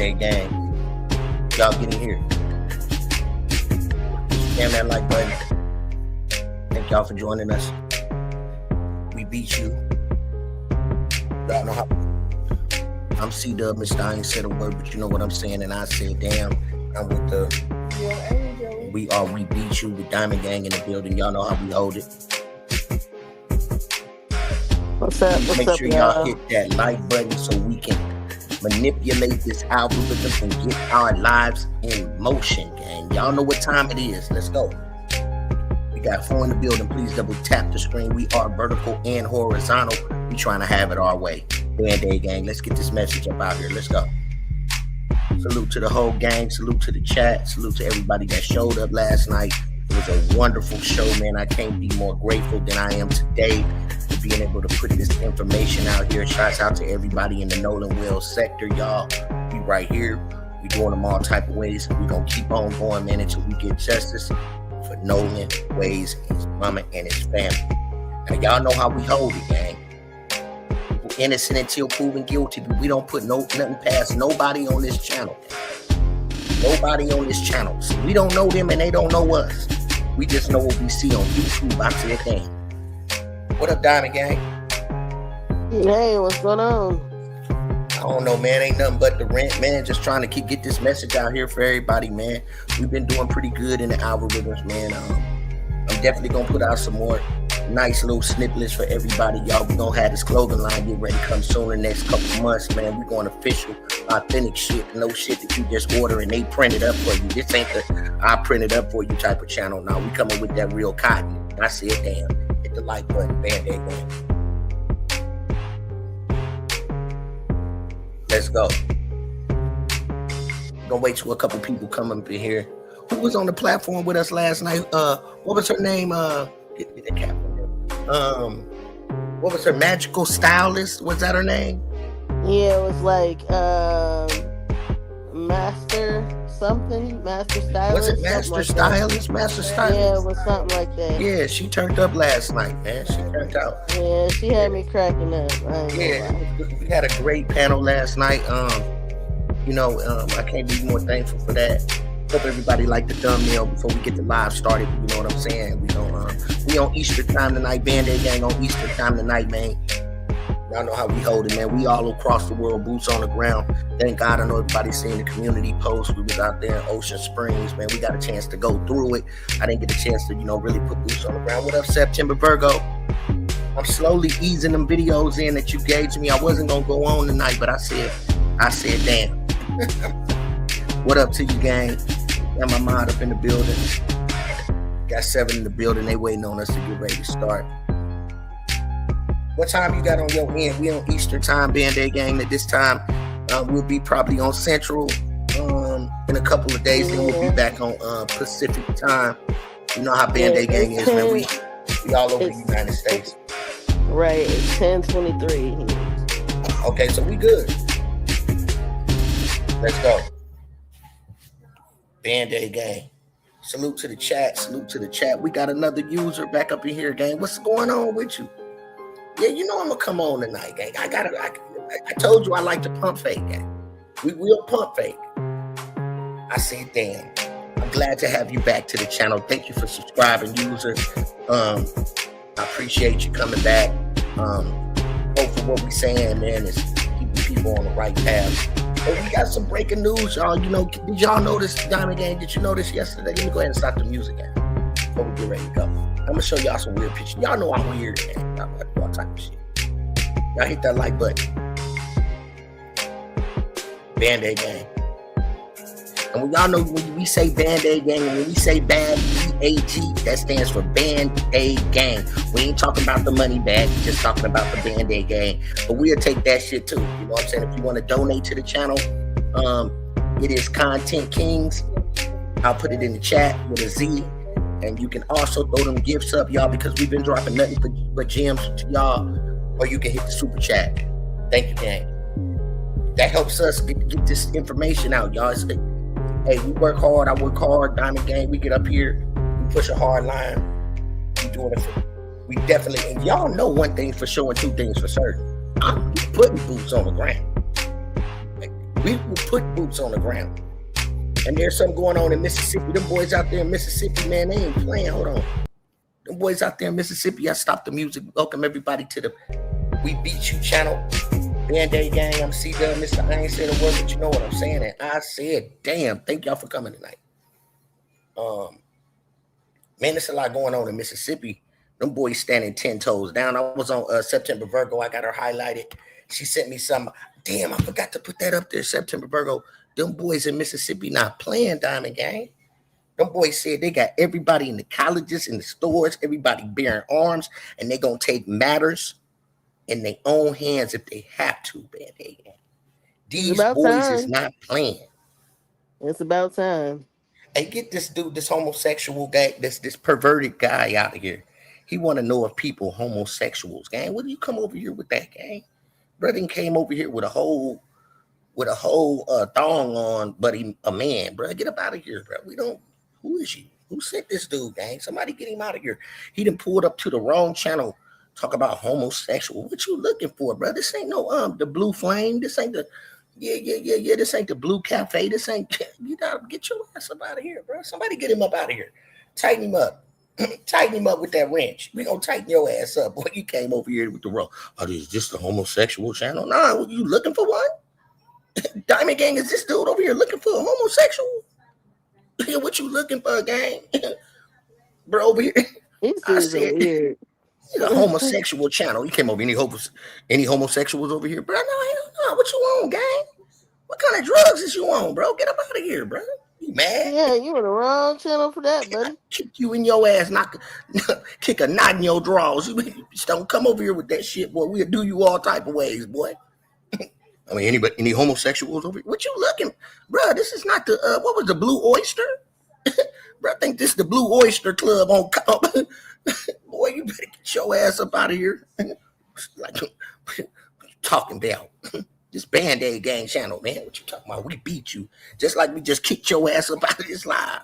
Band-Aid gang. Y'all get in here. Damn that like button. Thank y'all for joining us. We beat you. Y'all know how. I'm C-Dub, Mr. I ain't said a word, but you know what I'm saying, and I said, damn, I'm with the. We beat you with Diamond Gang in the building. Y'all know how we hold it. What's up? Make sure y'all hit that like button so we can manipulate this algorithm and get our lives in motion, gang. Y'all know what time it is. Let's go. We got 4 in the building. Please double tap the screen. We are vertical and horizontal. We trying to have it our way. Band-Aid gang. Let's get this message up out here. Let's go. Salute to the whole gang. Salute to the chat. Salute to everybody that showed up last night. It was a wonderful show, man. I can't be more grateful than I am today for being able to put this information out here. Shouts out to everybody in the Nolan Wells sector, y'all. We right here. We doing them all type of ways. We gonna keep on going, man, until we get justice for Nolan Ways, his mama, and his family. Now, y'all know how we hold it, gang. People innocent until proven guilty, but we don't put nothing past nobody on this channel. Nobody on this channel. So we don't know them and they don't know us. We just know what we see on YouTube. I said, damn. What up, Diamond Gang? Hey, what's going on? I don't know, man. Ain't nothing but the rent, man. Just trying to get this message out here for everybody, man. We've been doing pretty good in the algorithms, man. I'm definitely going to put out some more nice little snippets for everybody. Y'all, we going to have this clothing line get ready to come soon in the next couple months, man. We're going official, authentic shit. No shit that you just order and they print it up for you. This ain't the I print it up for you type of channel. Now, we coming with that real cotton. I said, damn. Hit the like button, Band-Aid gang. Let's go. Gonna wait till a couple people come up in here. Who was on the platform with us last night? What was her name? Get the cap on her. What was her magical stylist? Was that her name? Yeah, it was like Master something, Master Stylist. Was it Master Stylist? Master Stylist. Yeah, it was something like that. Yeah, she turned up last night, man. She turned out. Yeah, she had me cracking up. We had a great panel last night. I can't be more thankful for that. Hope everybody liked the thumbnail before we get the live started. You know what I'm saying? We on Easter time tonight. Band-Aid gang on Easter time tonight, man. Y'all know how we hold it, man. We all across the world, boots on the ground. Thank God, I know everybody's seen the community post. We was out there in Ocean Springs, man. We got a chance to go through it. I didn't get a chance to, really put boots on the ground. What up, September Virgo? I'm slowly easing them videos in that you gave to me. I wasn't gonna go on tonight, but I said, damn. What up to you, gang? Got my mod up in the building. Got 7 in the building. They waiting on us to get ready to start. What time you got on your end? We on Eastern time, Band-Aid gang. At this time, we'll be probably on Central in a couple of days. Then we'll be back on Pacific time. You know how Band-Aid gang is, man. We all over the United States. Right, it's 10:23. Okay, so we good. Let's go. Band-Aid gang. Salute to the chat. Salute to the chat. We got another user back up in here, gang. What's going on with you? Yeah, you know I'm gonna come on tonight, gang. I told you I like to pump fake, gang. We'll pump fake. I said, damn. I'm glad to have you back to the channel. Thank you for subscribing, user. I appreciate you coming back. Hopefully what we saying, man, is keeping people on the right path. But we got some breaking news, y'all. Did y'all notice, Diamond Gang? Did you notice yesterday? Let me go ahead and stop the music, gang, before we get ready to go. I'm gonna show y'all some weird pictures. Y'all know I'm weird, gang. Y'all do all type of shit. Y'all hit that like button. Band-Aid gang. And when y'all know when we say Band-Aid gang, and when we say bad, B-A-G, that stands for Band-Aid gang. We ain't talking about the money bag, we just talking about the Band-Aid gang. But we'll take that shit too. You know what I'm saying? If you want to donate to the channel, it is Content Kings. I'll put it in the chat with a Z. And you can also throw them gifts up, y'all, because we've been dropping nothing but gems to y'all. Or you can hit the super chat. Thank you, gang. That helps us get this information out, y'all. Hey, we work hard. I work hard. Diamond Gang, we get up here. We push a hard line. We definitely, and y'all know one thing for sure and two things for certain. I'm putting boots on the ground. We will put boots on the ground. And there's something going on in Mississippi. Them boys out there in Mississippi, man, they ain't playing. Hold on. Them boys out there in Mississippi, I stopped the music. Welcome everybody to the We Beat You channel. Band-Aid gang, I'm C-Dub, Mr. I ain't said a word, but you know what I'm saying. And I said, damn, thank y'all for coming tonight. Man, there's a lot going on in Mississippi. Them boys standing 10 toes down. I was on September Virgo. I got her highlighted. She sent me some. Damn, I forgot to put that up there, September Virgo. Them boys in Mississippi not playing, Diamond Gang. Them boys said they got everybody in the colleges, in the stores, everybody bearing arms, and they going to take matters in their own hands if they have to, man. These boys is not playing. It's about time. Hey, get this dude, this homosexual guy, this perverted guy out of here. He want to know if people homosexuals, gang. What do you come over here with that, gang? Brother came over here with a whole thong on, but he a man, bro. Get up out of here, bro. We don't. Who is you? Who sent this dude, gang? Somebody get him out of here. He done pulled up to the wrong channel. Talk about homosexual. What you looking for, bro? This ain't no the Blue Flame. This ain't the This ain't the Blue Cafe. This ain't. You gotta get your ass up out of here, bro. Somebody get him up out of here. Tighten him up. Tighten him up with that wrench. We gonna tighten your ass up. Boy, you came over here with the wrong. Oh, this is just a homosexual channel. Nah, you looking for one? Diamond Gang, is this dude over here looking for a homosexual? What you looking for, gang? Bro, over here. I said, it's a homosexual channel. You came over, any homosexuals over here? Bro, no. What you on, gang? What kind of drugs is you on, bro? Get up out of here, bro. You mad? Yeah, you on the wrong channel for that, buddy. Kick you in your ass, kick a knot in your drawers. You just don't come over here with that shit, boy. We'll do you all type of ways, boy. I mean, any homosexuals over here? What you looking, bro? This is not the what was the Blue Oyster, bro? I think this is the Blue Oyster Club on. Boy, you better get your ass up out of here. Like talking about this Band-Aid Gang channel, man. What you talking about? We beat you just like we just kicked your ass up out of this live.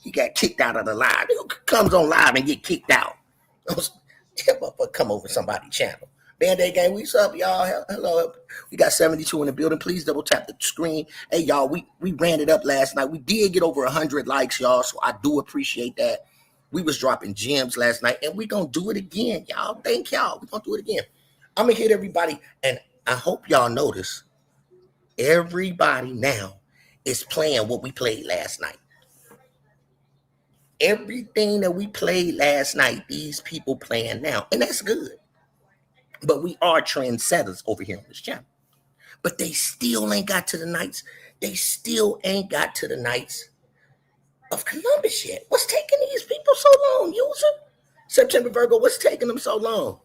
He got kicked out of the live. Who comes on live and get kicked out? Come over somebody's channel. Band-Aid Gang, what's up, y'all? Hello. We got 72 in the building. Please double tap the screen. Hey, y'all, we ran it up last night. We did get over 100 likes, y'all, so I do appreciate that. We was dropping gems last night, and we're going to do it again, y'all. Thank y'all. We're going to do it again. I'm going to hit everybody, and I hope y'all notice everybody now is playing what we played last night. Everything that we played last night, these people playing now, and that's good. But we are trendsetters over here on this channel. But they still ain't got to the nights. They still ain't got to the nights of Columbus yet. What's taking these people so long, user? September Virgo, what's taking them so long?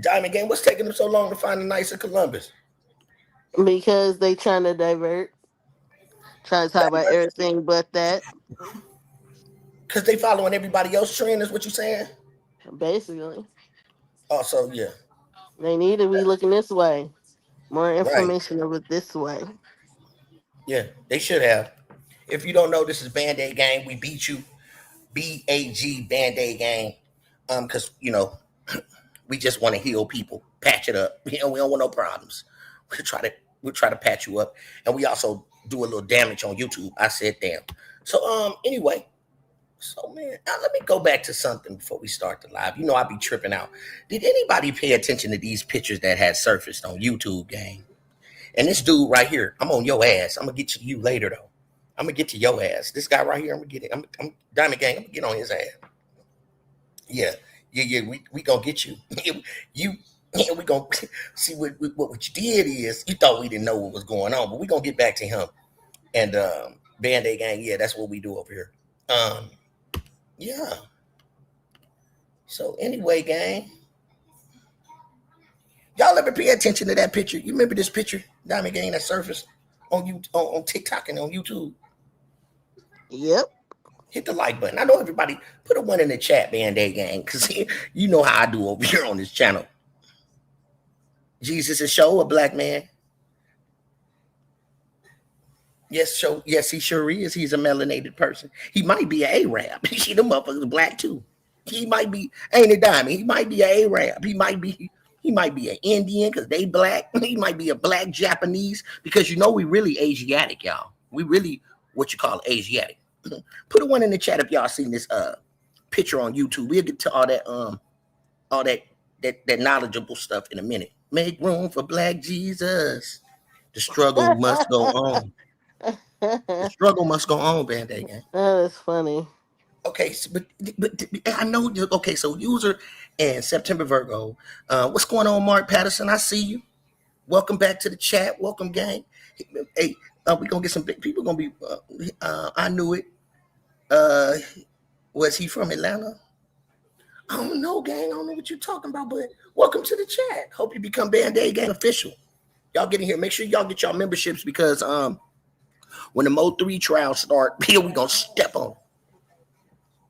Diamond Gang, what's taking them so long to find the nights of Columbus? Because they trying to divert. Trying to talk about everything but that. Because they following everybody else trend, is what you saying? Basically. Also, yeah. They need to be looking this way. More information over this way. Yeah, they should have. If you don't know, this is Band-Aid Gang. We beat you. BAG Band-Aid Gang. Because, we just want to heal people, patch it up. We don't want no problems. We'll try to patch you up. And we also do a little damage on YouTube. I said damn. So anyway. So, man, now let me go back to something before we start the live. I be tripping out. Did anybody pay attention to these pictures that had surfaced on YouTube, gang? And this dude right here, I'm on your ass. I'm going to get to you later, though. I'm going to get to your ass. This guy right here, I'm going to get it. I'm Diamond Gang, I'm going to get on his ass. Yeah, we going to get you. We going to see what you did is, you thought we didn't know what was going on, but we going to get back to him. And Band-Aid Gang, yeah, that's what we do over here. Yeah. So anyway, gang, y'all ever pay attention to that picture? You remember this picture, Diamond Gang, that surfaced on TikTok and on YouTube? Yep. Hit the like button. I know everybody put a one in the chat, Band-Aid Gang, because you know how I do over here on this channel. Jesus is show a black man. Yes, he sure is. He's a melanated person. He might be an Arab. See, them motherfuckers black too. He might be, ain't it, Diamond? He might be an Arab. He might be He might be an Indian because they black. He might be a black Japanese because we really Asiatic, y'all. We really what you call Asiatic. Put a one in the chat if y'all seen this picture on YouTube. We'll get to all that knowledgeable stuff in a minute. Make room for Black Jesus. The struggle must go on. The That struggle must go on, Band-Aid gang. is funny. Okay, so, but I know. Okay, so user and September Virgo. What's going on, Mark Patterson? I see you. Welcome back to the chat. Welcome, gang. Hey, we gonna get some big people. Gonna be. I knew it. Uh, was he from Atlanta? I don't know, gang. I don't know what you're talking about, but welcome to the chat. Hope you become Band-Aid Gang official. Y'all get in here. Make sure y'all get y'all memberships because when the Mo3 trials start, here we gonna step on.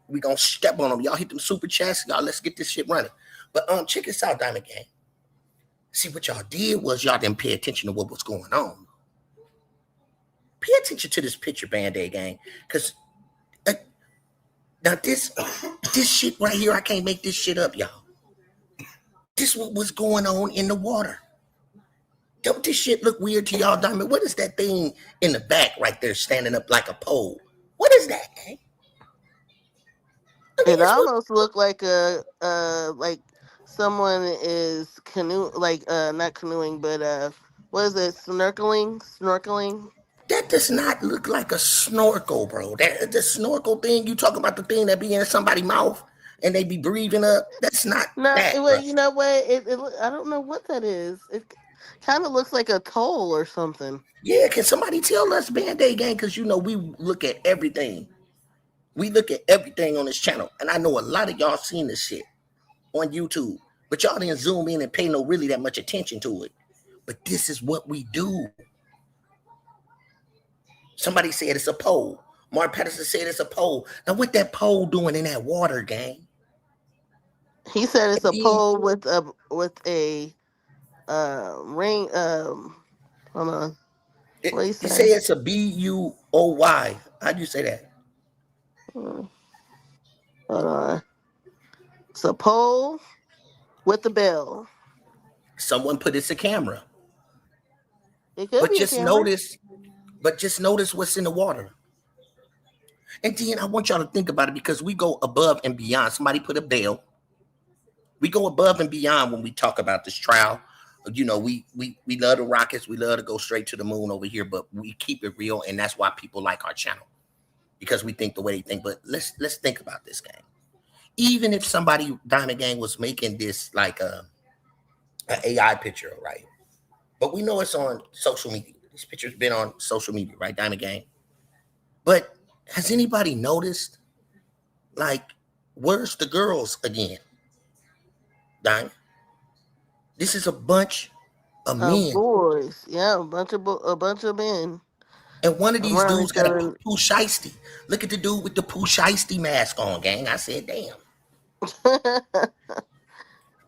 We gonna step on them. Y'all hit them super chats. Y'all let's get this shit running. But check this out, Diamond Gang. See what y'all did was y'all didn't pay attention to what was going on. Pay attention to this picture, Band-Aid Gang, because now this shit right here, I can't make this shit up, y'all. This what was going on in the water. Don't this shit look weird to y'all, Diamond? What is that thing in the back right there standing up like a pole? What is that, gang? I mean, It almost looked like like someone is not canoeing, but what is it, snorkeling. that does not look like a snorkel, bro. That the snorkel thing you talking about, the thing that be in somebody's mouth and they be breathing up. That's not No, that, well, bro. you know what? I don't know what that is. It kind of looks like a toll or something. Yeah, can somebody tell us, Band-Aid Gang? Because we look at everything. We look at everything on this channel, and I know a lot of y'all seen this shit on YouTube, but y'all didn't zoom in and pay no really that much attention to it. But this is what we do. Somebody said it's a pole. Mark Patterson said it's a pole. Now, what that pole doing in that water, gang? He said it's And a then pole with a ring. Hold on. What he you say say? it's a Buoy. How do you say that? Hmm, Hold on. It's a pole with a bell. Someone put it's a camera. It could But be a just camera. notice, but just notice what's in the water. And then I want y'all to think about it because we go above and beyond. Somebody put a bell. We go above and beyond when we talk about this trial. We love the rockets. We love to go straight to the moon over here, but we keep it real, and that's why people like our channel because we think the way they think. But let's think about this, gang. Even if somebody Diamond Gang was making this like a AI picture, right? But we know it's on social media. This picture's been on social media, right, Diamond Gang? But has anybody noticed, like, where's the girls again? Diamond? This is a bunch of men. Boys. Yeah, a bunch of men And one of these around dudes each got a other. poo shiesty. Look at the dude with the poo shiesty mask on, gang. I said, damn.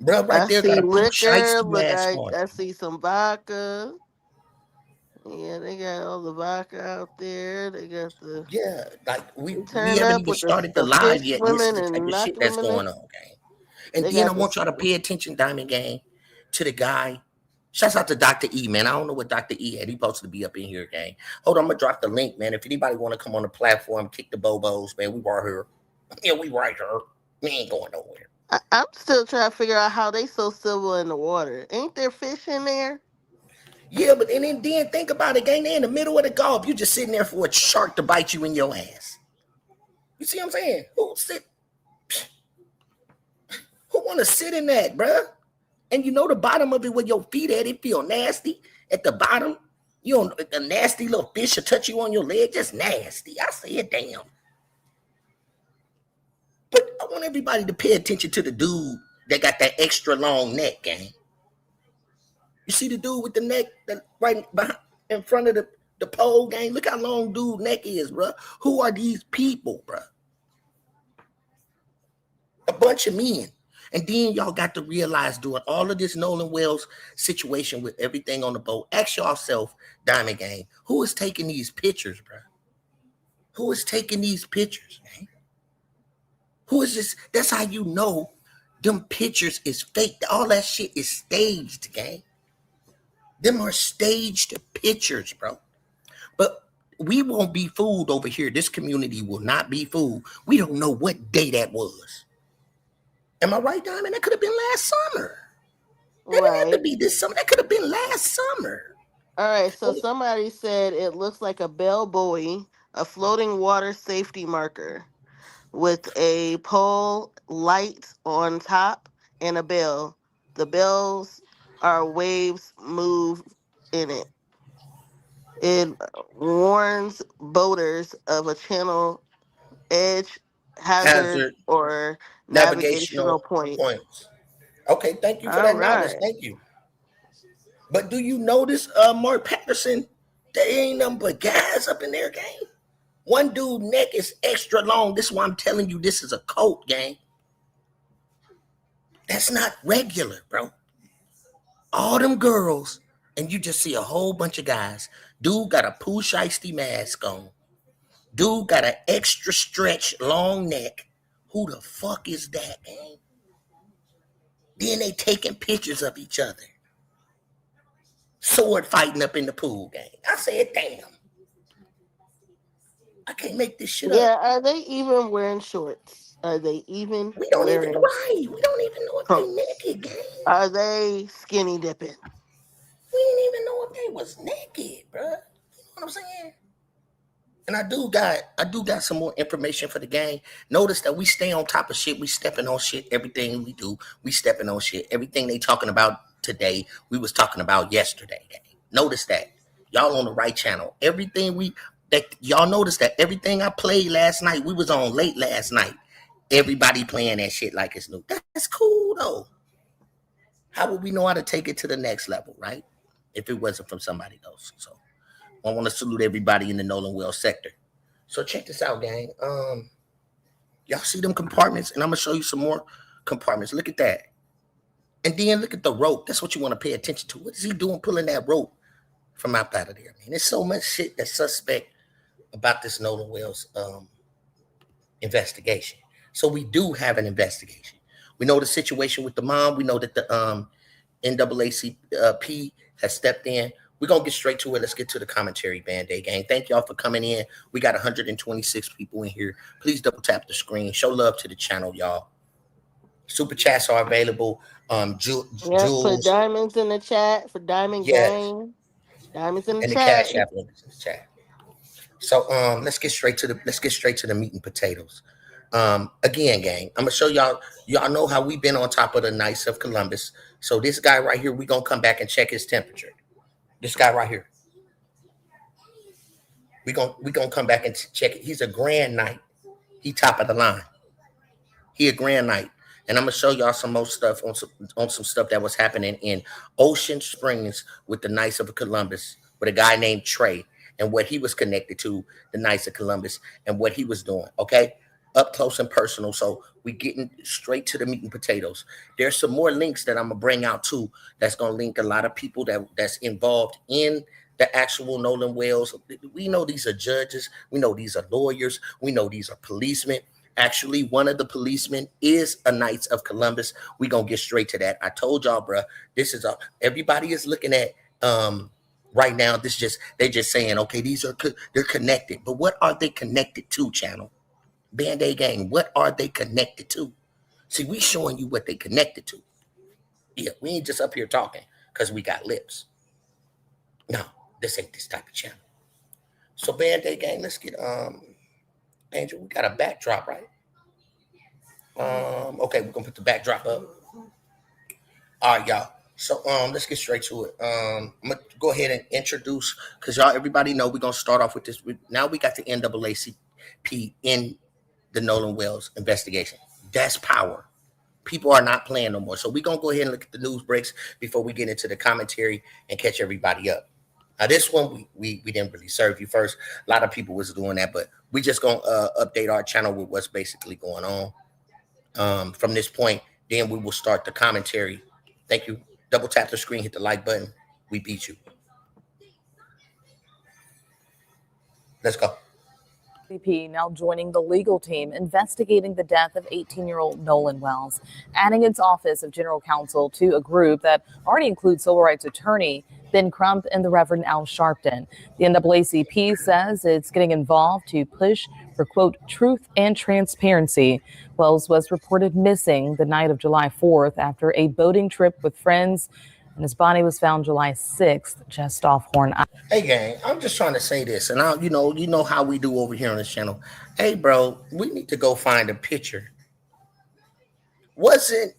Bro, right I there got see a poo liquor. shiesty Look, mask I on. I see some vodka. Yeah, they got all the vodka out there. They got the Yeah, like we they we turn haven't up even with the started the the live fish yet, and this is swimming the type and of shit knocking that's them in going there. on, gang. And They then I got want y'all to pay attention, Diamond Gang, to the guy. Shouts out to Dr. E, man. I don't know what Dr. E had. He supposed to be up in here, gang. Hold on, I'm gonna drop the link, man. If anybody want to come on the platform, kick the bobos, man. We right here. Yeah, we right here. We ain't going nowhere. I'm still trying to figure out how they so civil in the water. Ain't there fish in there? Yeah, but and then think about it, gang. They in the middle of the Gulf. You just sitting there for a shark to bite you in your ass. You see what I'm saying? Who want to sit in that, bruh? And the bottom of it where your feet at, it feel nasty at the bottom. You don't a nasty little fish will touch you on your leg, just nasty. I said, damn. But I want everybody to pay attention to the dude that got that extra long neck, gang. You see the dude with the neck that right behind, in front of the pole, gang? Look how long dude neck is, bro. Who are these people, bro? A bunch of men. And then y'all got to realize doing all of this Nolan Wells situation with everything on the boat. Ask yourself, Diamond Gang, who is taking these pictures, bro? Who is taking these pictures, man? Who is this? That's how you know Them pictures is fake. All that shit is staged, gang. Them are staged pictures, bro. But we won't be fooled over here. This community will not be fooled. We don't know what day that was. Am I right, Diamond? That could have been last summer. That didn't have to Right. be this summer. That could have been last summer. All right. So somebody said it looks like a bell buoy, a floating water safety marker with a pole light on top and a bell. The bells are waves move in it. It warns boaters of a channel edge, hazard, Hazard or navigational navigational point. points. Okay, thank you for All that knowledge. right. Thank you. But do you notice, Mark Patterson? There ain't nothing but guys up in there, gang. One dude neck is extra long. This is why I'm telling you this is a cult, gang. That's not regular, bro. All them girls, and you just see a whole bunch of guys. Dude got a Pooh Shiesty mask on. Dude got an extra stretch long neck. Who the fuck is that, gang? Then they taking pictures of each other. Sword fighting up in the pool, gang. I said, damn. I can't make this shit up. Yeah, are they even wearing shorts? Are they even We don't even wearing right. We don't even know if they trunks? naked, gang. Are they skinny dipping? We didn't even know if they was naked, bro. You know what I'm saying? And I do got some more information for the gang. Notice that we stay on top of shit. We stepping on shit. Everything we do, we stepping on shit. Everything they talking about today, we was talking about yesterday, gang. Notice that. Y'all on the right channel. Everything we that y'all notice that everything I played last night, we was on late last night. Everybody playing that shit like it's new. That's cool though. How would we know how to take it to the next level, right? If it wasn't from somebody else. So I want to salute everybody in the Nolan Well sector. So check this out, gang. Y'all see them compartments, and I'm gonna show you some more compartments. Look at that, and then look at the rope. That's what you want to pay attention to. What is he doing, pulling that rope from out of there? Man, there's so much shit that's suspect about this Nolan Wells investigation. So we do have an investigation. We know the situation with the mom. We know that the NAACP has stepped in. We're gonna get straight to it. Let's get to the commentary, Band-Aid gang. Thank y'all for coming in. We got 126 people in here. Please double tap the screen. Show love to the channel, y'all. Super chats are available. Yep, put Jules, diamonds in the chat for Diamond yes, Gang. Diamonds in the and the chat. cash app link is in the chat. So let's get straight to the meat and potatoes. Again, gang, I'm gonna show y'all. Y'all know how we've been on top of the Knights of Columbus. So this guy right here, we gonna come back and check his temperature. This guy right here, we gonna come back and check it. He's a grand knight. He top of the line. He a grand knight. And I'm gonna show y'all some more stuff on some stuff that was happening in Ocean Springs with the Knights of Columbus, with a guy named Trey, and what he was connected to the Knights of Columbus and what he was doing. Okay, up close and personal. So we getting straight to the meat and potatoes. There's some more links that I'm gonna bring out too. That's gonna link a lot of people that's involved in the actual Nolan Wells. We know these are judges. We know these are lawyers. We know these are policemen. Actually, one of the policemen is a Knights of Columbus. We gonna get straight to that. I told y'all, bro. This is a everybody is looking at right now. This just they're just saying, okay, they're connected. But what are they connected to, channel? Band-Aid gang, what are they connected to? See, we showing you what they connected to. Yeah, we ain't just up here talking because we got lips. No, this ain't this type of channel. So Band-Aid gang, let's get Angel, we got a backdrop, right? Okay, we're gonna put the backdrop up. All right, y'all. So let's get straight to it. I'm gonna go ahead and introduce because y'all everybody know we're gonna start off with this. Now we got the NAACP in the Nolan Wells investigation. That's power. People are not playing no more. So we're gonna go ahead and look at the news breaks before we get into the commentary and catch everybody up. Now this one we didn't really serve you first. A lot of people was doing that, but we just gonna update our channel with what's basically going on. From this point, then we will start the commentary. Thank you. Double tap the screen, hit the like button. We beat you. Let's go. NAACP now joining the legal team investigating the death of 18-year-old Nolan Wells, adding its Office of General Counsel to a group that already includes civil rights attorney Ben Crump and the Reverend Al Sharpton. The NAACP says it's getting involved to push for, quote, truth and transparency. Wells was reported missing the night of July 4th after a boating trip with friends, and his body was found July 6th just off Horn Island. Hey, gang, I'm just trying to say this, and you know how we do over here on this channel. Hey, bro, we need to go find a picture. Wasn't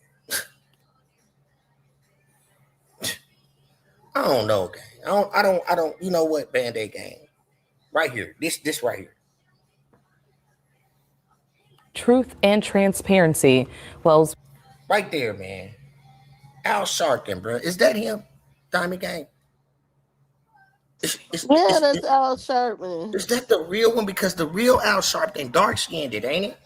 I don't know, gang. I don't. You know what, Band-Aid gang? Right here, this right here. Truth and transparency. Wells. Right there, man. Al Sharpton, bro. Is that him? Diamond Gang? Is, is, Yeah, is, that's is, Al Sharpton. is that the real one? Because the real Al Sharpton dark skinned it, ain't it?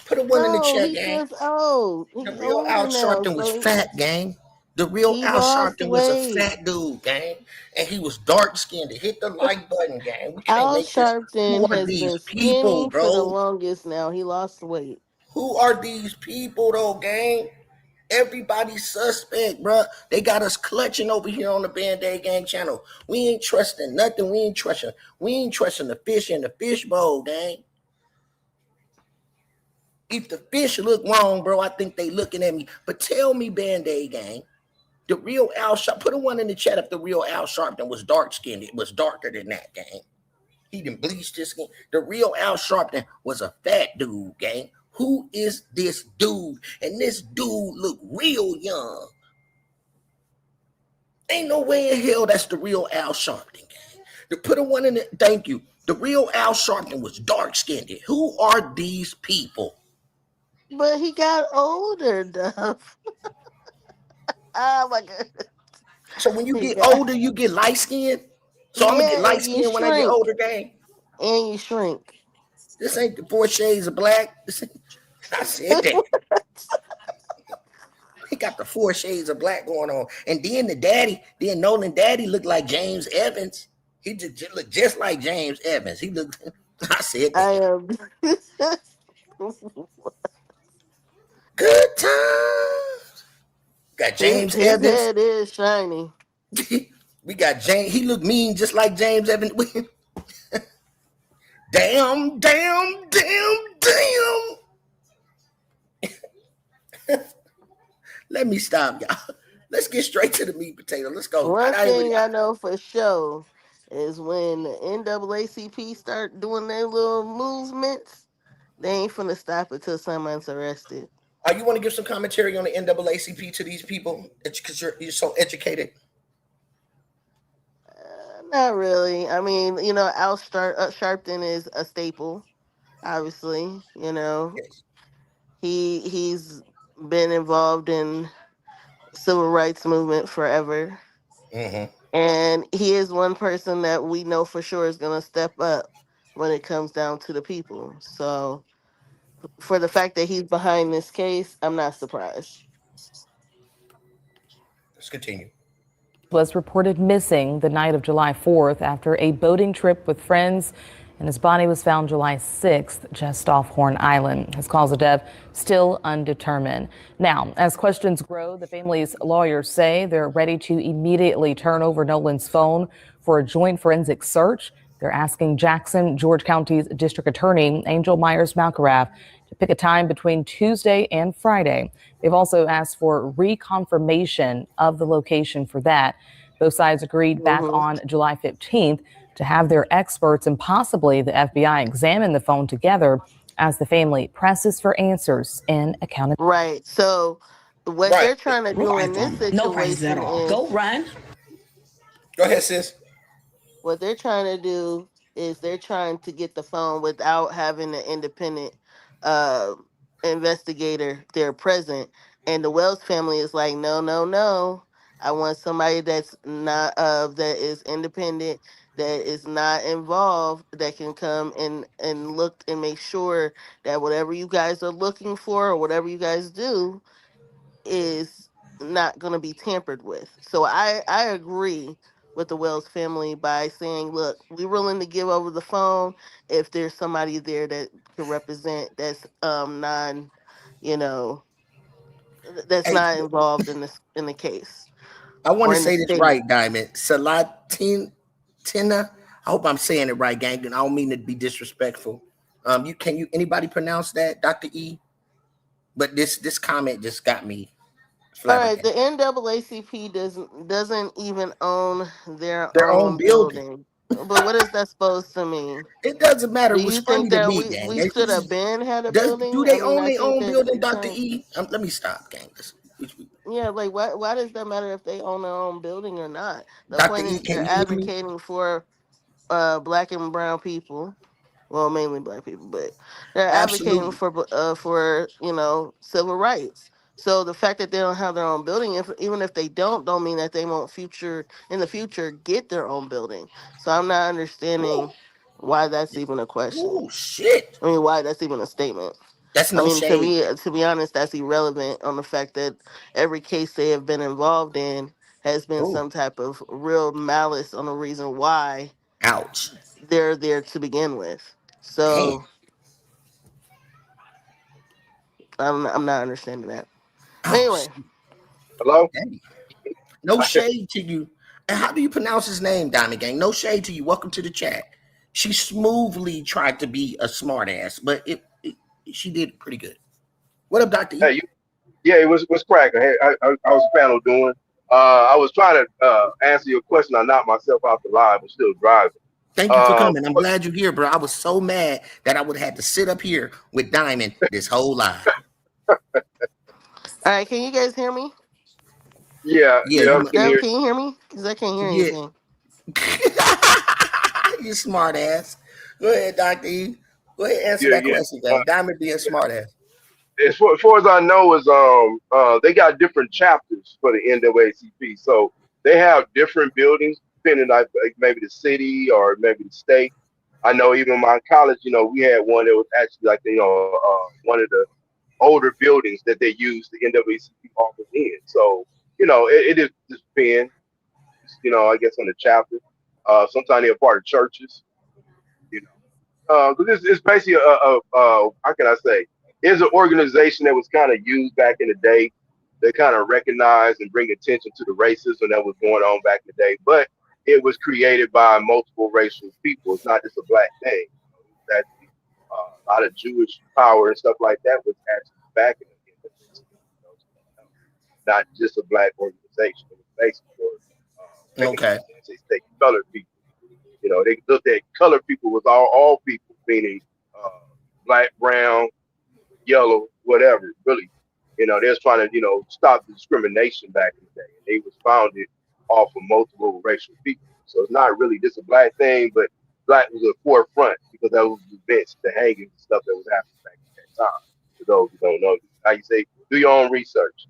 Put a one in the No, chat, he's gang. just old. The He's real Al older now, Sharpton was so fat, gang. The real he Al lost Sharpton was a weight. fat dude, gang. And he was dark skinned. Hit the like button, gang. We can't Al make this. Who Sharpton are has been these people, skinny for the bro? longest now. He lost weight. Who are these people, though, gang? Everybody's suspect, bro. They got us clutching over here on the Band-Aid Gang channel. We ain't trusting nothing. We ain't trusting the fish in the fishbowl, gang. If the fish look wrong, bro, I think they looking at me. But tell me, Band-Aid Gang, the real Al Sharpton, put a one in the chat if the real Al Sharpton was dark skinned. It was darker than that, gang. He didn't bleach his skin. The real Al Sharpton was a fat dude, gang. Who is this dude? And this dude look real young. Ain't no way in hell that's the real Al Sharpton, gang. To put a one in it, thank you. The real Al Sharpton was dark skinned. Who are these people? But he got older, Duff. Oh my god. So when you He get got older, you get light skinned. So I'm gonna get yeah, light and you skinned when I get shrink. older, gang. And you shrink. This ain't the 4 shades of black. I said that. He got the 4 shades of black going on. And then then Nolan daddy looked like James Evans. He just looked just like James Evans. He looked, I said I that. am Good times. Got James his Evans. head is shiny. We got James. He looked mean just like James Evans. Damn, damn, damn, damn. Let me stop, y'all. Let's get straight to the meat potato. Let's go. One thing I know for sure is when the NAACP start doing their little movements, they ain't finna stop until someone's arrested. You want to give some commentary on the NAACP to these people? Because you're so educated. Not really. I mean, Sharpton is a staple. Obviously, Yes. he's been involved in civil rights movement forever, Mm-hmm. and he is one person that we know for sure is gonna step up when it comes down to the people. So, for the fact that he's behind this case, I'm not surprised. Let's continue. Was reported missing the night of July 4th after a boating trip with friends, and his body was found July 6th just off Horn Island. His cause of death still undetermined. Now, as questions grow, the family's lawyers say they're ready to immediately turn over Nolan's phone for a joint forensic search. They're asking Jackson, George County's District Attorney Angel Myers Malcarath to pick a time between Tuesday and Friday. They've also asked for reconfirmation of the location for that. Both sides agreed back Hmm. on July 15th to have their experts and possibly the FBI examine the phone together as the family presses for answers and accountability. Right. So, what Right. they're trying to Real do in this iPhone, no prices at situation all. is Go run. Go ahead, sis. what they're trying to do is they're trying to get the phone without having an independent uh, investigator there present. And the Wells family is like, no, no, no. I want somebody that's not that is independent, that is not involved, that can come and look and make sure that whatever you guys are looking for or whatever you guys do is not going to be tampered with. So I agree with the Wells family by saying, "Look, we're willing to give over the phone if there's somebody there that can represent that's non, you know, that's Hey, not involved in this in the case I want or to in the say this state." right, Diamond. Tina. I hope I'm saying it right, gang. And I don't mean to be disrespectful. You anybody pronounce that, Dr. E? But this comment just got me All right, the flabbergasted. NAACP doesn't even own their Their own own building. building. But what is that supposed to mean? It doesn't matter. Do What's you think funny to that me, we gang. we should have been had a Do building? I they mean, own I their think own that building, you're Dr. trying. E? Let me stop, gang. Yeah, like why does that matter if they own their own building or not? The Dr. point E, is can they're you hear me? advocating for black and brown people, well, mainly black people, but they're advocating Absolutely. for civil rights. So the fact that they don't have their own building, even if they don't mean that they won't future in the future get their own building. So I'm not Oh, understanding why that's even a question. oh shit. I mean, why that's even a statement. That's I no mean, shade. to be honest, that's irrelevant on the fact that every case they have been involved in has been Oh, some type of real malice on the reason why ouch. they're there to begin with. Damn. So I'm not understanding that. Oh, Anyway, Hello? damn. No shade to you. And how do you pronounce his name, Diamond Gang? No shade to you. Welcome to the chat. She smoothly tried to be a smartass, but she did pretty good. What up, Dr. E? Hey, yeah, it was cracking. Hey, I was panel doing. I was trying to answer your question. I knocked myself out the live. I'm still driving. Thank you for Uh, coming. I'm but glad you're here, bro. I was so mad that I would have had to sit up here with Diamond this whole live. all right, can you guys hear me? yeah, Yeah, yeah, you I mu- can Dev, hear. can you hear me? Because I can't hear yeah. anything. You smart ass. Go ahead, Dr. E. Go ahead, answer Yeah, that yeah. question, gang. Diamond being smart ass. As far as I know, is they got different chapters for the NAACP. So they have different buildings depending like maybe the city or maybe the state. I know even my college, we had one that was actually like one of the older buildings that they use the NAACP office in. So it is just depends, I guess on the chapter. Sometimes they're part of churches, you because it's basically how can I say, it's an organization that was kind of used back in the day. They kind of recognize and bring attention to the racism that was going on back in the day, but it was created by multiple racial people. It's not just a black thing. It was actually a lot of Jewish power and stuff like that was actually back in the not just a black organization. It was basically for making Okay. they say colored people. They looked at colored people was all people, meaning uh, black, brown, yellow, whatever. Really, they was trying to stop the discrimination back in the day, and they was founded off of multiple racial people. So it's not really just a black thing, but black was a forefront because that was the events, the hangings, and stuff that was happening back at that time. For those who don't know, how you say, do your own research.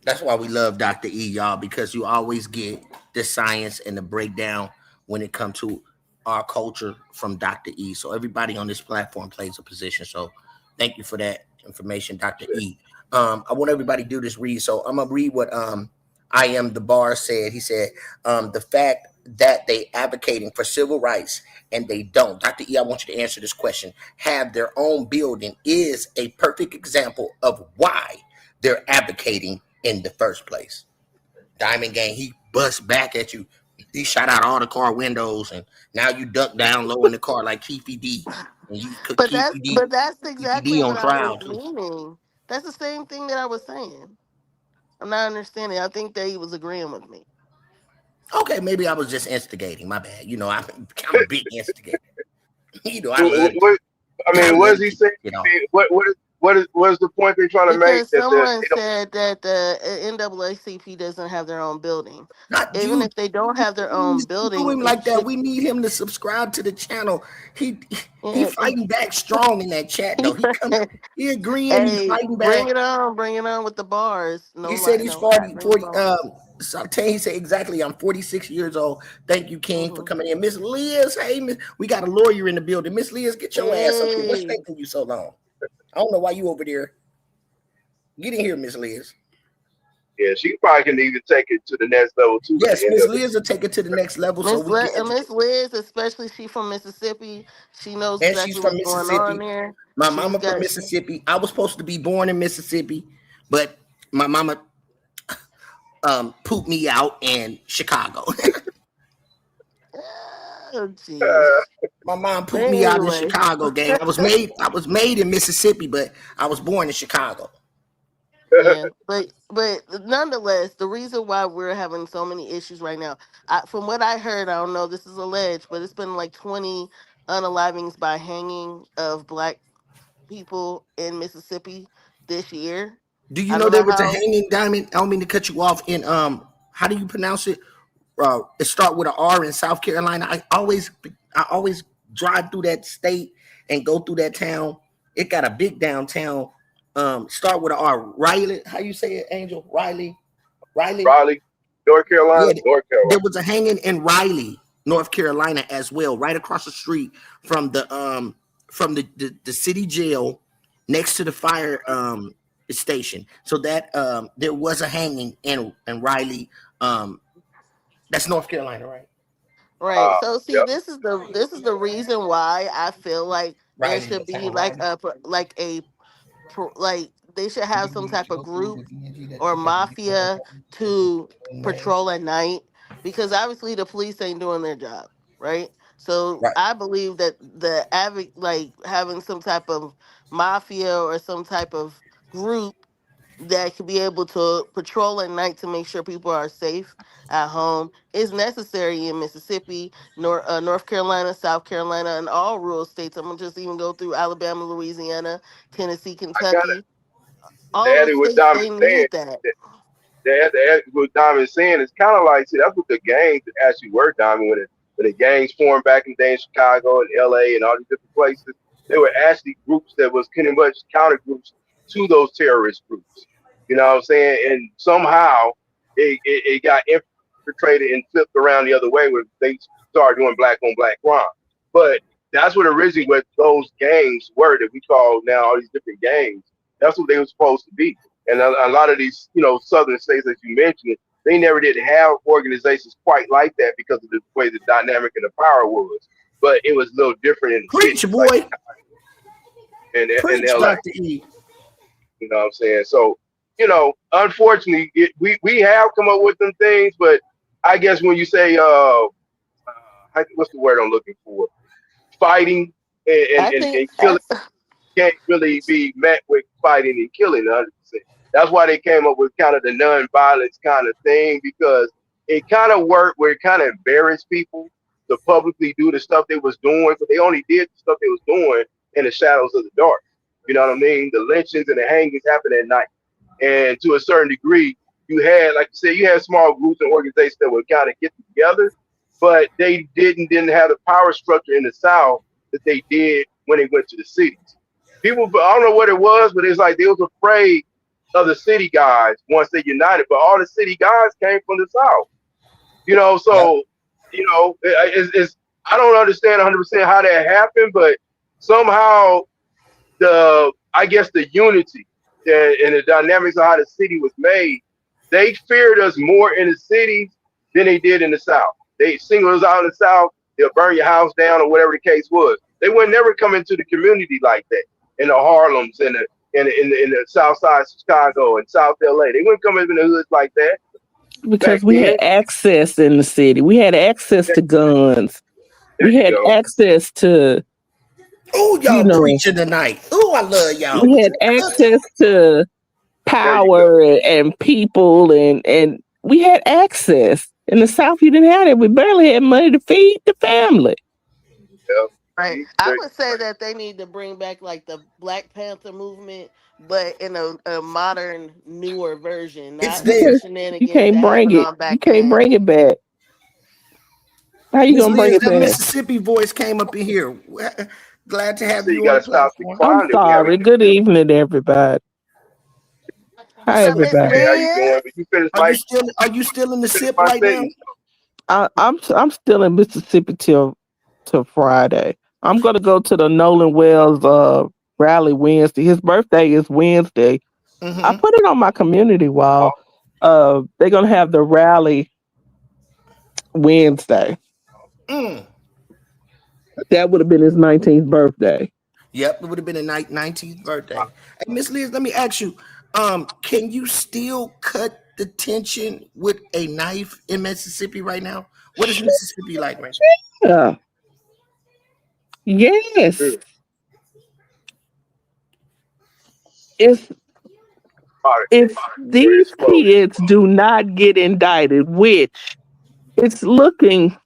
That's why we love Dr. E, y'all, because you always get the science and the breakdown when it comes to our culture from Dr. E. So everybody on this platform plays a position. So thank you for that information, Dr. E. I want everybody to do this read. So I'm gonna read what I am the bar said. He said, the fact that they advocating for civil rights and they don't. Dr. E, I want you to answer this question. Have their own building is a perfect example of why they're advocating in the first place. Diamond Gang, he bust back at you. He shot out all the car windows, and now you duck down low in the car like Keefy D, and you could But that's Keefy exactly D what on I was trial too. meaning. That's the same thing that I was saying. I'm not understanding. I think that he was agreeing with me. Okay, maybe I was just instigating. My bad. I'm a big instigator. I love to, What, I I mean, what love is to he kick saying? it I off. mean, what is the point they're trying to make Because that someone they don't? said that the NAACP doesn't have their own building. Not Even you. if they don't have their own Please don't do building, him it like that. should. We need him to subscribe to the channel. He he Yeah, fighting back strong in that chat though. He agreeing. He hey, fighting back. bring it on with the bars. No He said lie, he's no lie. 40, Bring the 40. bars. Something he said exactly. I'm 46 years old. Thank you, King, for Hmm. coming in. Miss Liz, hey, we got a lawyer in the building. Miss Liz, get your ass up here. What's Hey, taking you so long? I don't know why you over there. Get in here, Miss Liz. Yeah, she probably can even take it to the next level too with Yes, the Miss NWA. Liz will take it to the next level so we can Miss educate. Liz, especially she from Mississippi, she knows And she's exactly from what's going on Mississippi. there. My She's mama from got Mississippi. I was supposed to be born in Mississippi, but my mama pooped me out in Chicago. oh jeez. My mom But pooped me out in anyway, Chicago, gang. I was made in Mississippi, but I was born in Chicago. yeah, but nonetheless, the reason why we're having so many issues right now, from what I heard, I don't know, this is alleged, but it's been like 20 unalivings by hanging of black people in Mississippi this year. Do you I know don't there know was a how. hanging diamond? I don't mean to cut you off. In how do you pronounce it? It start with an R in South Carolina. I always drive through that state and go through that town. It got a big downtown. Start with an R. Riley. How you say it, Angel? Riley. Riley. Raleigh, North Carolina, Yeah, North there Carolina. was a hanging in Riley, North Carolina, as well, right across the street from the city jail, next to the fire station. So that there was a hanging in Riley. Um, that's North Carolina, right? Right. So see, Yep, this is the reason why I feel like there Riley, should the be town like Riley. like they should have some type of group That or you got to get that mafia to patrol at night, because obviously the police ain't doing their job, right? So right. I believe that like having some type of mafia or some type of group that could be able to patrol at night to make sure people are safe at home is necessary in Mississippi, North Carolina, South Carolina, and all rural states. I'm gonna just even go through Alabama, Louisiana, Tennessee, I got it. Kentucky. All That those is what states, Diamond's they saying. need that. That what Diamond's saying is kind of like, see, that's what the gangs actually were, Diamond, when the gangs formed back in the day in Chicago and LA and all these different places. They were actually groups that was pretty much counter groups to those terrorist groups. You know what I'm saying? And somehow it got infiltrated and flipped around the other way when they started doing black on black crime. But that's what originally what those gangs were that we call now all these different gangs. That's what they were supposed to be. And a lot of these, southern states that you mentioned, they never did have organizations quite like that because of the way the dynamic and the power was. But it was a little different in the Preach, cities like boy. in Preach, LA. Doctor E. You know what I'm saying? So, unfortunately, we have come up with them things, but I guess when you say, what's the word I'm looking for? Fighting and, and, I and, think and killing can't really be met with fighting and killing 100%. That's why they came up with kind of the non-violence kind of thing because it kind of worked where it kind of embarrassed people to publicly do the stuff they was doing, but they only did the stuff they was doing in the shadows of the dark. You know what I mean? The lynchings and the hangings happen at night, and to a certain degree, you had, like you said, you had small groups and organizations that would kind of get together, but they didn't have the power structure in the South that they did when they went to the cities. People, I don't know what it was, but it's like they was afraid of the city guys once they united. But all the city guys came from the South, Yep. So it's I don't understand 100% how that happened, but somehow I guess the unity and the dynamics of how the city was made, they feared us more in the cities than they did in the South. They singled us out in the South, they'll burn your house down or whatever the case was. They would never come into the community like that in the Harlems and in the South Side of Chicago and South LA. They wouldn't come into the hoods like that back because we had then. access in the city. We had access There, to guns. there We you had go. access to, Oh, you y'all know, preaching tonight. Oh, I love y'all. we Was had it cooking? access to There you go. power and people and we had access. In the South, you didn't have it. We barely had money to feed the family. Yeah. right. See, I there, would say that they need to bring back like the Black Panther movement, but in a modern, newer version, It's not You with the there. can't, you shenanigans can't that bring happened it. on You back can't then. bring it back. How you Miss gonna bring Liz, it that back? Mississippi voice came up in here. Glad to have so you you on got the to stop the platform. I'm crying that we have a sorry. gift. Good evening, everybody. Hi, What's up, Miss everybody. Hey, how Liz? you doing? Did you finish Are my you still in the finish sip my right now? sentence? I'm still in Mississippi till Friday. I'm gonna go to the Nolan Wells rally Wednesday. His birthday is Wednesday. I Mm-hmm. put it on my community wall. They're gonna have the rally Wednesday. Mm. That would have been his 19th birthday. Yep, it would have been a 19th birthday. Hey, Miss Liz, let me ask you, can you still cut the tension with a knife in Mississippi right now? What is Mississippi like right Yeah. Yes. Mm. If Fire, if where it these exploded. kids do not get indicted, which it's looking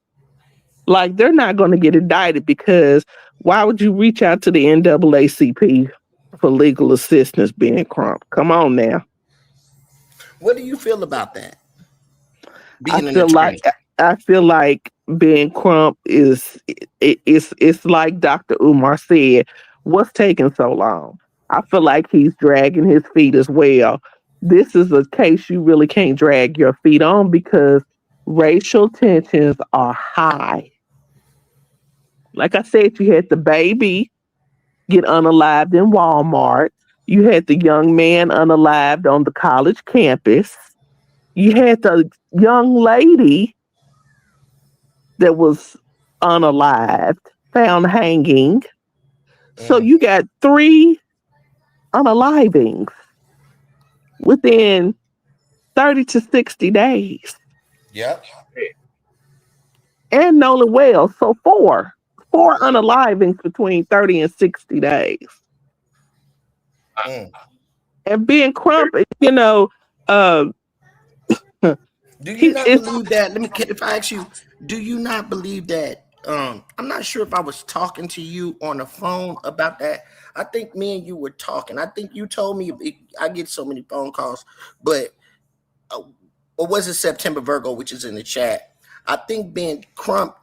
like they're not going to get indicted, because why would you reach out to the NAACP for legal assistance, Ben Crump? Come on now. What do you feel about that? I Being an feel like attorney. I feel like Ben Crump it's like Dr. Umar said. What's taking so long? I feel like he's dragging his feet as well. This is a case you really can't drag your feet on, because racial tensions are high. Like I said, you had the baby get unalived in Walmart. You had the young man unalived on the college campus. You had the young lady that was unalived, found hanging. So Mm. you got 3 unalivings within 30 to 60 days. Yep. And Nolan Wells. So four unalivings between 30 and 60 days. Mm. And Ben Crump, uh, Do you he not is. believe that? If I ask you, do you not believe that? I'm not sure if I was talking to you on the phone about that. I think me and you were talking. I think you told me I get so many phone calls, but or was it September Virgo, which is in the chat? I think Ben Crump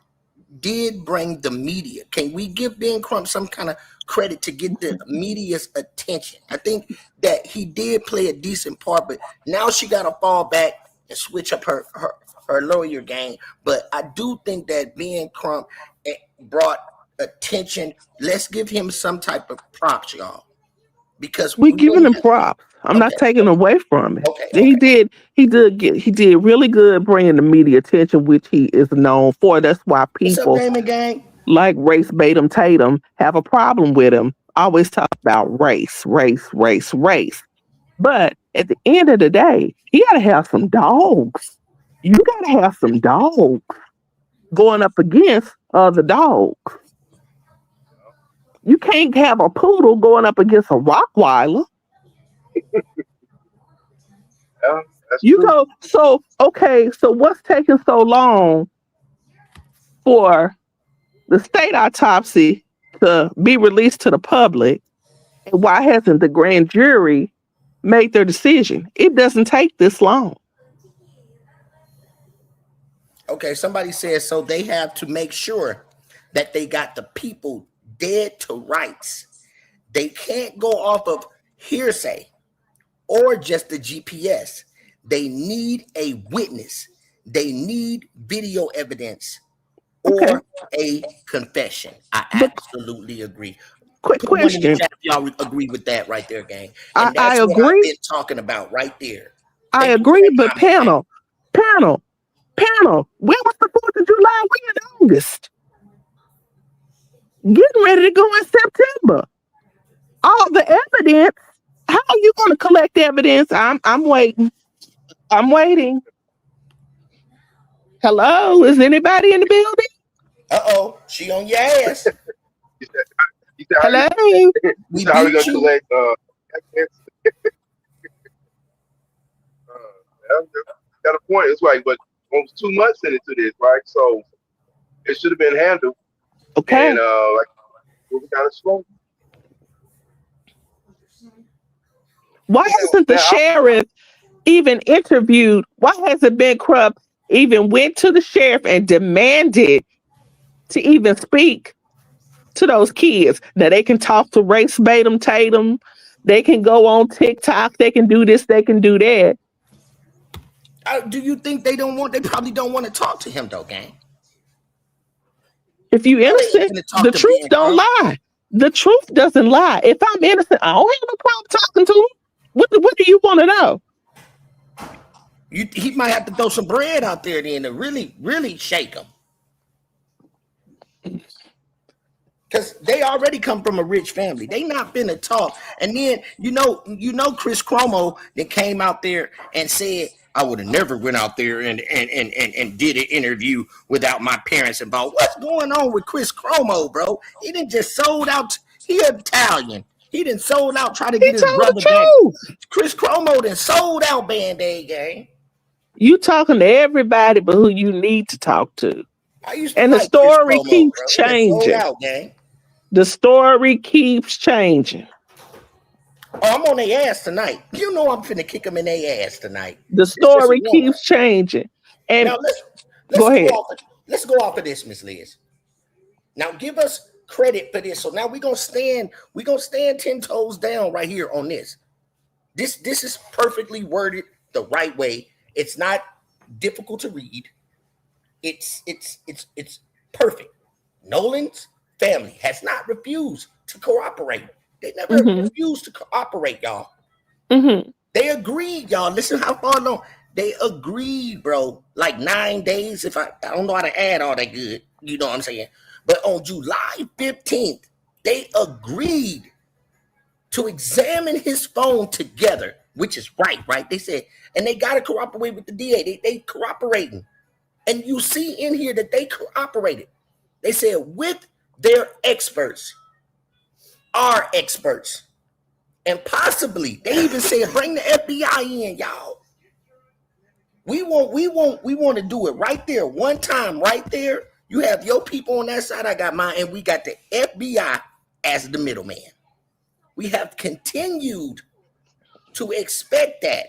did bring the media. Can we give Ben Crump some kind of credit to get the media's attention? I think that he did play a decent part, but now she got to fall back and switch up her lawyer game. But I do think that Ben Crump brought attention. Let's give him some type of props, y'all, because We we know giving he him has. props. I'm not Okay, taking away from it. okay, He okay. did. He did really good bringing the media attention, which he is known for. That's why What's up, people Raymond Gang? like Race Batum Tatum have a problem with him. Always talk about race, race, race, race. But at the end of the day, he got to have some dogs. You got to have some dogs going up against other dogs. You can't have a poodle going up against a Rottweiler. Yeah, that's You true. go, so, okay, so what's taking so long for the state autopsy to be released to the public? And why hasn't the grand jury made their decision? It doesn't take this long. Okay, somebody says so they have to make sure that they got the people dead to rights. They can't go off of hearsay or just the GPS. They need a witness. They need video evidence Okay, or a confession. I but absolutely agree. quick Put one in the question. chat if y'all agree with that right there, gang. And I that's what I've agree. been talking about right there. I Thank you for agree, that but comment, gang. panel, when was the 4th of July? We in August. Getting ready to go in September. All the evidence. How are you going to collect evidence? I'm waiting. I'm waiting. Hello, is anybody in the building? She on your ass. You said, you said how you, Hello. you We said how we beat gonna you. collect evidence? Yeah, you got a point. It's like, but almost 2 months into this, right? So it should have been handled, and Okay. like we kind of slow. Why hasn't the Now, sheriff even interviewed? Why hasn't Ben Crump even went to the sheriff and demanded to even speak to those kids? Now they can talk to Race Batum Tatum. They can go on TikTok. They can do this. They can do that. Do you think they don't want? They probably don't want to talk to him though, gang. If you No, they ain't innocent, gonna the talk to truth Ben don't Crump. lie. The truth doesn't lie. If I'm innocent, I don't have no problem talking to him. What do you want to know? He might have to throw some bread out there then to really, really shake them. Because they already come from a rich family. They not finna talk. And then Chris Cuomo that came out there and said, I would have never went out there and did an interview without my parents involved. What's going on with Chris Cuomo, bro? He didn't just sold out. He Italian. He didn't sold out trying to He get his told the brother back. truth. Chris Cuomo done sold out Band-Aid gang. You talking to everybody but who you need to talk to. I used to And the like Chris story Cuomo, keeps bro. He done sold changing. out gang. The story keeps changing. Oh, I'm on their ass tonight. You know I'm finna kick them in their ass tonight. The It's just a story warm-up. keeps changing. And Now let's go ahead. let's go off of this, Miss Liz. Now give us credit for this. So now we're gonna stand 10 toes down right here on this. This is perfectly worded the right way. It's not difficult to read. It's perfect. Nolan's family has not refused to cooperate. They never refused to cooperate, y'all. They agreed, y'all. Listen how far along. They agreed, bro. Like 9 days. If I don't know how to add all that good. You know what I'm saying? But on July 15th, they agreed to examine his phone together, which is right? They said, and they got to cooperate with the DA. They cooperating. And you see in here that they cooperated. They said with their experts, our experts, and possibly they even said bring the FBI in, y'all. We want to do it right there, one time, right there. You have your people on that side, I got mine, and we got the FBI as the middleman. We have continued to expect that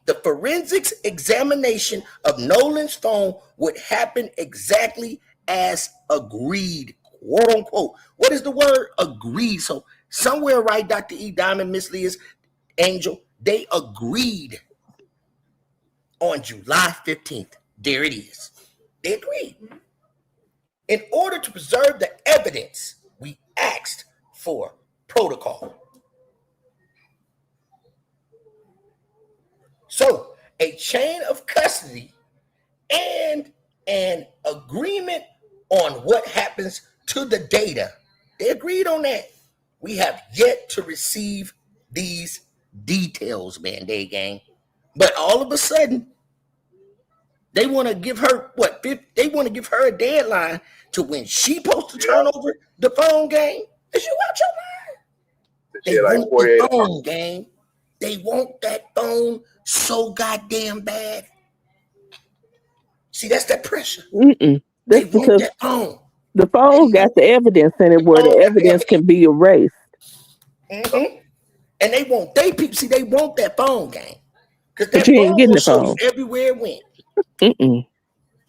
the forensics examination of Nolan's phone would happen exactly as agreed, quote unquote. What is the word? Agreed. So somewhere, right, Dr. E. Diamond, Miss Liz, Angel, they agreed on July 15th. There it is. They agreed. In order to preserve the evidence, we asked for protocol. So a chain of custody and an agreement on what happens to the data. They agreed on that. We have yet to receive these details, Band-Aid gang. But all of a sudden, they want to give her they want to give her a deadline to when she supposed to turn over the phone game. Is you out your mind? They like want the phone game. They want that phone so goddamn bad. See, that's that pressure. That's because that phone. the phone got the evidence in it where the evidence can be erased. And they want people. See, they want that phone game. Because But that you phone ain't getting will the show phone. you everywhere it went.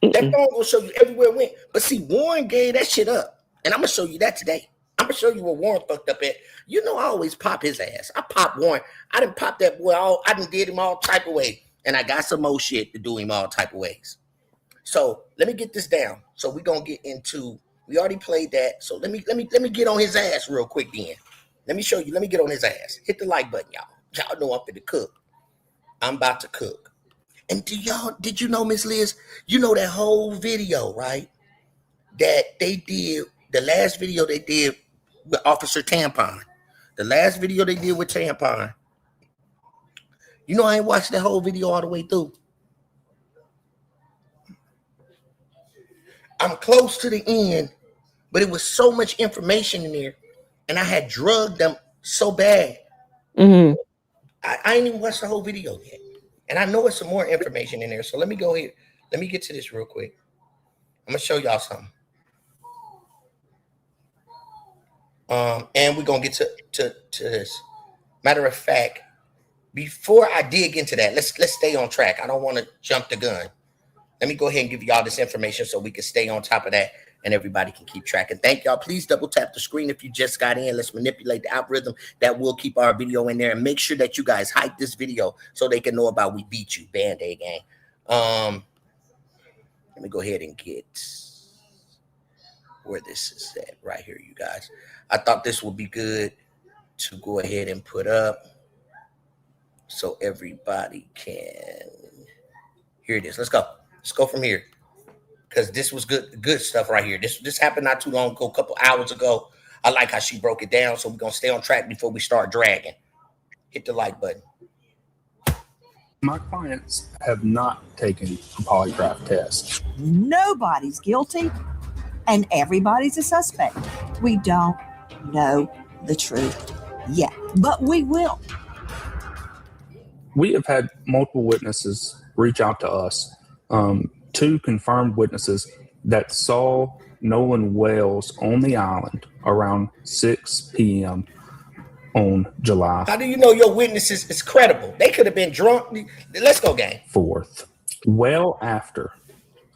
That phone will show you everywhere it went. But see, Warren gave that shit up. And I'm going to show you that today. I'm going to show you what Warren fucked up at. You know I always pop his ass. I pop Warren. I didn't pop that boy. I done did him all type of ways. And I got some more shit to do him all type of ways. So let me get this down. So we're going to get into, we already played that. So let me get on his ass real quick then. Let me show you. Let me get on his ass. Hit the like button, y'all. Y'all know I'm finna cook. I'm about to cook. And did you know, Miss Liz, you know that whole video, right? That they did, the last video they did with Officer Tampon. The last video they did with Tampon. You know I ain't watched that whole video all the way through. I'm close to the end, but it was so much information in there, and I had drugged them so bad. I ain't even watched the whole video yet. And I know it's some more information in there. So let me go here. Let me get to this real quick. I'm going to show y'all something. And we're going to get to this. Matter of fact, before I dig into that, let's stay on track. I don't want to jump the gun. Let me go ahead and give y'all this information so we can stay on top of that and everybody can keep track. And thank y'all. Please double tap the screen if you just got in. Let's manipulate the algorithm that will keep our video in there, and make sure that you guys hype this video so they can know about we beat you, Band-Aid gang. Let me go ahead and get where this is at right here, you guys. I thought this would be good to go ahead and put up so everybody can Here it is. Let's go. Let's go from here. Because this was good stuff right here. This happened not too long ago, a couple hours ago. I like how she broke it down, so we're gonna stay on track before we start dragging. Hit the like button. My clients have not taken a polygraph test. Nobody's guilty and everybody's a suspect. We don't know the truth yet, but we will. We have had multiple witnesses reach out to us, two confirmed witnesses that saw Nolan Wells on the island around 6 p.m. on July How do you know your witnesses is credible? They could have been drunk. Let's go, gang. 4th. Well after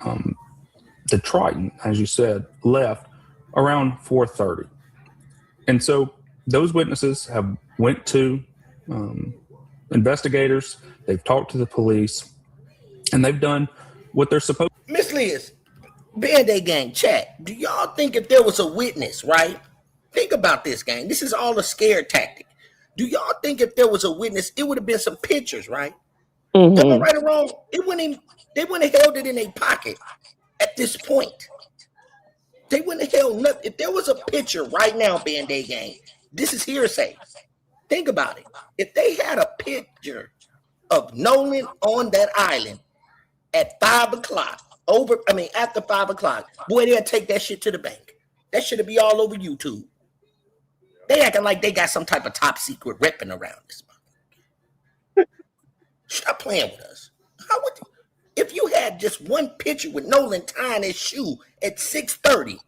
the Triton, as you said, left around 4:30. And so those witnesses have went to investigators, they've talked to the police, and they've done what they're supposed to. Miss Liz, Band-Aid gang, chat. Do y'all think if there was a witness, right? Think about this, gang. This is all a scare tactic. Do y'all think if there was a witness, it would have been some pictures, right? Am I right or wrong? They wouldn't have held it in their pocket at this point. They wouldn't have held nothing. If there was a picture right now, Band-Aid gang, this is hearsay. Think about it. If they had a picture of Nolan on that island at 5 o'clock, after 5 o'clock, boy, they'll take that shit to the bank. That should be all over YouTube. They acting like they got some type of top secret repping around this month. Stop playing with us. How would you, if you had just one picture with Nolan tying his shoe at 6:30,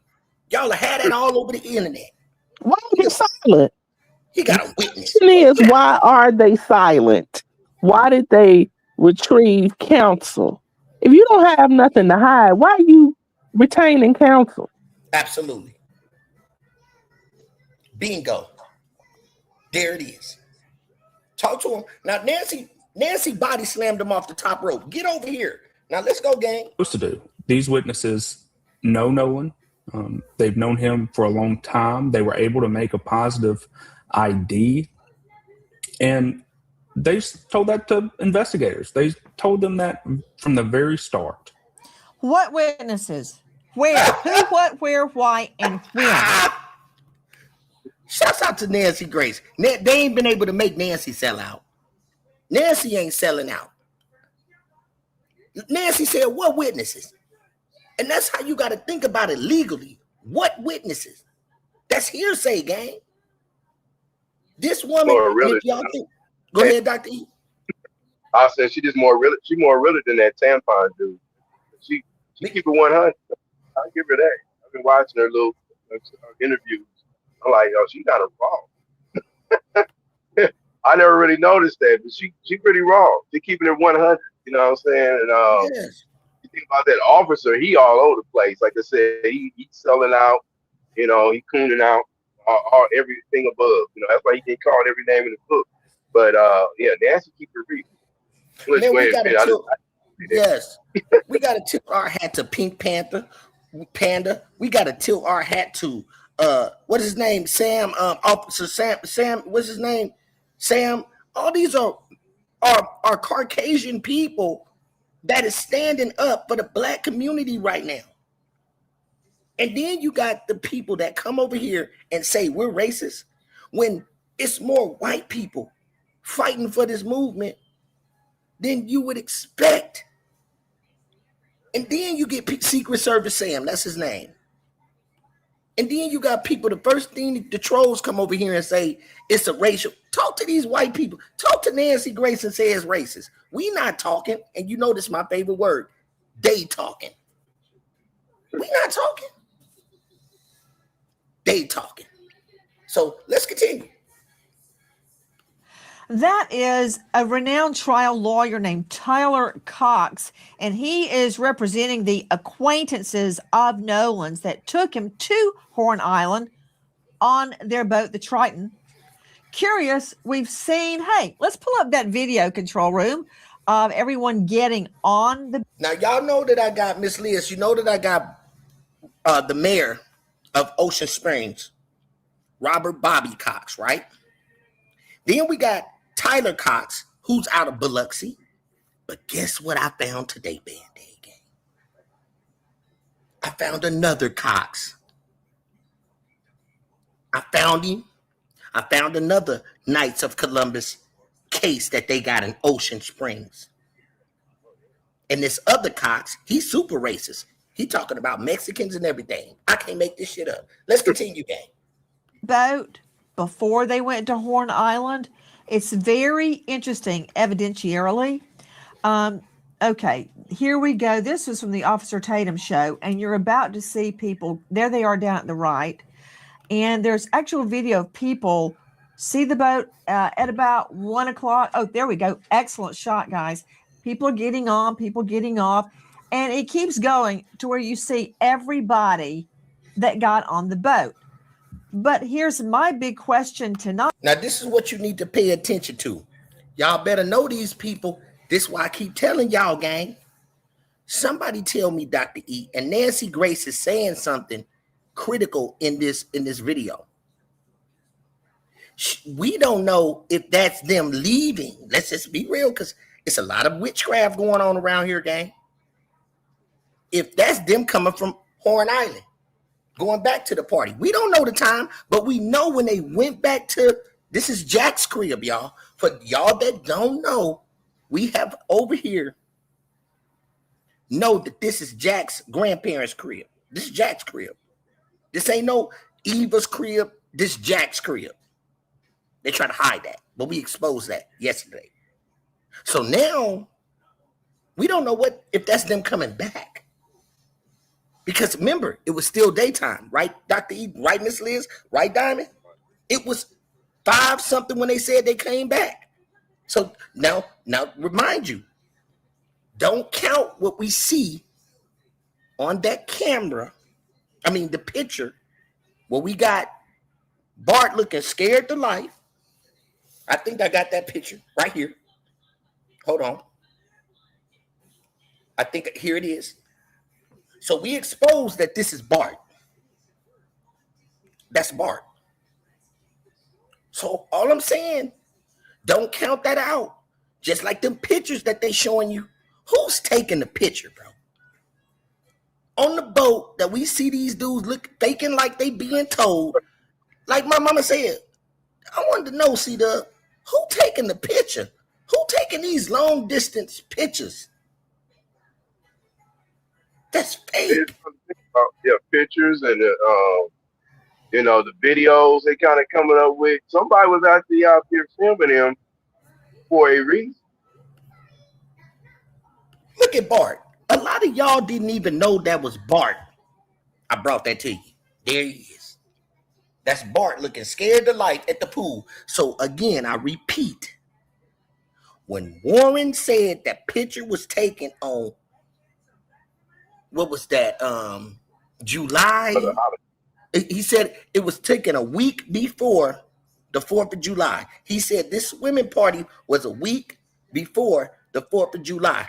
y'all had it all over the internet. Why are they silent? He got a witness. The question is, why are they silent? Why did they retrieve counsel? If you don't have nothing to hide, why are you retaining counsel? Absolutely. Bingo. There it is. Talk to him. Now, Nancy body slammed him off the top rope. Get over here. Now, let's go, gang. Supposed to do. These witnesses know Nolan. They've known him for a long time. They were able to make a positive ID. And they told that to investigators. They told them that from the very start. What witnesses? Where? Who, what, where, why, and when? Shouts out to Nancy Grace. They ain't been able to make Nancy sell out. Nancy ain't selling out. Nancy said, what witnesses? And that's how you got to think about it legally. What witnesses? That's hearsay, gang. This woman, really, if y'all think, go ahead, Dr. E. I said she just more realer. She more realer than that tampon dude. She keep it 100. I'll give her that. I've been watching her little interviews. I'm like, oh, she got it wrong. I never really noticed that, but she pretty wrong. She keeping it 100. You know what I'm saying? And Yes. you think about that officer, he all over the place. Like I said, he's selling out. You know, he cooning out all everything above. You know, that's why he get called every name in the book. But yeah, Nancy keep it real. Man, we gotta yes, we gotta tip our hat to Pink Panda. We gotta tilt our hat to what is his name? Sam, Officer Sam, what's his name? Sam. All these are Caucasian people that is standing up for the black community right now. And then you got the people that come over here and say we're racist when it's more white people fighting for this movement than you would expect. And then you get Secret Service Sam, that's his name. And then you got people, the first thing the trolls come over here and say it's a racial. Talk to these white people. Talk to Nancy Grace and say it's racist. We not talking, and you know this is my favorite word. They talking. We not talking. They talking. So let's continue. That is a renowned trial lawyer named Tyler Cox, and he is representing the acquaintances of Nolan's that took him to Horn Island on their boat, the Triton. Curious, we've seen, hey, let's pull up that video control room of everyone getting on the. Now, y'all know that I got Miss Liz. You know that I got the mayor of Ocean Springs, Robert Bobby Cox, right? Then we got Tyler Cox, who's out of Biloxi. But guess what I found today, Band-Aid Gang? I found another Cox. I found him. I found another Knights of Columbus case that they got in Ocean Springs. And this other Cox, he's super racist. He talking about Mexicans and everything. I can't make this shit up. Let's continue, gang. Boat before they went to Horn Island. It's very interesting evidentiarily. Okay, here we go. This was from the Officer Tatum show, and you're about to see people. There they are down at the right. And there's actual video of people see the boat at about 1 o'clock. Oh, there we go. Excellent shot, guys. People are getting on, people getting off. And it keeps going to where you see everybody that got on the boat. But here's my big question tonight. Now, this is what you need to pay attention to. Y'all better know these people. This is why I keep telling y'all, gang. Somebody tell me, Dr. E, and Nancy Grace is saying something critical in this video. We don't know if that's them leaving. Let's just be real, because it's a lot of witchcraft going on around here, gang. If that's them coming from Horn Island, going back to the party. We don't know the time, but we know when they went back to, this is Jack's crib, y'all. For y'all that don't know, we have over here, know that this is Jack's grandparents' crib. This is Jack's crib. This ain't no Eva's crib. This is Jack's crib. They try to hide that, but we exposed that yesterday. So now, we don't know what if that's them coming back. Because remember, it was still daytime, right, Dr. E? Right, Miss Liz? Right, Diamond? It was 5 something when they said they came back. So now remind you, don't count what we see on that camera. I mean, the picture where we got Bart looking scared to life. I think I got that picture right here. Hold on. I think here it is. So we exposed that this is Bart. That's Bart. So all I'm saying, don't count that out. Just like them pictures that they showing you. Who's taking the picture, bro? On the boat that we see these dudes faking like they being told. Like my mama said, I wanted to know, C-Dub, who taking the picture? Who taking these long distance pictures? That's fake. Yeah, pictures and the videos they kind of coming up with. Somebody was actually out there filming them for a reason. Look at Bart. A lot of y'all didn't even know that was Bart. I brought that to you. There he is. That's Bart looking scared to life at the pool. So again, I repeat, when Warren said that picture was taken on, what was that? July. He said it was taken a week before the 4th of July. He said this swimming party was a week before the 4th of July.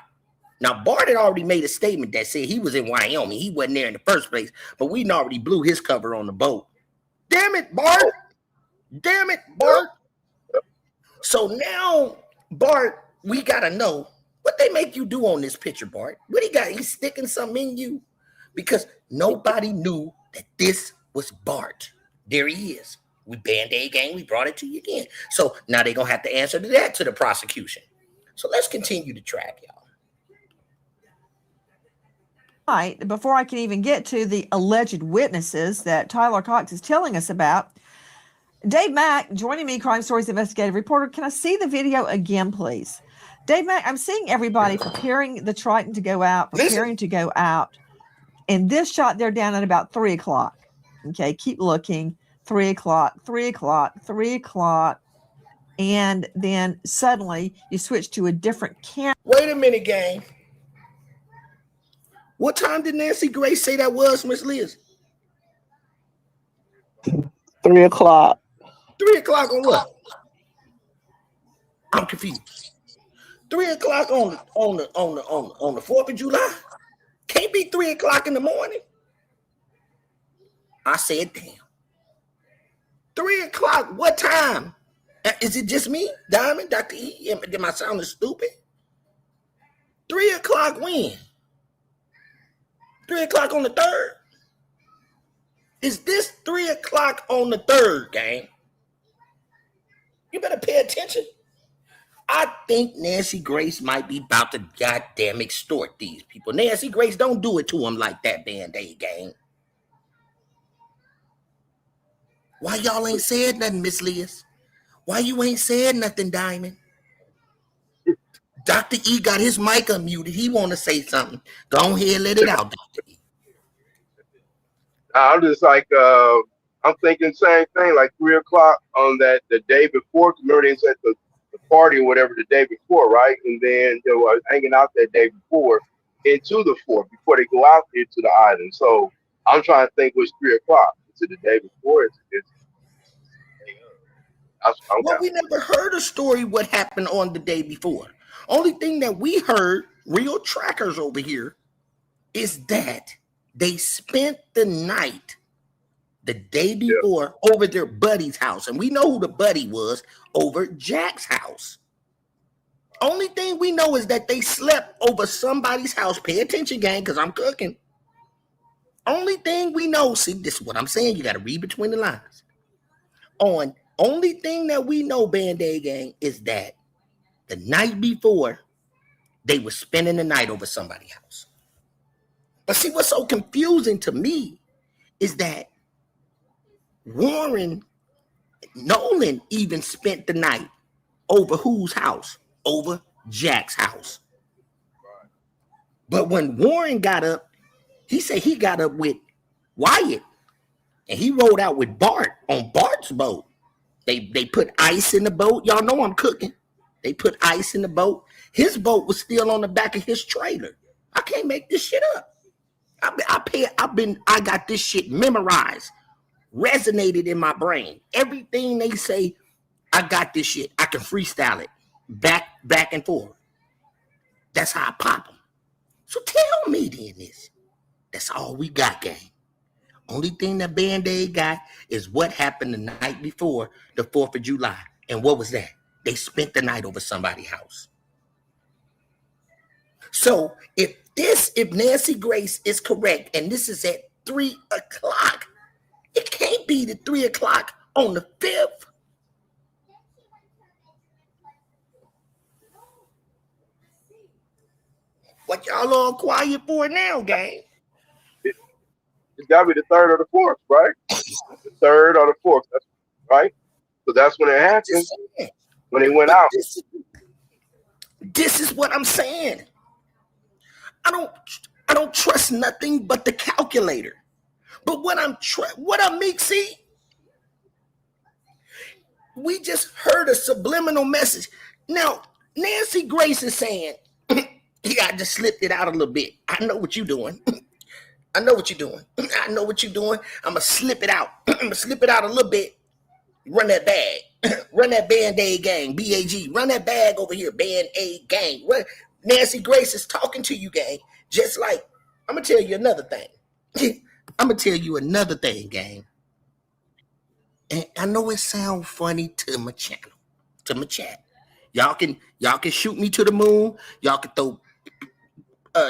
Now, Bart had already made a statement that said he was in Wyoming. He wasn't there in the first place, but we already blew his cover on the boat. Damn it, Bart. Damn it, Bart. So now, Bart, we got to know what they make you do on this picture, Bart. What he got? He's sticking something in you? Because nobody knew that this was Bart. There he is. We Band-Aid gang. We brought it to you again. So now they're going to have to answer to that to the prosecution. So let's continue to track, y'all. Right, before I can even get to the alleged witnesses that Tyler Cox is telling us about, Dave Mack joining me, Crime Stories investigative reporter. Can I see the video again, please? Dave Mack, I'm seeing everybody preparing the Triton to go out, to go out. In this shot, they're down at about 3 o'clock. Okay, keep looking. 3 o'clock, 3 o'clock, 3 o'clock. And then suddenly you switch to a different camera. Wait a minute, gang. What time did Nancy Grace say that was, Miss Liz? 3 o'clock. 3 o'clock on what? I'm confused. 3 o'clock on the 4th of July? Can't be 3 o'clock in the morning. I said, damn. 3 o'clock, what time? Is it just me, Diamond, Dr. E? Am I sounding stupid? 3 o'clock when? 3 o'clock on the 3rd? Is this 3 o'clock on the 3rd, gang? You better pay attention. I think Nancy Grace might be about to goddamn extort these people. Nancy Grace, don't do it to them like that, Band-Aid gang. Why y'all ain't said nothing, Miss Liz? Why you ain't said nothing, Diamond? Dr. E got his mic unmuted. He want to say something. Go ahead, let it out, Dr. E. I'm just like, I'm thinking same thing, like 3 o'clock on that the day before. Remember they said the party or whatever the day before, right? And then they were hanging out that day before into the 4th before they go out into the island. So I'm trying to think which 3 o'clock. Is it the day before? Well, we never heard a story what happened on the day before. Only thing that we heard, real trackers over here, is that they spent the night the day before over their buddy's house. And we know who the buddy was, over Jack's house. Only thing we know is that they slept over somebody's house. Pay attention, gang, because I'm cooking. Only thing we know, see, this is what I'm saying. You got to read between the lines. Only thing that we know, Band-Aid gang, is that the night before, they were spending the night over somebody's house. But see, what's so confusing to me is that Nolan even spent the night over whose house? Over Jack's house. But when Warren got up, he said he got up with Wyatt. And he rode out with Bart on Bart's boat. They put ice in the boat. Y'all know I'm cooking. They put ice in the boat. His boat was still on the back of his trailer. I can't make this shit up. I got this shit memorized, resonated in my brain. Everything they say, I got this shit. I can freestyle it back and forth. That's how I pop them. So tell me then this. That's all we got, gang. Only thing that Band-Aid got is what happened the night before the 4th of July. And what was that? They spent the night over somebody's house. So if Nancy Grace is correct, and this is at 3 o'clock, it can't be the 3 o'clock on the 5th. What y'all all quiet for now, gang? It's got to be the 3rd or the 4th, right? The 3rd or the 4th, that's right. So that's when it happened. When they went out. This is what I'm saying. I don't trust nothing but the calculator. But what I make see, we just heard a subliminal message. Now, Nancy Grace is saying, I just slipped it out a little bit. I know what you're doing. I know what you're doing. I know what you're doing. I'm going to slip it out. I'm going to slip it out a little bit. Run that bag. Run that Band-Aid gang. B-A-G. Run that bag over here. Band-Aid gang. Nancy Grace is talking to you, gang. Just like, I'm going to tell you another thing. I'm going to tell you another thing, gang. And I know it sounds funny to my channel, to my chat. Y'all can shoot me to the moon. Y'all can throw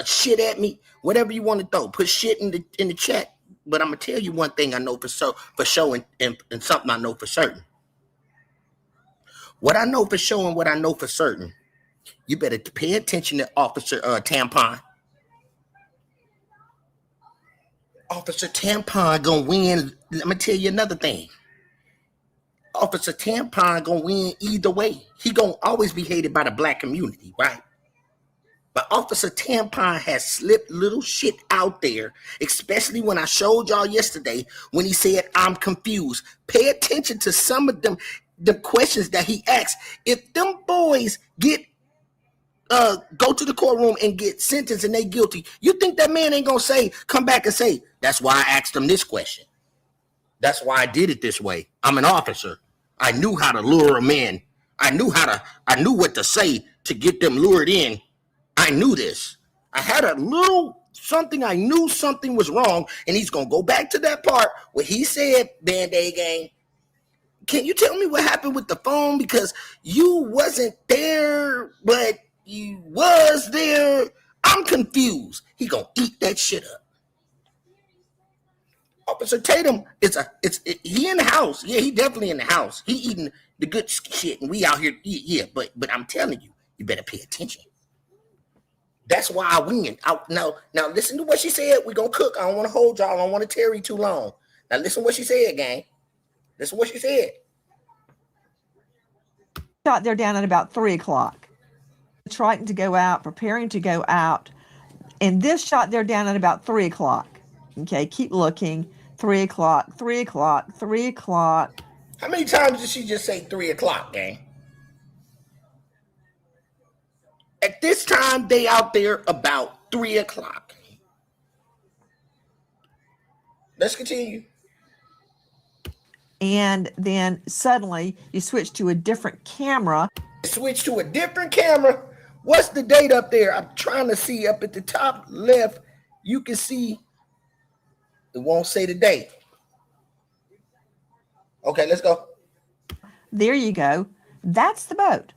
shit at me, whatever you want to throw. Put shit in the chat. But I'm gonna tell you one thing I know for sure, and something I know for certain. What I know for sure and what I know for certain, you better pay attention to Officer Tampon. Officer Tampon gonna win. Let me tell you another thing. Officer Tampon gonna win either way. He gonna always be hated by the black community, right? But Officer Tampon has slipped little shit out there, especially when I showed y'all yesterday when he said, I'm confused. Pay attention to some of them, the questions that he asked. If them boys go to the courtroom and get sentenced and they guilty, you think that man ain't gonna come back and say, that's why I asked him this question. That's why I did it this way. I'm an officer. I knew how to lure them in. I knew what to say to get them lured in. I knew this. I had a little something. I knew something was wrong. And he's going to go back to that part where he said, Band-Aid gang, can you tell me what happened with the phone? Because you wasn't there, but you was there. I'm confused. He gonna eat that shit up. Officer Tatum he in the house. Yeah, he definitely in the house. He eating the good shit, and we out here. Yeah, but I'm telling you, you better pay attention. That's why I win. Now listen to what she said. We gonna cook. I don't want to hold y'all. I don't want to tarry too long. Now listen what she said, gang. Listen what she said. Shot there down at about 3 o'clock. Trying to go out, preparing to go out. And this shot there down at about 3 o'clock. Okay, keep looking. 3 o'clock, 3 o'clock, 3 o'clock. How many times did she just say 3 o'clock, gang? At this time, they out there about 3 o'clock. Let's continue. And then suddenly you switch to a different camera. Switch to a different camera. What's the date up there? I'm trying to see up at the top left. You can see. It won't say the date. Okay, let's go. There you go. That's the boat.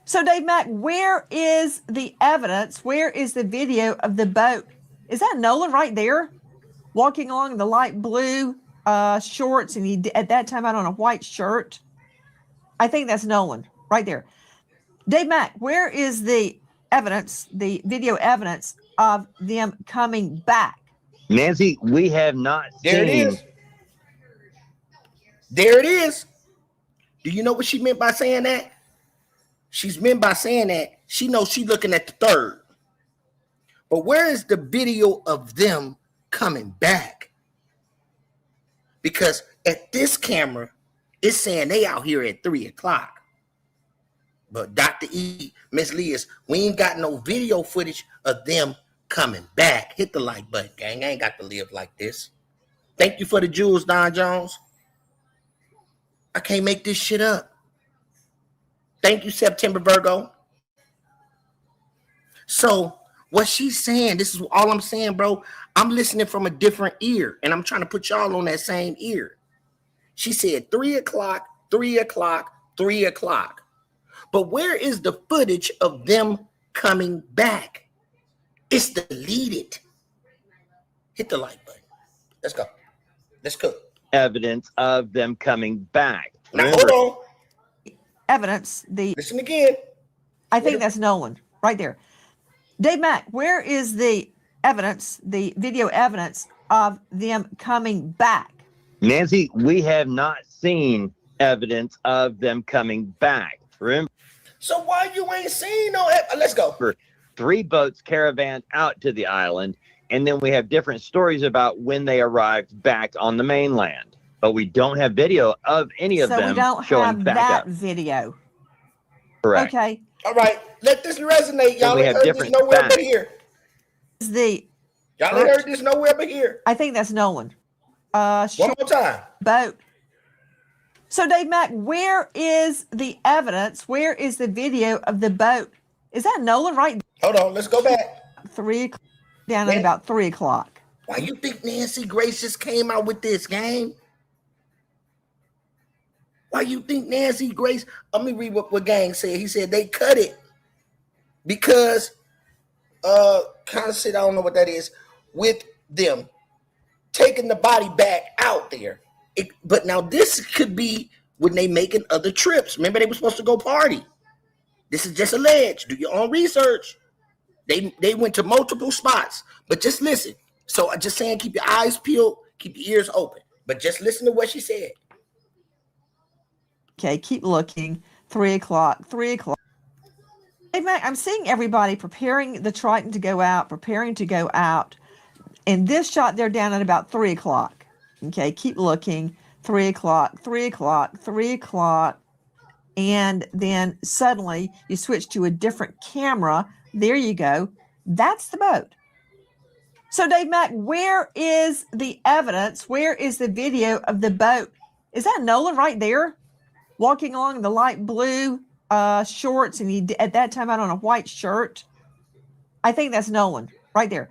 So, Dave Mack, where is the evidence? Where is the video of the boat? Is that Nolan right there? Walking along the light blue shorts, and he at that time out on a white shirt. I think that's Nolan right there. Dave Mack, where is the evidence, the video evidence of them coming back? Nancy, we have not There seen. it is. There it is. Do you know what she meant by saying that? She's meant by saying that she knows she's looking at the third. But where is the video of them coming back? Because at this camera, it's saying they out here at 3 o'clock. But Dr. E, Miss Leah's, we ain't got no video footage of them coming back. Hit the like button, gang. I ain't got to live like this. Thank you for the jewels, Don Jones. I can't make this shit up. Thank you, September Virgo. So what she's saying, this is all I'm saying, bro. I'm listening from a different ear, and I'm trying to put y'all on that same ear. She said 3 o'clock, 3 o'clock, 3 o'clock. But where is the footage of them coming back? It's deleted. Hit the like button. Let's go. Let's cook. Evidence of them coming back. Now, Remember, hold on. Evidence, Listen again. I think that's Nolan right there. Dave Mack, where is the evidence, the video evidence of them coming back? Nancy, we have not seen evidence of them coming back. Remember, So why you ain't seen no? Let's go. 3 boats caravan out to the island, and then we have different stories about when they arrived back on the mainland. But we don't have video of any of So them we don't showing have back that up. video. Correct. Okay. All right. Let this resonate. Y'all we ain't have heard this different nowhere but facts. here. Y'all ain't heard this nowhere but here. I think that's Nolan. One more time. Boat. So, Dave Mack, where is the evidence? Where is the video of the boat? Is that Nolan right? Hold on. Let's go back. 3 o'clock, down at about 3 o'clock. Why you think Nancy Grace just came out with this, gang? Why you think Nancy Grace? Let me read what Gang said. He said they cut it because kind of shit, I don't know what that is, with them taking the body back out there. But now this could be when they making other trips. Remember they were supposed to go party. This is just alleged. Do your own research. They went to multiple spots. But just listen. So I'm just saying, keep your eyes peeled, keep your ears open. But just listen to what she said. Okay, keep looking. 3 o'clock, 3 o'clock. Hey, Mac, I'm seeing everybody preparing the Triton to go out, preparing to go out. And this shot, they're down at about 3 o'clock. Okay, keep looking. 3 o'clock, 3 o'clock, 3 o'clock. And then suddenly you switch to a different camera. There you go. That's the boat. So, Dave Mack, where is the evidence? Where is the video of the boat? Is that Nolan right there? Walking along the light blue shorts, and he at that time out on a white shirt. I think that's Nolan right there.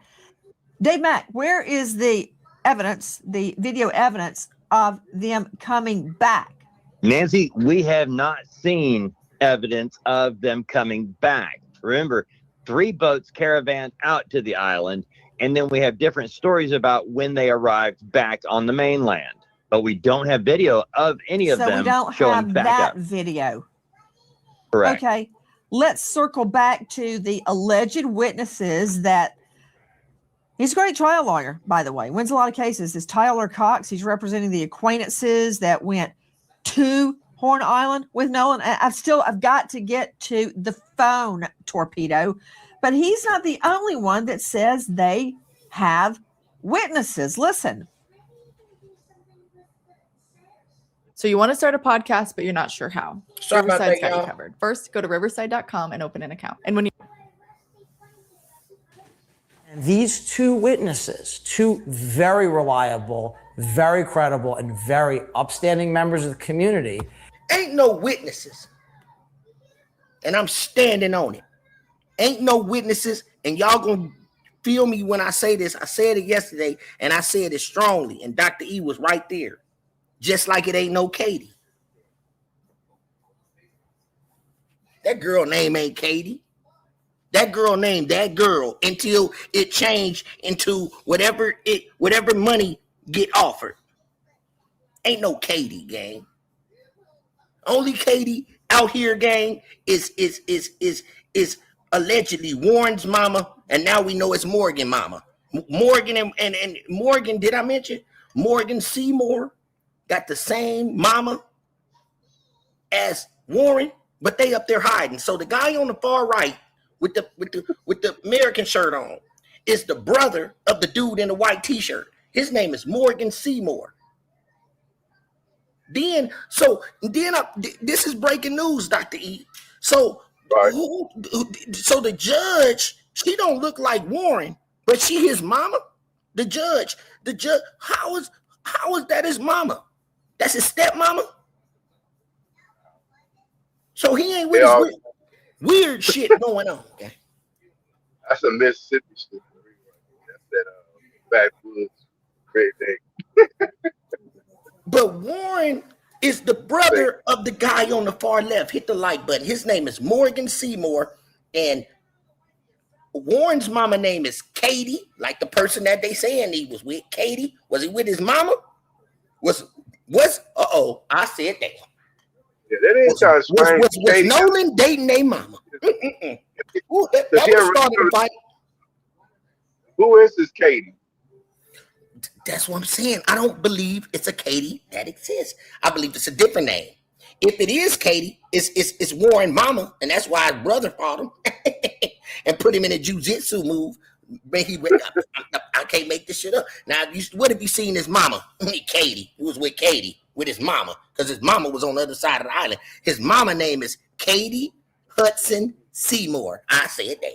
Dave Mack, where is the evidence, the video evidence of them coming back? Nancy, we have not seen evidence of them coming back. Remember, 3 boats caravanned out to the island, and then we have different stories about when they arrived back on the mainland. But we don't have video of any of So them we don't showing have back that up. video. Correct. Okay, let's circle back to the alleged witnesses that he's a great trial lawyer, by the way. Wins a lot of cases. Is Tyler Cox. He's representing the acquaintances that went to Horn Island with Nolan. I've got to get to the phone torpedo, but he's not the only one that says they have witnesses. Listen. So you want to start a podcast, but you're not sure how. Sorry about Riverside's that, got you y'all. covered. First, go to riverside.com and open an account. And when you And these 2 witnesses, 2 very reliable, very credible, and very upstanding members of the community. Ain't no witnesses. And I'm standing on it. Ain't no witnesses. And y'all gonna feel me when I say this. I said it yesterday, and I said it strongly. And Dr. E was right there. Just like it ain't no Katie. That girl name ain't Katie. That girl named that girl until it changed into whatever money get offered. Ain't no Katie, gang. Only Katie out here, gang, is allegedly Warren's mama, and now we know it's Morgan mama. Morgan and Morgan, did I mention? Morgan Seymour got the same mama as Warren, but they up there hiding. So the guy on the far right with the American shirt on is the brother of the dude in the white t-shirt. His name is Morgan Seymour. This is breaking news, Dr. E. So, so the judge, she don't look like Warren, but she his mama. The judge, how is that his mama? That's his stepmama. So he ain't with his weird shit going on. Okay? That's a Mississippi story. That's that backwoods great thing. But Warren is the brother of the guy on the far left. Hit the like button. His name is Morgan Seymour, and Warren's mama name is Katie, like the person that they saying he was with. Katie, was he with his mama? Was I said that. Yeah, that ain't kind of strange. Was Nolan dating their mama? Ooh, that was starting to fight. Who is this Katie? That's what I'm saying. I don't believe it's a Katie that exists. I believe it's a different name. If it is Katie, it's Warren mama, and that's why his brother fought him and put him in a jiu-jitsu move. I can't make this shit up. Now, what have you seen his mama? Katie. He was with Katie, with his mama, because his mama was on the other side of the island. His mama name is Katie Hudson Seymour. I said, damn.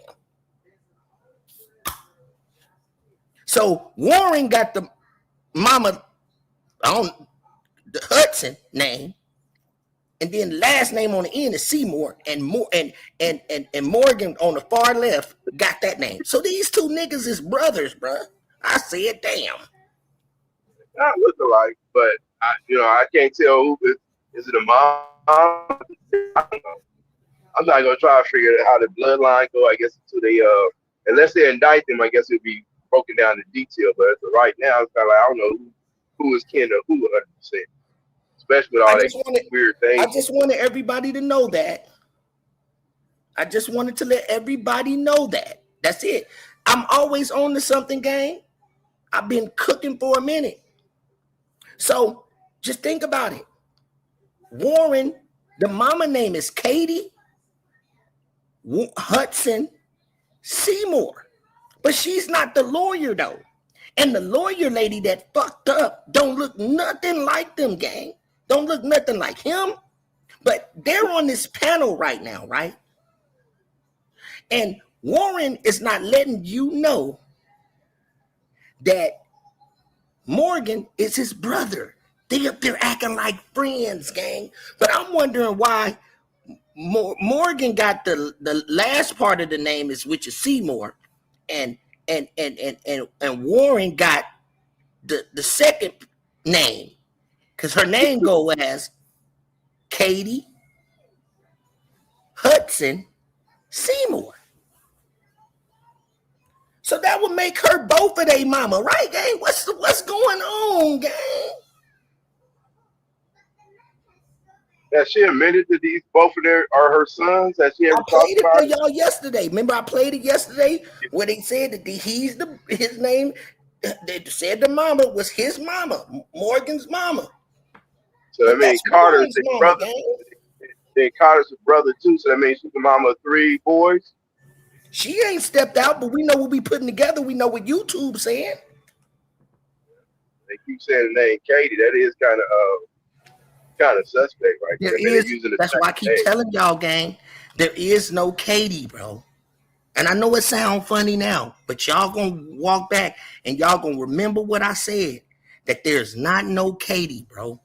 So Warren got the mama on the Hudson name, and then last name on the end is Seymour, and Morgan on the far left got that name. So these 2 niggas is brothers, bruh. I said, damn. Not look alike, but I can't tell who is it a mom? I don't know. I'm not gonna try to figure out how the bloodline go. I guess until they unless they indict them, I guess it'll be broken down in detail. But as of right now, it's kind of like I don't know who is kin or who 100%. Especially with all that weird things. I just wanted everybody to know that. I just wanted to let everybody know that. That's it. I'm always on to something, gang. I've been cooking for a minute. So just think about it. Warren, the mama name is Katie Hudson Seymour. But she's not the lawyer, though. And the lawyer lady that fucked up don't look nothing like them, gang. Don't look nothing like him. But they're on this panel right now, right? And Warren is not letting you know that Morgan is his brother. They up there acting like friends, gang. But I'm wondering why Morgan got the last part of the name which is Seymour, and Warren got the second name, because her name go as Katie Hudson Seymour. So that would make her both of their mama, right, gang? What's going on, gang? Has she admitted that these both of their are her sons? Has she I ever talked played it about for it? y'all yesterday. Remember, I played it yesterday where they said that his name. They said the mama was his mama, Morgan's mama, So I but mean, that's Carter's Warren's a mama, brother. gang. Then Carter's a brother too. So that means she's the mama of 3 boys. She ain't stepped out, but we know what we putting together. We know what YouTube saying. They keep saying the name Katie. That is kind of suspect right there. There I mean, they're is. using the That's same why I keep name. telling y'all, gang. There is no Katie, bro. And I know it sounds funny now, but y'all gonna walk back and y'all gonna remember what I said. That there's not no Katie, bro.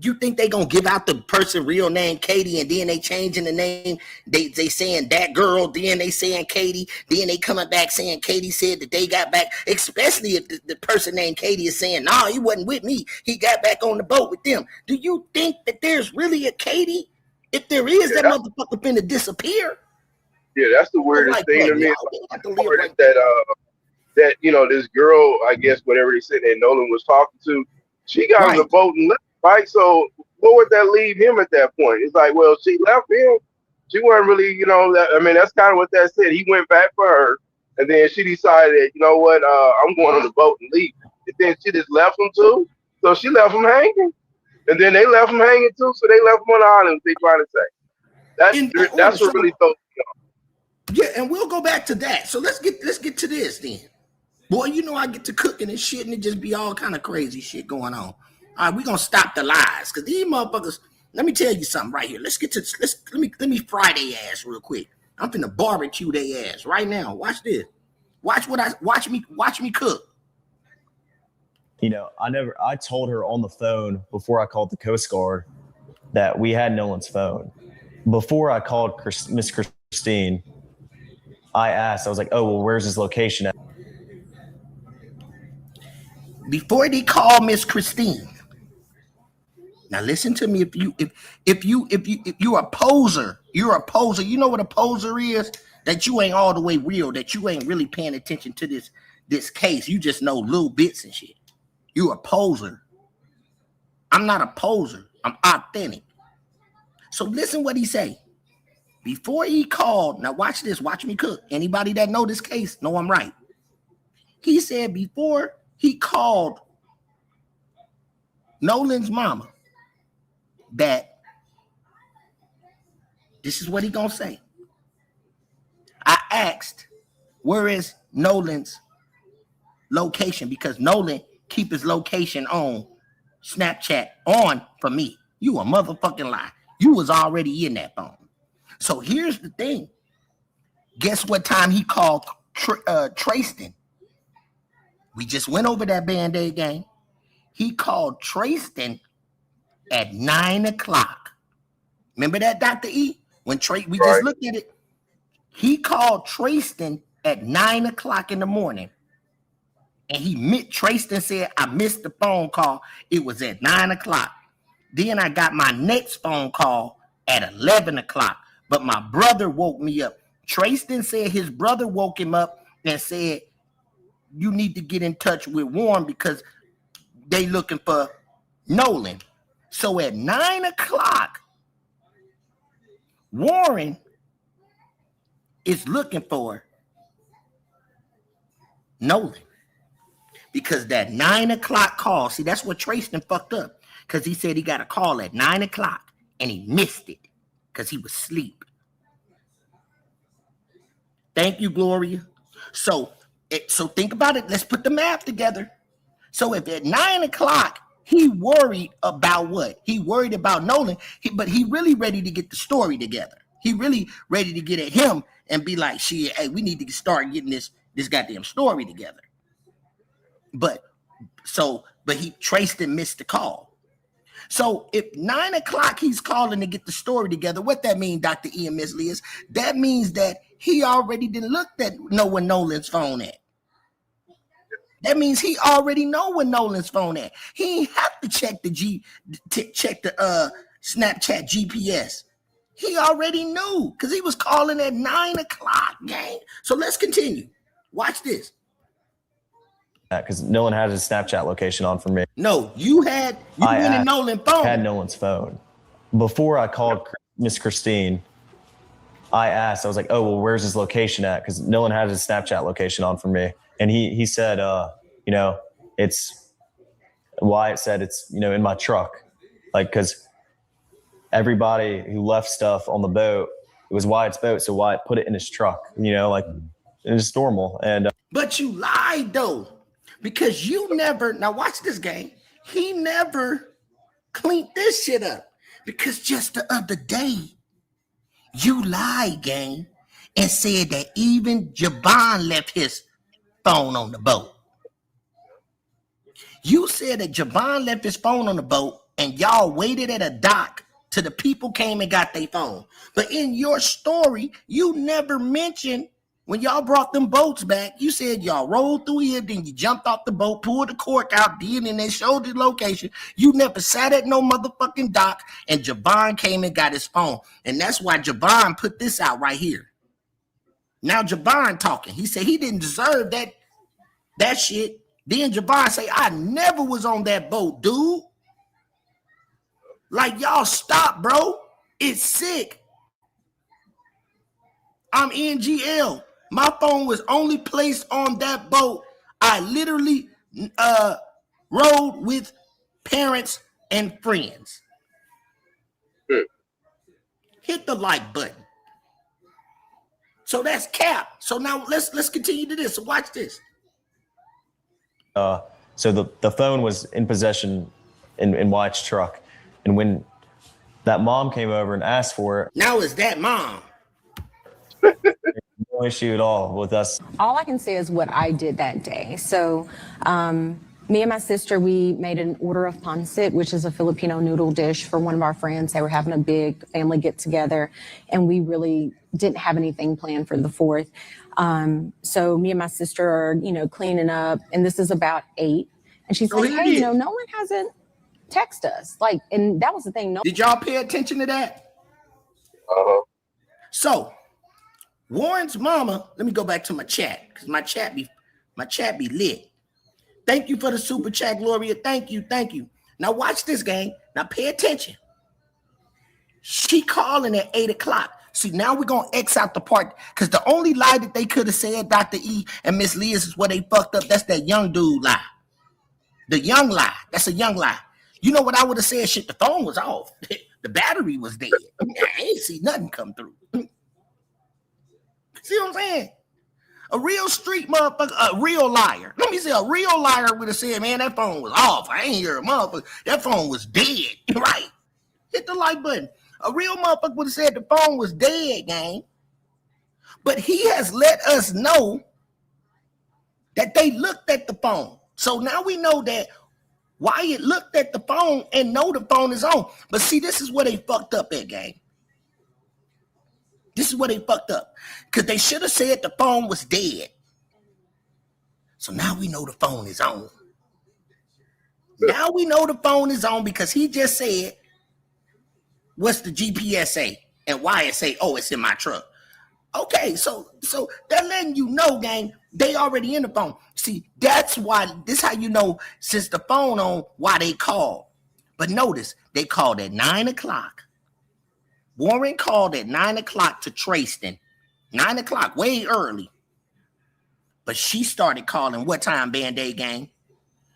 You think they gonna give out the person real name Katie and then they changing the name? They saying that girl, then they saying Katie, then they coming back saying Katie said that they got back. Especially if the person named Katie is saying, "No, he wasn't with me. He got back on the boat with them." Do you think that there's really a Katie? If there is, Yeah, that motherfucker finna disappear. that's the Live weirdest like thing that, to me. y'all. It's We like have to the live part is like that. that this girl, I guess whatever they said that Nolan was talking to, she got on Right. the boat and left, right? So where would that leave him at that point? It's like, well, she left him. She wasn't really, I mean, that's kind of what that said. He went back for her, and then she decided, you know what, I'm going on the boat and leave. And then she just left him too. So she left him hanging, and then they left him hanging too. So they left him on the island. They trying to say In that order. that's So what really throws me off. yeah, and we'll go back to that. So let's get to this then. Boy, you know I get to cooking and shit, and it just be all kind of crazy shit going on. All right, we gonna stop the lies, cause these motherfuckers. Let me tell you something right here. Let's get to let me fry their ass real quick. I'm finna barbecue their ass right now. Watch this. Watch me cook. I told her on the phone before I called the Coast Guard that we had Nolan's phone. Before I called Miss Christine, I was like, oh, well, where's his location at? Before they call Miss Christine. Now listen to me. If you're a poser, you're a poser. You know what a poser is? That you ain't all the way real. That you ain't really paying attention to this case. You just know little bits and shit. You a poser. I'm not a poser. I'm authentic. So listen what he say. Before he called, now watch this. Watch me cook. Anybody that know this case know I'm right. He said before he called Nolan's mama that this is what he gonna say. I asked, where is Nolan's location? Because Nolan keep his location on Snapchat on for me. You a motherfucking lie. You was already in that phone. So here's the thing. Guess what time he called Trayston? We just went over that Band-Aid game. He called Trayston at 9 o'clock. Remember that, Dr. E? When we just Right. looked at it. He called Trayston at 9 o'clock in the morning. And Trayston said, I missed the phone call. It was at 9 o'clock. Then I got my next phone call at 11 o'clock. But my brother woke me up. Trayston said his brother woke him up and said, you need to get in touch with Warren because they looking for Nolan. So at 9 o'clock, Warren is looking for Nolan. Because that 9 o'clock call, see, that's what Trayston fucked up. Because he said he got a call at 9 o'clock and he missed it because he was asleep. Thank you, Gloria. So think about it. Let's put the math together. So if at 9 o'clock, he worried about what? He worried about Nolan, but he really ready to get the story together. He really ready to get at him and be like, shit, hey, we need to start getting this goddamn story together. But Trayston missed the call. So if 9 o'clock he's calling to get the story together, what that mean, Dr. E and Ms. Liz? That means that he already didn't look at where Nolan's phone at. That means he already know where Nolan's phone at. He ain't have to check the Snapchat GPS. He already knew because he was calling at 9 o'clock, gang. So let's continue. Watch this. Because Nolan had his Snapchat location on for me. No, you went in Nolan's phone. Had Nolan's phone. Before I called Miss Christine, I asked, I was like, oh, well, where's his location at? Because Nolan had his Snapchat location on for me. And he said, it's Wyatt said it's, in my truck. Like, because everybody who left stuff on the boat, it was Wyatt's boat. So Wyatt put it in his truck, it's normal. And but you lied though, because you never, now watch this game. He never cleaned this shit up, because just the other day, you lied, gang, and said that even Jabon left his phone on the boat. You said that Jabon left his phone on the boat and y'all waited at a dock till the people came and got their phone. But in your story, you never mentioned when y'all brought them boats back, you said y'all rolled through here, then you jumped off the boat, pulled the cork out, and they showed the location. You never sat at no motherfucking dock, and Jabon came and got his phone. And that's why Jabon put this out right here. Now Jabon talking. He said he didn't deserve that shit. Then Jabon say, I never was on that boat, dude. Like, y'all stop, bro. It's sick. I'm NGL. My phone was only placed on that boat. I literally rode with parents and friends. Hit the like button. So that's cap. So now let's continue to this. So watch this. So the phone was in possession in Wyatt's truck. And when that mom came over and asked for it. Now is that mom? No issue at all with us. All I can say is what I did that day. So me and my sister, we made an order of pancit, which is a Filipino noodle dish for one of our friends. They were having a big family get together, and we really didn't have anything planned for the 4th. So me and my sister are, cleaning up, and this is about 8. And she's like, hey, no one hasn't texted us. And that was the thing. Did y'all pay attention to that? So Warren's mama, let me go back to my chat, because my chat be lit. Thank you for the super chat, Gloria. Thank you. Now watch this, gang. Now pay attention. She calling at 8 o'clock. See, now we're going to X out the part, because the only lie that they could have said, Dr. E and Miss Liz, is where they fucked up. That's that young dude lie. The young lie. That's a young lie. You know what I would have said? Shit, the phone was off. The battery was dead. I ain't see nothing come through. See what I'm saying? A real street motherfucker, a real liar. Let me say, a real liar would have said, man, that phone was off. I ain't hear a motherfucker. That phone was dead. Right? Hit the like button. A real motherfucker would have said the phone was dead, gang. But he has let us know that they looked at the phone. So now we know that Wyatt looked at the phone and know the phone is on. But see, this is where they fucked up at, gang. This is where they fucked up. Because they should have said the phone was dead. So now we know the phone is on. Now we know the phone is on because he just said, what's the GPS say? And Wyatt say, oh, it's in my truck. Okay, so they're letting you know, gang, they already in the phone. See, that's why, this how you know, since the phone on, why they called. But notice, they called at 9 o'clock. Warren called at 9 o'clock to Trayston. 9 o'clock, way early. But she started calling, what time, Band-Aid gang?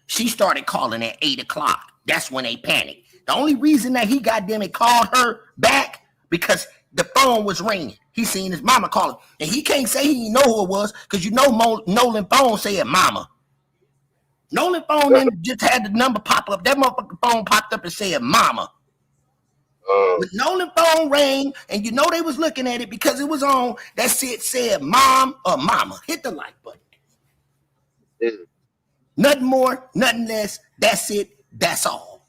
She started calling at 8 o'clock. That's when they panicked. The only reason that he goddamn it called her back, because the phone was ringing. He seen his mama calling. And he can't say he didn't know who it was, because you know Nolan phone said mama. Nolan phone then just had the number pop up. That motherfucking phone popped up and said mama. When Nolan phone rang, and you know they was looking at it because it was on, that shit said mom or mama. Hit the like button. Nothing more, nothing less. That's it. That's all.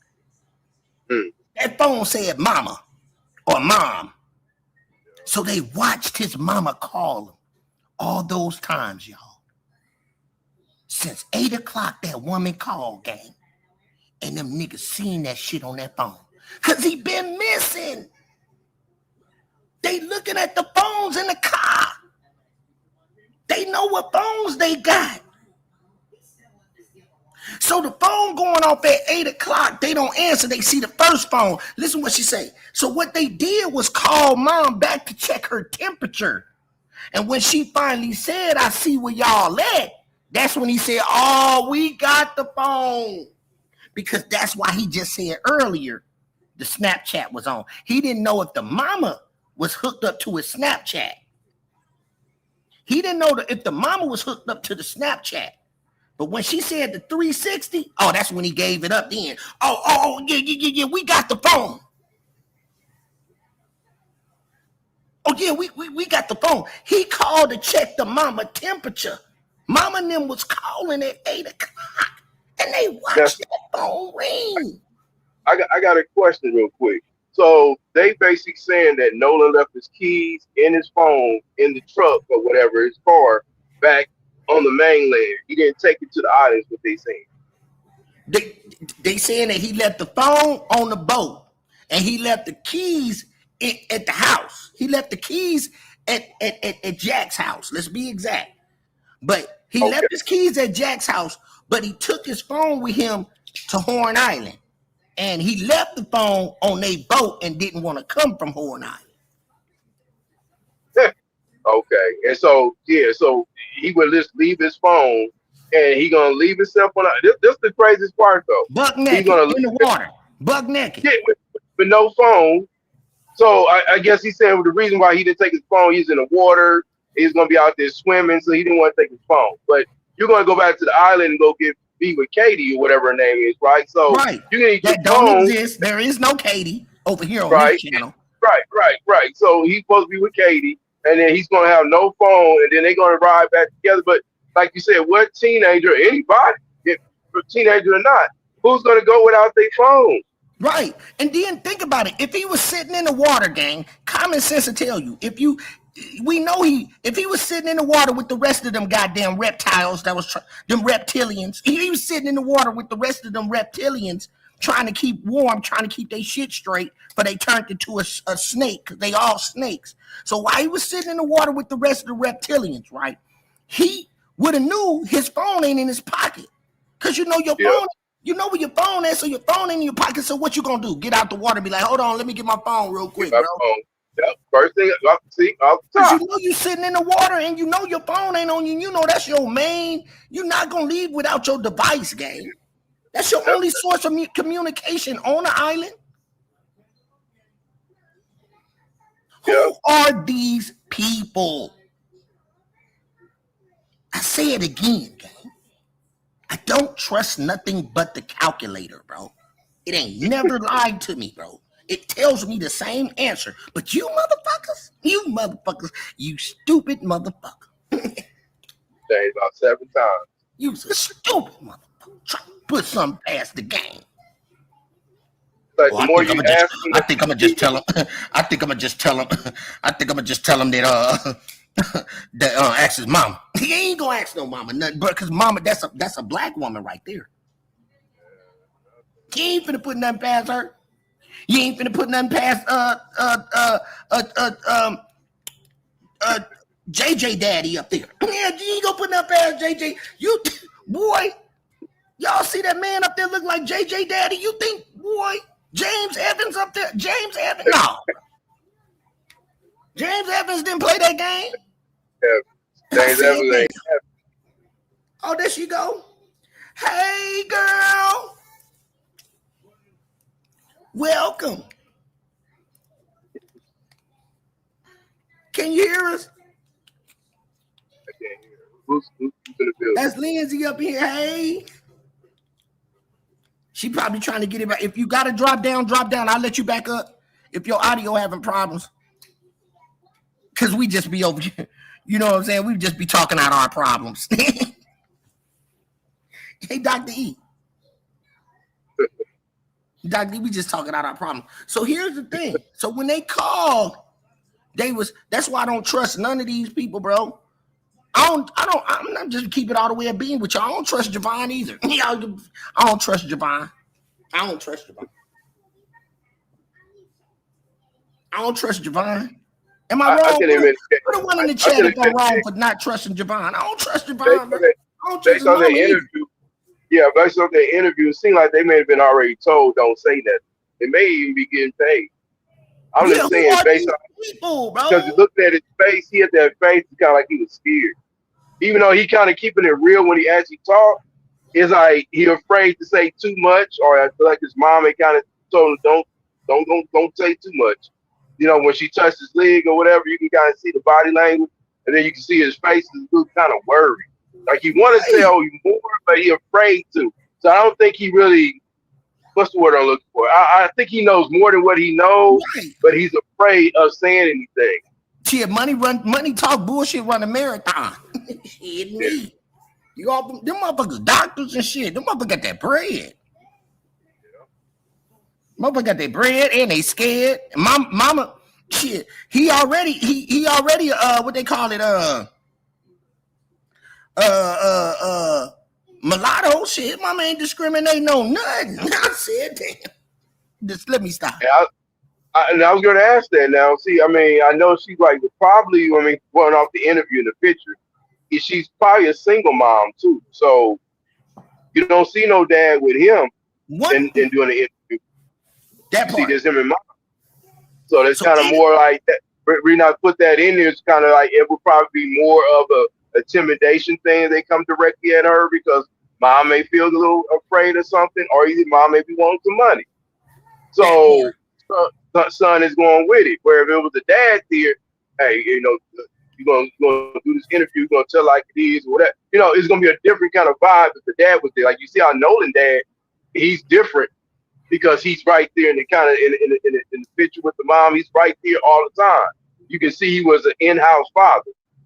That phone said mama or mom. So they watched his mama call him all those times, y'all. Since 8 o'clock, that woman called, gang. And them niggas seen that shit on that phone. Because he been missing. They looking at the phones in the car. They know know what phones they got. So the phone going off at 8 o'clock, they don't answer. They see the first phone. Listen what she say. So what they did was call mom back to check her temperature. And when she finally said, I see where y'all at, that's when he said, oh, we got the phone. Because that's why he just said earlier, the Snapchat was on. He didn't know if the mama was hooked up to his Snapchat. He didn't know if the mama was hooked up to the Snapchat. But when she said the 360, oh, that's when he gave it up then. Oh, yeah, we got the phone. Oh, yeah, we got the phone. He called to check the mama temperature. Mama and them was calling at 8 o'clock, and they watched that phone ring. I got a question real quick. So they basically saying that Nolan left his keys in his phone in the truck or whatever, his car, back on the mainland. He didn't take it to the islands, what they saying. They saying that he left the phone on the boat and he left the keys at the house. He left the keys at Jack's house. Let's be exact. But he left his keys at Jack's house, but he took his phone with him to Horn Island. And he left the phone on their boat and didn't want to come from Horn Island. Okay. And so, yeah, so he would just leave his phone and he going to leave himself on. This the craziest part, though. Buck naked in the water. Buck naked. Yeah, with no phone. So I guess he said the reason why he didn't take his phone, he's in the water. He's going to be out there swimming, so he didn't want to take his phone. But you're going to go back to the island and go be with Katie or whatever her name is, right? So you can that don't exist. There is no Katie over here on this channel. Right. So he's supposed to be with Katie, and then he's going to have no phone, and then they're going to ride back together. But like you said, what teenager, anybody, if teenager or not, who's going to go without their phone? Right. And then think about it. If he was sitting in the water, gang, common sense will tell you, if he was sitting in the water with the rest of them goddamn reptiles them reptilians, he was sitting in the water with the rest of them reptilians trying to keep warm, trying to keep their shit straight, but they turned into a snake because they all snakes. So while he was sitting in the water with the rest of the reptilians, right, he would have knew his phone ain't in his pocket because you know your phone. You know where your phone is, so your phone ain't in your pocket. So what you gonna do? Get out the water and be like, hold on, let me get my phone real quick, bro. Yep. First thing, see, because you know you sitting in the water and you know your phone ain't on you. You know that's your main. You're not gonna leave without your device, gang. That's your only source of communication on the island. Who are these people? I say it again, gang. I don't trust nothing but the calculator, bro. It ain't never lied to me, bro. It tells me the same answer. But you motherfuckers, you stupid motherfucker. Say about 7 times. You's a stupid motherfucker. Try to put something past the game. Like I think I'm gonna just tell him. I think I'm gonna just tell him that that ask his mama. He ain't gonna ask no mama nothing, but because mama, that's a black woman right there. He ain't finna put nothing past her. You ain't finna put nothing past JJ Daddy up there. Yeah, you ain't gonna put nothing past JJ. You boy, y'all see that man up there look like JJ Daddy? You think, boy, James Evans up there? James Evans? No. James Evans didn't play that game. James Evans ain't. Oh, there she go. Hey, girl. Welcome. Can you hear us? I can't hear. Who's in the building? That's Lindsay up here. Hey. She probably trying to get it back. If you got to drop down. I'll let you back up if your audio having problems. Because we just be over here. You know what I'm saying? We just be talking out our problems. Hey, Dr. E. Dr. E, we just talking out our problems. So here's the thing. So when they called, that's why I don't trust none of these people, bro. I'm not just keep it all the way at being with y'all. I don't trust Javon either. I don't trust Javon. I don't trust Javon. Am I I wrong? can admit Put a one in the I chat can if I'm admit wrong for not trusting Javon. I don't trust based Javon, on man. that, I don't trust based his on the mama either. interview. Yeah, based on the interview, it seemed like they may have been already told don't say that. They may even be getting paid. I'm Yeah, just who saying, are based these on people, because you bro? looked at his face, he had that face, it's kind of like he was scared. Even though he kind of keeping it real when he actually talk, it's like he afraid to say too much, or I feel like his mom had kind of told him don't say too much. You know, when she touched his leg or whatever, you can kind of see the body language, and then you can see his face is look kind of worried, like he want to Right. tell you more, but he afraid to. So I don't think he really. What's the word I'm looking for? I think he knows more than what he knows, Right. but he's afraid of saying anything. Shit, money talk, bullshit, run a marathon. Shit, Yeah. me. You all them motherfuckers, doctors and shit. Them motherfuckers got that bread. Motherfuckers got their bread and they scared. Mama, shit. He already what they call it mulatto shit. Mama ain't discriminating on nothing. I said, damn. Just let me stop. And and I was going to ask that now. See, I mean, I know she's like probably. I mean, going off the interview in the picture, she's probably a single mom too. So you don't see no dad with him What in doing the interview. that You see, part? there's him and mom. So that's So kind of more like that. We not put that in there. It's kind of like it would probably be more of a intimidation thing. They come directly at her because mom may feel a little afraid or something, or either mom may be wanting some money. that So part. son is going with it. Where if it was a dad here, hey, you're gonna do this interview, you're gonna tell like it is, or whatever. You know, it's gonna be a different kind of vibe if the dad was there. Like you see how Nolan dad, he's different because he's right there in the kind of in the picture with the mom. He's right there all the time. You can see he was an in-house father.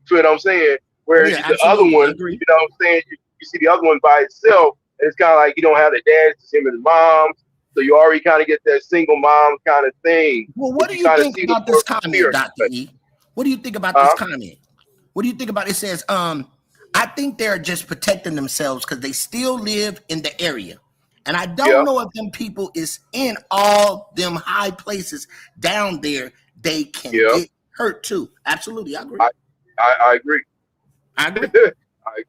You know what I'm saying? Whereas Yeah, the other absolutely. one, Agree. you know what I'm saying? You see the other one by itself, and it's kind of like you don't have the dad, it's him and the mom. So you already kind of get that single mom kind of thing, Well, what but do you you kind of think see the about more this comment, fear. Dr. E? What do you think about this Huh? comment? What do you think about it? It says, I think they're just protecting themselves because they still live in the area. And I don't Yeah, know if them people is in all them high places down there, they can yeah. get hurt too. Absolutely, I agree. I I agree. I agree. I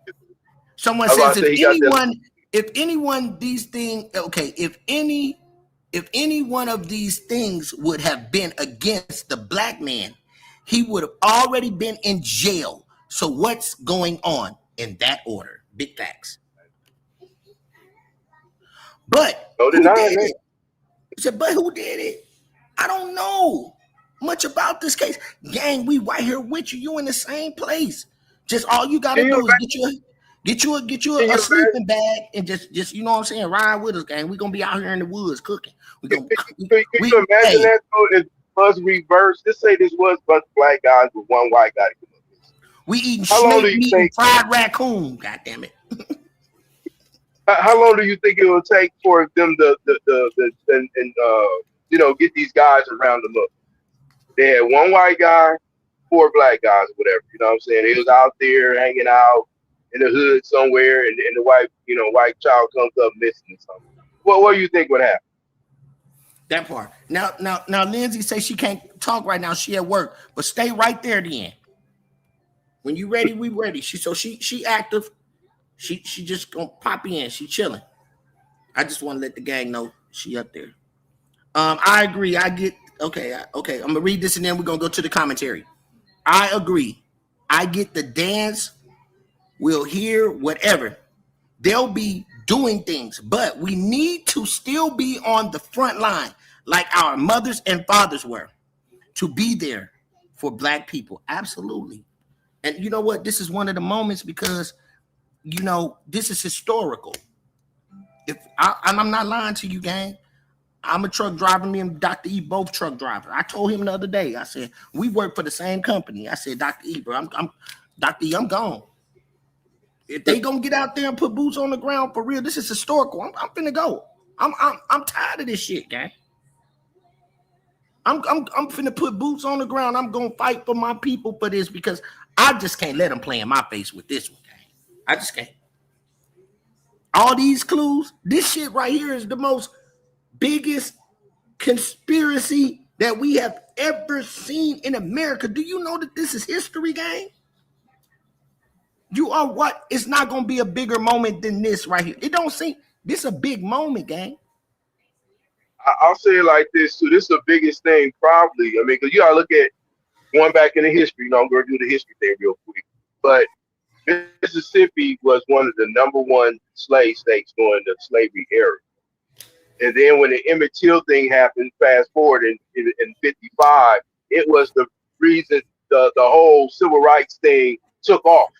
Someone was about says to say he got that. if anyone these things okay, if any one of these things would have been against the black man, he would have already been in jail. So what's going on in that order? Big facts. But No who denying did that. it? He said, but who did it? I don't know much about this case. Gang, we right here with you. You in the same place. Just all you gotta Can you do is imagine? get you Can a you imagine? sleeping bag and just you know what I'm saying, ride with us, gang. We gonna be out here in the woods cooking. We gonna Can you imagine hey, that though? If it was reversed, let's say this was a bunch of black guys with one white guy. we eating How long do snake you meat and think? fried raccoon. God damn it. How long do you think it will take for them to and get these guys and round them up? They had one white guy, four black guys, whatever. You know what I'm saying? They was out there hanging out in the hood somewhere, and the white child comes up missing or something. What do you think would happen? That part. Now Lindsay says she can't talk right now. She at work, but stay right there then. When you ready, we ready. She active. She just gonna pop in. She chilling. I just want to let the gang know she up there. I agree. I get okay. I'm gonna read this and then we're gonna go to the commentary. I agree. I get the dance. We'll hear whatever. They'll be doing things, but we need to still be on the front line like our mothers and fathers were to be there for black people. Absolutely. And you know what? This is one of the moments because this is historical. And I'm not lying to you, gang. I'm a truck driver. Me and Dr. E both truck drivers. I told him the other day. I said we work for the same company. I said, Dr. E, bro, I'm Dr. E. I'm gone. If they gonna get out there and put boots on the ground for real, this is historical. I'm finna go. I'm tired of this shit, gang. I'm finna put boots on the ground. I'm gonna fight for my people for this because I just can't let them play in my face with this one, gang. I just can't. All these clues, this shit right here is the most biggest conspiracy that we have ever seen in America. Do you know that this is history, gang? You are what? It's not going to be a bigger moment than this right here. It don't seem, this is a big moment, gang. I'll say it like this too. This is the biggest thing, probably. I mean, because you gotta look at going back in the history. I'm going to do the history thing real quick. But Mississippi was one of the #1 slave states during the slavery era. And then when the Emmett Till thing happened, fast forward in 55, it was the reason the whole civil rights thing took off.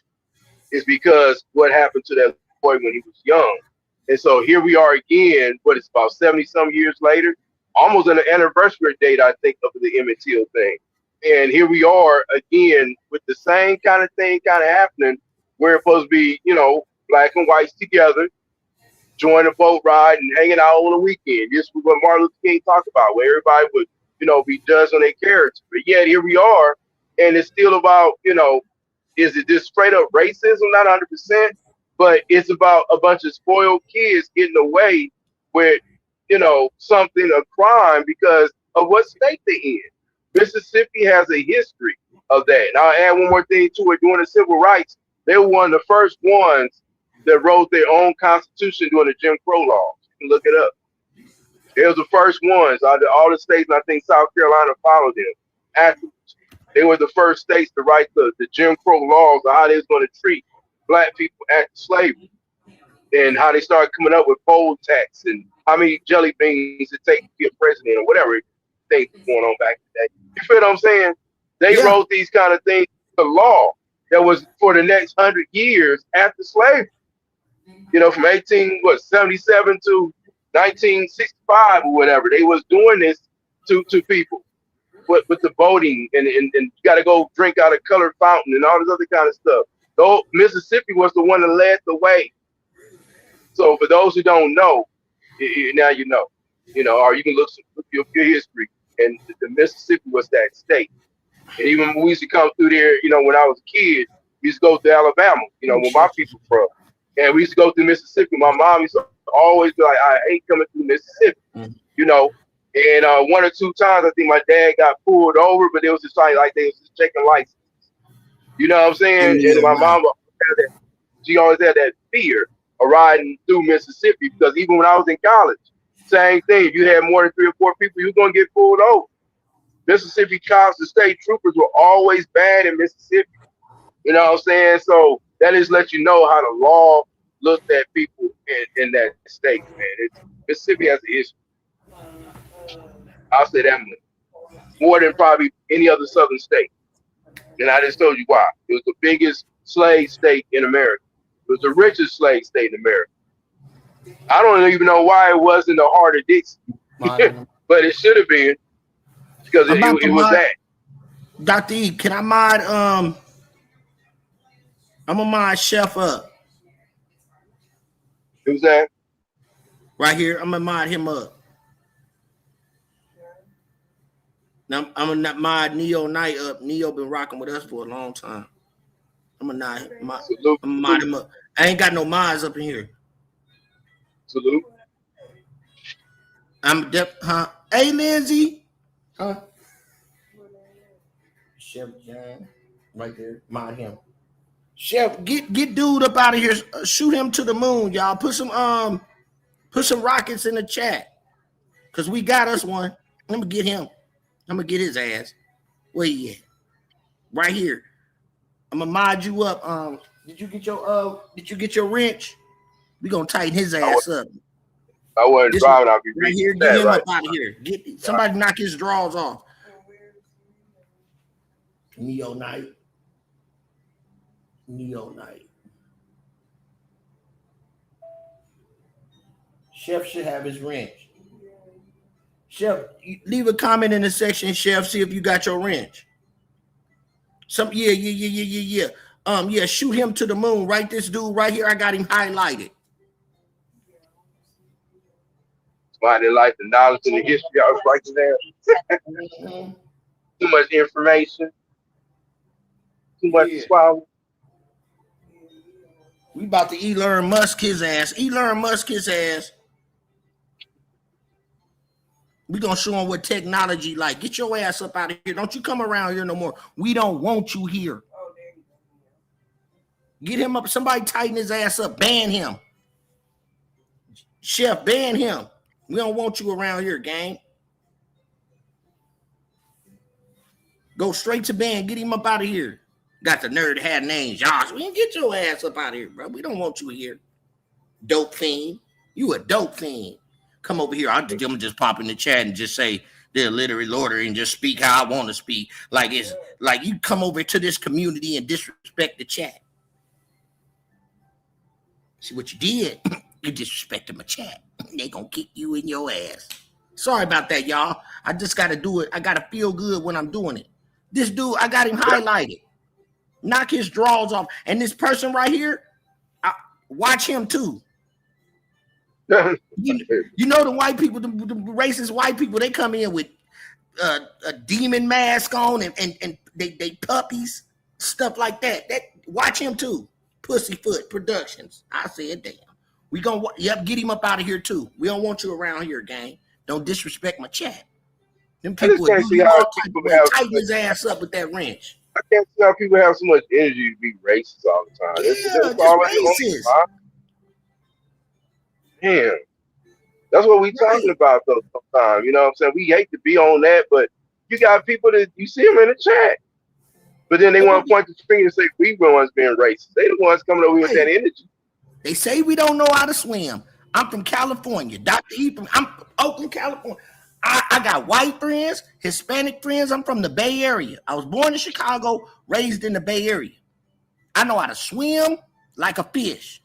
Is because what happened to that boy when he was young. And so here we are again, what is about 70 some years later, almost an anniversary date, I think, of the Emmett Till thing. And here we are again with the same kind of thing kind of happening where it's supposed to be, black and whites together, join a boat ride and hanging out on the weekend. This was what Martin Luther King talked about, where everybody would, be judged on their character. But yet here we are, and it's still about, is it just straight up racism? Not 100%, but it's about a bunch of spoiled kids getting away with, something, a crime because of what state they're in. Mississippi has a history of that. And I'll add one more thing to it. During the civil rights, they were one of the first ones that wrote their own constitution during the Jim Crow laws. You can look it up. They were the first ones. All the states, and I think South Carolina followed them afterwards. They were the first states to write the Jim Crow laws of how they was going to treat black people after slavery and how they started coming up with poll tax and how many jelly beans it takes to be a president or whatever things going on back in the day. You feel what I'm saying? They wrote these kind of things to law that was for the next 100 years after slavery. From 1877 to 1965 or whatever. They was doing this to people. With the voting and you got to go drink out of colored fountain and all this other kind of stuff. Though Mississippi was the one that led the way. So for those who don't know, now you know, or you can look your history. And the Mississippi was that state. And even when we used to come through there, when I was a kid, we used to go to Alabama, where my people from. And we used to go through Mississippi. My mom used to always be like, I hate coming through Mississippi, And one or two times, I think my dad got pulled over, but it was just like they was just checking license. You know what I'm saying? And my mom, she always had that fear of riding through Mississippi because even when I was in college, same thing. If you had more than 3 or 4 people, you're going to get pulled over. Mississippi cops, the state troopers were always bad in Mississippi. You know what I'm saying? So that just lets you know how the law looked at people in that state, man. Mississippi has an issue. I'll say that more than probably any other southern state. And I just told you why. It was the biggest slave state in America. It was the richest slave state in America. I don't even know why it wasn't the heart of Dixie, but it should have been because it was that. Dr. E, can I mod? I'm gonna mod Chef up. Who's that? Right here. I'm gonna mod him up. Now I'm gonna mod Neo Knight up. Neo been rocking with us for a long time. I'm gonna mod him up. I ain't got no mods up in here. Salute. Hey, Lindsay. Chef John, right there. Mod him. Chef, get dude up out of here. Shoot him to the moon, y'all. Put some rockets in the chat, cause we got us one. I'm gonna get him. I'm gonna get his ass. Where he at? Right here. I'm gonna mod you up. Did you get your wrench? We gonna tighten his ass up. I wasn't driving. I'll be right here. Get him up out of here. Get somebody knock his drawers off. Neo Knight. Chef should have his wrench. Chef, leave a comment in the section, Chef. See if you got your wrench. Yeah. Shoot him to the moon. Right, this dude right here. I got him highlighted. Somebody like the knowledge and the history. I was writing down. Too much information. Too much to swallow. We about to Elon Musk his ass. We're going to show them what technology like. Get your ass up out of here. Don't you come around here no more. We don't want you here. Get him up. Somebody tighten his ass up. Ban him. Chef, ban him. We don't want you around here, gang. Go straight to ban. Get him up out of here. Got the nerd that had names. Josh, we can get your ass up out of here, bro. We don't want you here. Dope fiend. You a dope fiend. Come over here. I'm just pop in the chat and just say they're literary lorder and just speak how I want to speak. Like it's like you come over to this community and disrespect the chat. See what you did? You disrespected my chat. They gonna kick you in your ass. Sorry about that, y'all. I just gotta do it. I gotta feel good when I'm doing it. This dude, I got him highlighted. Knock his draws off. And this person right here, watch him too. You know the white people, the racist white people, they come in with a demon mask on and they puppies, stuff like that. Watch him too. Pussyfoot Productions. I said, damn. We gonna get him up out of here too. We don't want you around here, gang. Don't disrespect my chat. Them people can't see how people tighten his ass up with that wrench. I can't see how people have so much energy to be racist all the time. Yeah, just racist. Damn. That's what we talking about though sometimes. You know what I'm saying? We hate to be on that, but you got people that you see them in the chat. But then they want to point the finger and say we the ones being racist. They the ones coming over with that energy. They say we don't know how to swim. I'm from California. Dr. E I'm from Oakland, California. I got white friends, Hispanic friends. I'm from the Bay Area. I was born in Chicago, raised in the Bay Area. I know how to swim like a fish.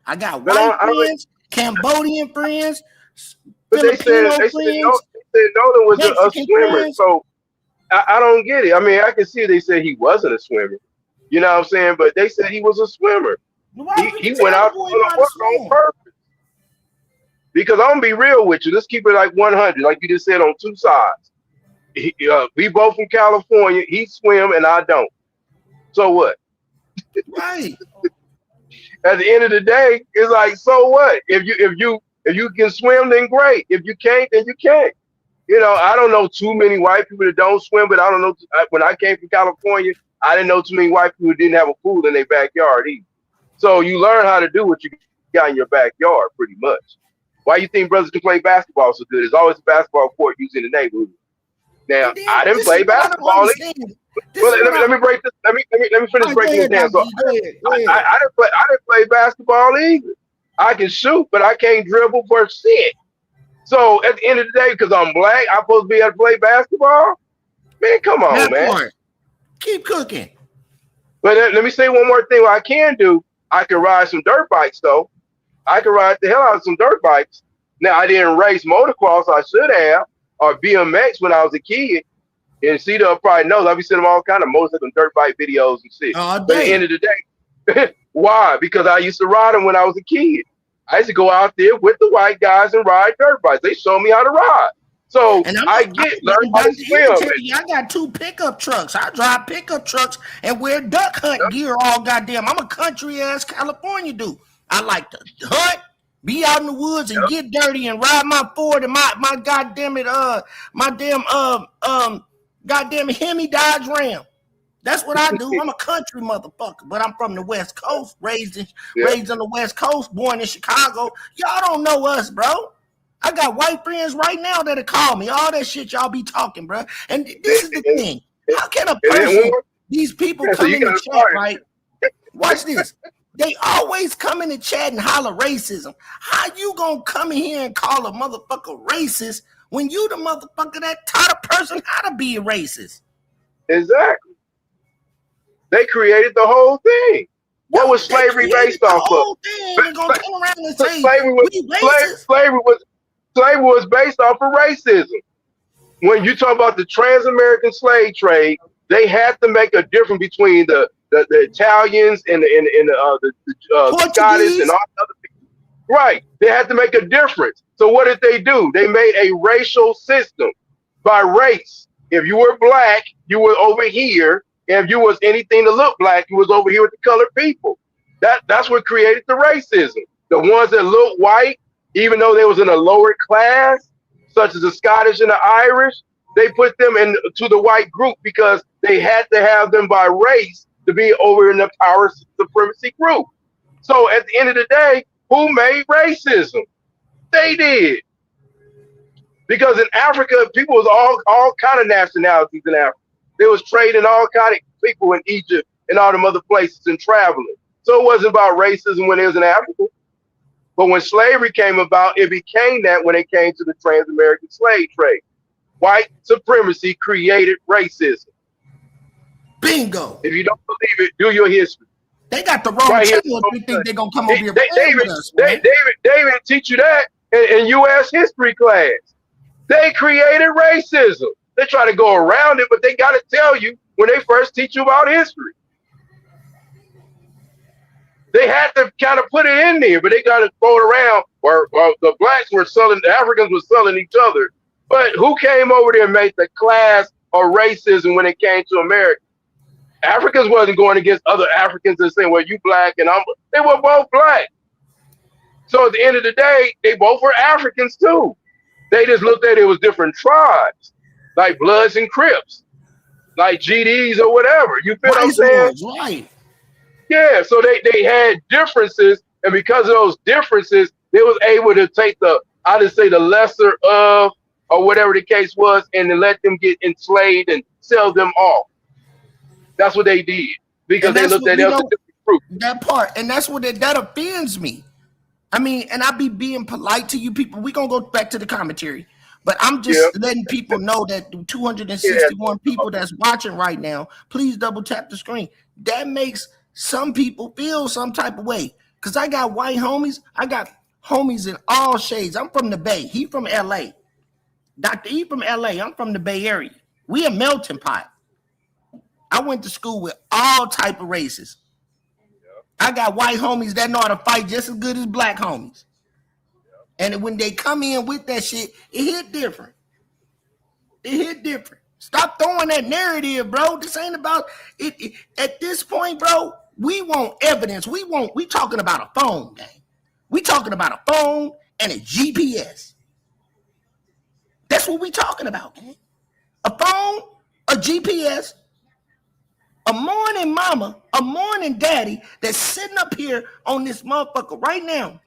I got white friends, Cambodian friends, Filipino friends. They said Nolan was a swimmer. Friends. So I don't get it. I mean, I can see they said he wasn't a swimmer. You know what I'm saying? But they said he was a swimmer. He went out on purpose. Because I'm gonna be real with you. Let's keep it like 100, like you just said, on two sides. We both from California. He swim and I don't. So what? Right. At the end of the day, it's like, so what? If you can swim, then great. If you can't, then you can't. You know, I don't know too many white people that don't swim, but I don't know. When I came from California, I didn't know too many white people who didn't have a pool in their backyard either. So you learn how to do what you got in your backyard, pretty much. Why you think brothers can play basketball so good? There's always a basketball court used in the neighborhood. Now, I didn't play basketball. Well, let me break this. Let me finish breaking this down. So I didn't play basketball either. I can shoot, but I can't dribble for shit. So at the end of the day, because I'm black, I'm supposed to be able to play basketball? Man, come on, man. Keep cooking. But let me say one more thing. What I can do, I can ride some dirt bikes, though. I can ride the hell out of some dirt bikes. Now, I didn't race motocross. I should have, or BMX when I was a kid. And C-Dub probably knows. I'll be sending all kind of motorcycle and dirt bike videos and shit. But at the end of the day, why? Because I used to ride them when I was a kid. I used to go out there with the white guys and ride dirt bikes. They showed me how to ride. So I learn how to swim. I got 2 pickup trucks. I drive pickup trucks and wear duck hunt gear all goddamn. I'm a country ass California dude. I like to hunt, be out in the woods and get dirty and ride my Ford and my goddamn it goddamn Hemi Dodge Ram. That's what I do. I'm a country motherfucker, but I'm from the West Coast, raised on the West Coast, born in Chicago. Y'all don't know us, bro. I got white friends right now that'll call me. All that shit y'all be talking, bro. And this is the thing. How can a person, these people come in the chat, right? Watch this. They always come in the chat and holler racism. How you gonna come in here and call a motherfucker racist when you the motherfucker that taught a person how to be a racist? Exactly. They created the whole thing. What was slavery based off of? Slavery was based off of racism. When you talk about the trans-American slave trade, they had to make a difference between the Italians and the Scottish and all the other people. Right. They had to make a difference. So what did they do? They made a racial system by race. If you were black, you were over here. And if you was anything to look black, you was over here with the colored people. That's what created the racism. The ones that look white, even though they was in a lower class, such as the Scottish and the Irish, they put them into the white group because they had to have them by race to be over in the power supremacy group. So at the end of the day, who made racism? They did. Because in Africa, people was all kind of nationalities in Africa. They was trading all kind of people in Egypt and all them other places and traveling. So it wasn't about racism when it was in Africa. But when slavery came about, it became that when it came to the trans-American slave trade. White supremacy created racism. Bingo. If you don't believe it, do your history. They got the wrong channel if they think they're going to come over here David, with us, David teach you that in U.S. history class. They created racism. They try to go around it, but they got to tell you when they first teach you about history. They had to kind of put it in there, but they got to throw it around. Or the blacks were selling, the Africans were selling each other. But who came over there and made the class or racism when it came to America? Africans wasn't going against other Africans and saying, well, you black and I'm, they were both black. So at the end of the day, they both were Africans too. They just looked at it was different tribes, like Bloods and Crips, like GDs or whatever. You feel what I'm saying? Right. Yeah, so they had differences, and because of those differences, they was able to take the, I just say the lesser of, or whatever the case was, and then let them get enslaved and sell them off. That's what they did, because they looked at it as a different group. That part, and that's what that offends me. I mean, and I be being polite to you people. We're going to go back to the commentary. But I'm just letting people know that 261 people that's watching right now, please double tap the screen. That makes some people feel some type of way. Because I got white homies. I got homies in all shades. I'm from the Bay. He from L.A. Dr. E from L.A. I'm from the Bay Area. We a melting pot. I went to school with all type of races. I got white homies that know how to fight just as good as black homies. And when they come in with that shit, it hit different. It hit different. Stop throwing that narrative, bro. This ain't about it. At this point, bro, we want evidence. We talking about a phone, gang. We talking about a phone and a GPS. That's what we talking about, gang. A phone, a GPS, a morning mama, a morning daddy that's sitting up here on this motherfucker right now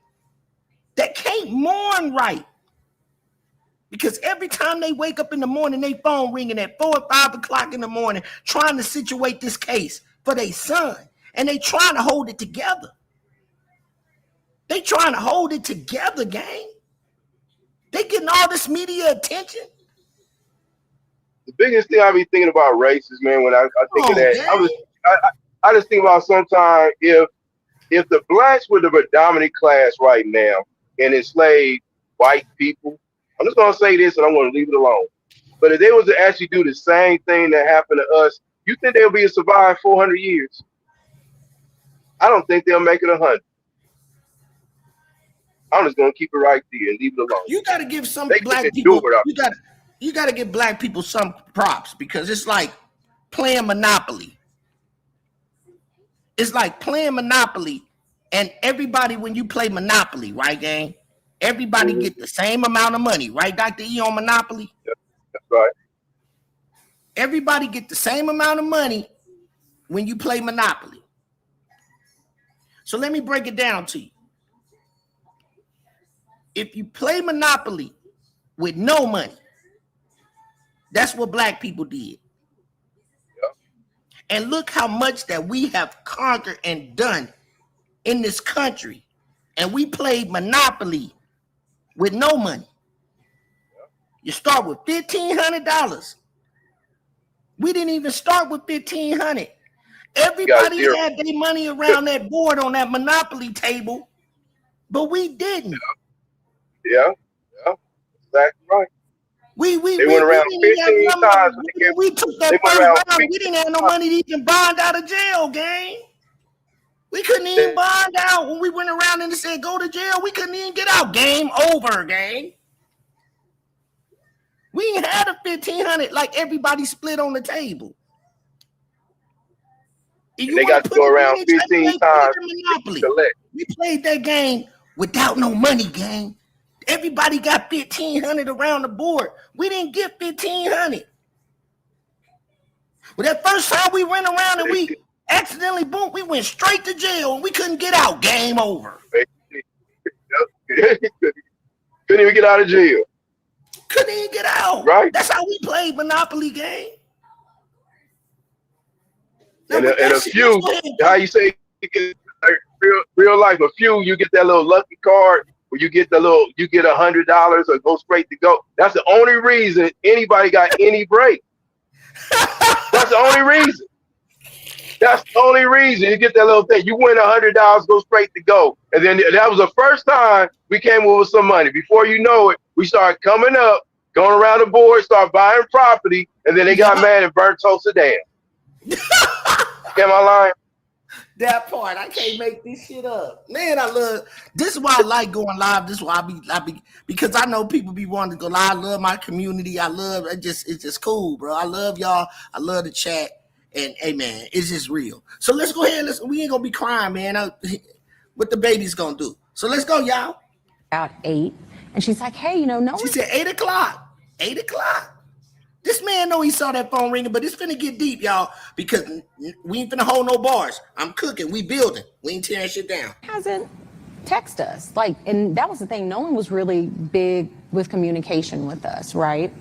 that can't mourn right. Because every time they wake up in the morning, they phone ringing at 4 or 5 o'clock in the morning trying to situate this case for their son. And they trying to hold it together. They trying to hold it together, gang. They getting all this media attention. The biggest thing I be thinking about race is, man, when I think of that, I just think about sometimes if the blacks were the predominant class right now and enslaved white people, I'm just gonna say this and I'm gonna leave it alone. But if they was to actually do the same thing that happened to us, you think they'll be survive 400 years? I don't think they'll make it 100. I'm just gonna keep it right there and leave it alone. You gotta give some black people. You gotta give black people some props because it's like playing Monopoly. It's like playing Monopoly, and everybody when you play Monopoly, right, gang? Everybody get the same amount of money, right, Dr. E on Monopoly? Yep, that's right. Everybody get the same amount of money when you play Monopoly. So let me break it down to you. If you play Monopoly with no money, that's what black people did. Yep. And look how much that we have conquered and done in this country. And we played Monopoly with no money. Yep. You start with $1,500. We didn't even start with $1,500. Everybody had their money around that board on that Monopoly table, but we didn't. Yeah, exactly right. We went around 15 times. We took that first round. We didn't have no money to even bond out of jail, gang. We couldn't even bond out when we went around and said go to jail. We couldn't even get out. Game over, gang. We ain't had a 1,500 like everybody split on the table. They got to go around 15 times. We played that game without no money, gang. Everybody got 1,500 around the board. We didn't get 1,500. But that first time we went around and we accidentally, boom, we went straight to jail and we couldn't get out. Game over. Couldn't even get out of jail. Couldn't even get out. Right. That's how we played Monopoly game. And a few, how you say, real life, a few, you get that little lucky card where you get $100 or go straight to go. That's the only reason anybody got any break. That's the only reason. That's the only reason you get that little thing. You win $100, go straight to go. And then that was the first time we came over with some money. Before you know it, we started coming up, going around the board, start buying property, and then they got mad and burnt Tulsa down. Am I lying? That part, I can't make this shit up. Man, this is why I like going live. This is why I be because I know people be wanting to go live. I love my community. It's just cool, bro. I love y'all. I love the chat. And hey man, it's just real. So let's go ahead. We ain't gonna be crying, man. What the baby's gonna do. So let's go, y'all. About 8. And she's like, hey, no. She said 8 o'clock. 8 o'clock. This man know he saw that phone ringing, but it's finna get deep, y'all, because we ain't finna hold no bars. I'm cooking. We building. We ain't tearing shit down. Hasn't texted us. And that was the thing. Nolan was really big with communication with us, right?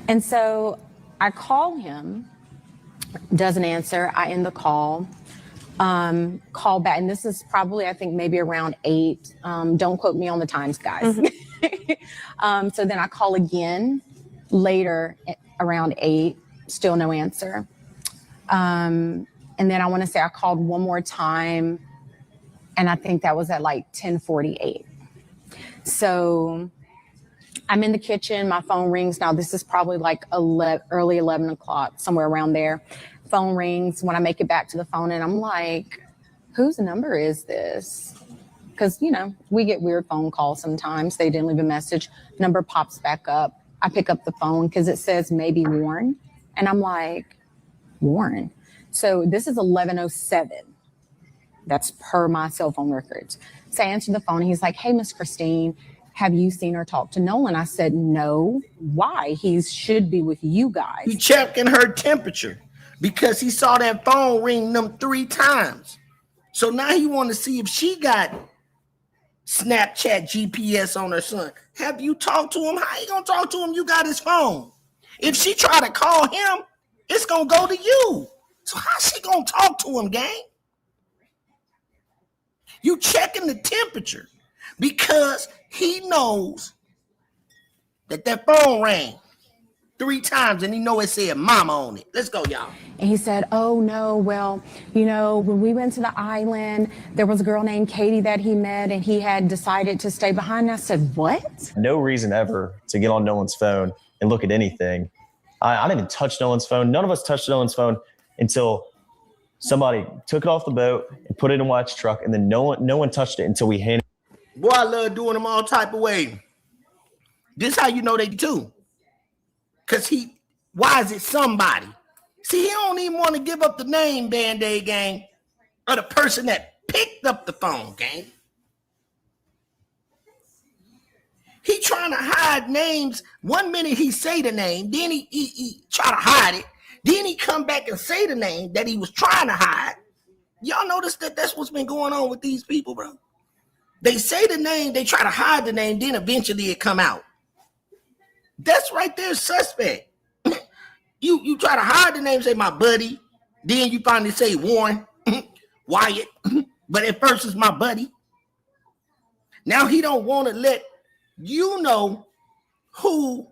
And so I call him, doesn't answer. I end the call, call back. And this is probably, I think, maybe around 8. Don't quote me on the times, guys. So then I call again later around 8, still no answer. And then I want to say I called one more time, and I think that was at like 10:48. So I'm in the kitchen, my phone rings. Now this is probably like early 11 o'clock, somewhere around there. Phone rings when I make it back to the phone, and I'm like, whose number is this? Because, we get weird phone calls sometimes. They didn't leave a message. Number pops back up. I pick up the phone because it says maybe Warren. And I'm like, Warren? So this is 11:07. That's per my cell phone records. So I answer the phone. And he's like, hey, Miss Christine, have you seen or talked to Nolan? I said, no. Why? He should be with you guys. He checking her temperature because he saw that phone ring them 3 times. So now he want to see if she got Snapchat GPS on her son. Have you talked to him? How you gonna talk to him? You got his phone. If she try to call him, it's gonna go to you. So how she gonna talk to him, gang? You checking the temperature because he knows that phone rang 3 times and he know it said mama on it. Let's go, y'all. And he said, oh no, well, when we went to the island, there was a girl named Katie that he met and he had decided to stay behind. And I said, what? No reason ever to get on Nolan's phone and look at anything. I didn't even touch Nolan's phone. None of us touched Nolan's phone until somebody took it off the boat and put it in White's truck, and then no one touched it until we handed it. Boy, I love doing them all type of way. This how you know they too. Because why is it somebody? See, he don't even want to give up the name, Band-Aid gang, or the person that picked up the phone, gang. He trying to hide names. 1 minute he say the name, then he try to hide it. Then he come back and say the name that he was trying to hide. Y'all notice that's what's been going on with these people, bro. They say the name, they try to hide the name, then eventually it come out. That's right there, suspect. You try to hide the name, say my buddy, then you finally say Warren, Wyatt, but at first it's my buddy. Now he don't want to let you know who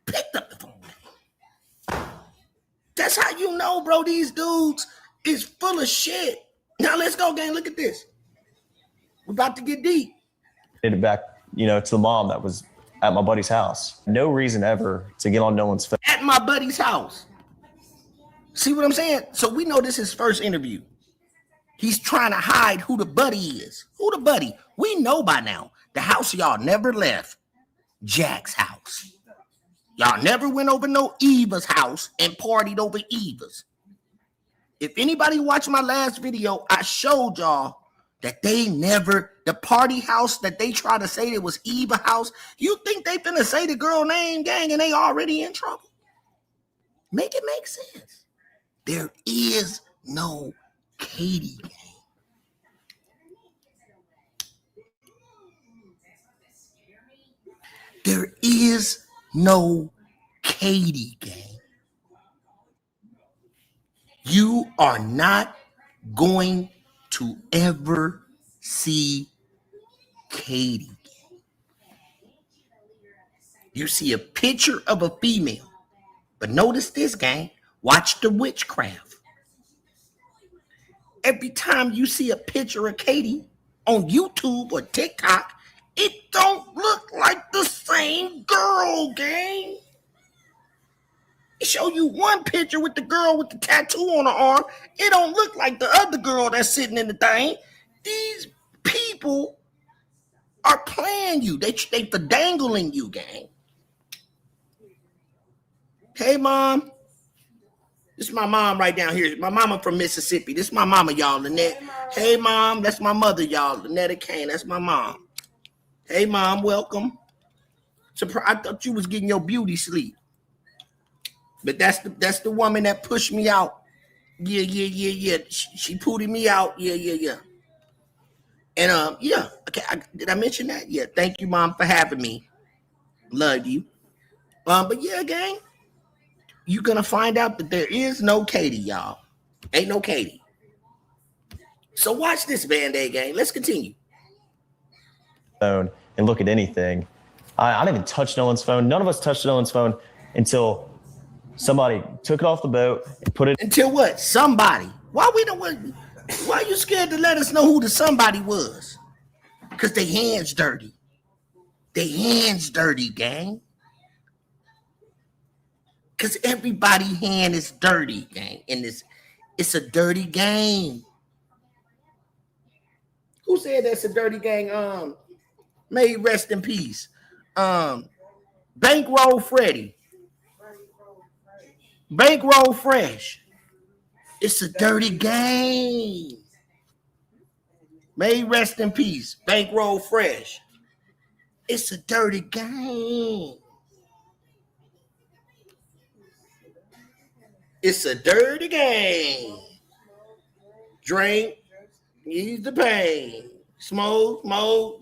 picked up the phone. That's how you know, bro, these dudes is full of shit. Now let's go, gang. Look at this. We're about to get deep. It back, to the mom that was at my buddy's house. No reason ever to get on Nolan's phone. At my buddy's house. See what I'm saying? So we know this is his first interview. He's trying to hide who the buddy is. Who the buddy? We know by now. The house y'all never left. Jack's house. Y'all never went over no Eva's house and partied over Eva's. If anybody watched my last video, I showed y'all that they never, the party house that they try to say it was Eva house, you think they finna say the girl name, gang, and they already in trouble? Make it make sense. There is no Katie, gang. There is no Katie, gang. You are not going to ever see Katie. You see a picture of a female, but notice this, gang. Watch the witchcraft. Every time you see a picture of Katie on YouTube or TikTok, it don't look like the same girl, gang. It show you one picture with the girl with the tattoo on her arm. It don't look like the other girl that's sitting in the thing. These people are playing you. They dangling you, gang. Hey, Mom. This is my mom right down here. My mama from Mississippi. This is my mama, y'all, Lynette. Hey, Mom. That's my mother, y'all, Lynette Kane. That's my mom. Hey, Mom. Welcome. I thought you was getting your beauty sleep. But that's the woman that pushed me out. Yeah. She pooted me out. Yeah. And yeah. Okay. Did I mention that? Yeah. Thank you, Mom, for having me. Love you. But yeah, gang. You're gonna find out that there is no Katie, y'all. Ain't no Katie. So watch this Band-Aid gang. Let's continue. Phone and look at anything. I didn't even touch Nolan's phone. None of us touched Nolan's phone until somebody took it off the boat and put it. Until what? Somebody. Why are you scared to let us know who the somebody was? Because they hands dirty. They hands dirty, gang. Because everybody's hand is dirty, gang. And it's a dirty game. Who said that's a dirty gang? May rest in peace. Bankroll Freddy. Bankroll Fresh. It's a dirty game. May rest in peace. Bankroll Fresh. It's a dirty game. It's a dirty game. Drink, ease the pain. Smoke,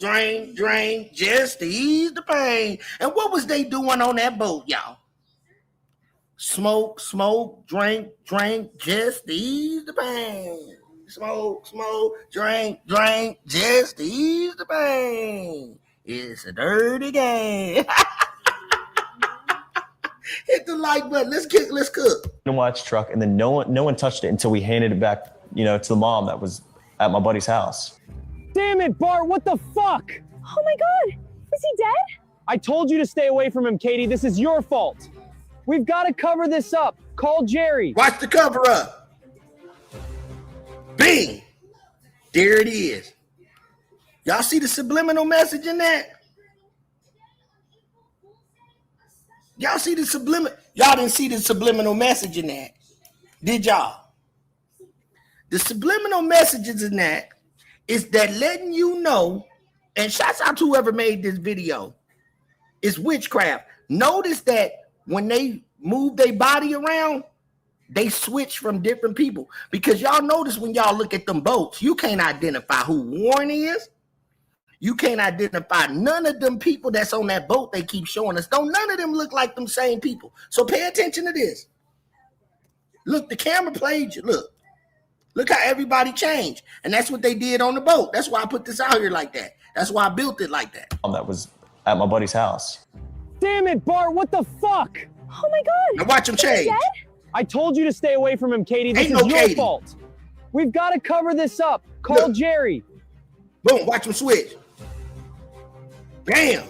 drink, just to ease the pain. And what was they doing on that boat, y'all? Smoke, drink, just to ease the pain. Smoke, drink, just to ease the pain. It's a dirty game. Hit the like button. Let's cook. And watch truck, and then no one touched it until we handed it back, to the mom that was at my buddy's house. Damn it, Bart! What the fuck? Oh my God! Is he dead? I told you to stay away from him, Katie. This is your fault. We've got to cover this up. Call Jerry. Watch the cover up. Bing. There it is. Y'all see the subliminal message in that? Y'all see the subliminal? Y'all didn't see the subliminal message in that, did y'all? The subliminal messages in that is that letting you know, and shouts out to whoever made this video, is witchcraft. Notice that when they move their body around, they switch from different people. Because y'all notice when y'all look at them boats, you can't identify who Warren is. You can't identify none of them people that's on that boat they keep showing us. Don't none of them look like them same people. So pay attention to this. Look, the camera played you. Look how everybody changed. And that's what they did on the boat. That's why I put this out here like that. That's why I built it like that. That was at my buddy's house. Damn it, Bart! What the fuck? Oh my God! Now watch him change. I told you to stay away from him, Katie. This is your fault. We've got to cover this up. Call Jerry. Boom! Watch him switch. Bam!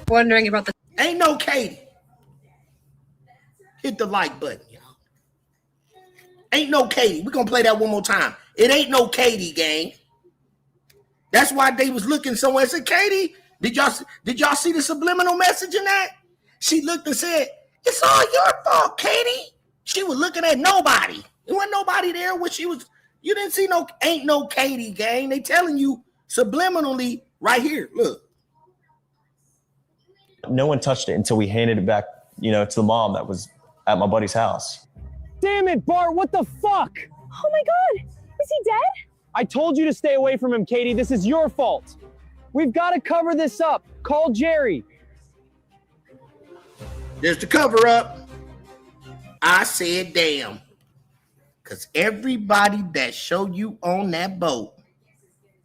Wondering about the. Ain't no Katie. Hit the like button, y'all. Ain't no Katie. We're gonna play that one more time. It ain't no Katie, gang. That's why they was looking somewhere and said, Katie, did y'all see the subliminal message in that? She looked and said, it's all your fault, Katie. She was looking at nobody. There wasn't nobody there when she was You didn't see ain't no Katie, gang. They telling you subliminally right here. Look. No one touched it until we handed it back, to the mom that was at my buddy's house. Damn it, Bart, what the fuck? Oh my God, is he dead? I told you to stay away from him, Katie. This is your fault. We've got to cover this up. Call Jerry. There's the cover up. I said, damn. Because everybody that showed you on that boat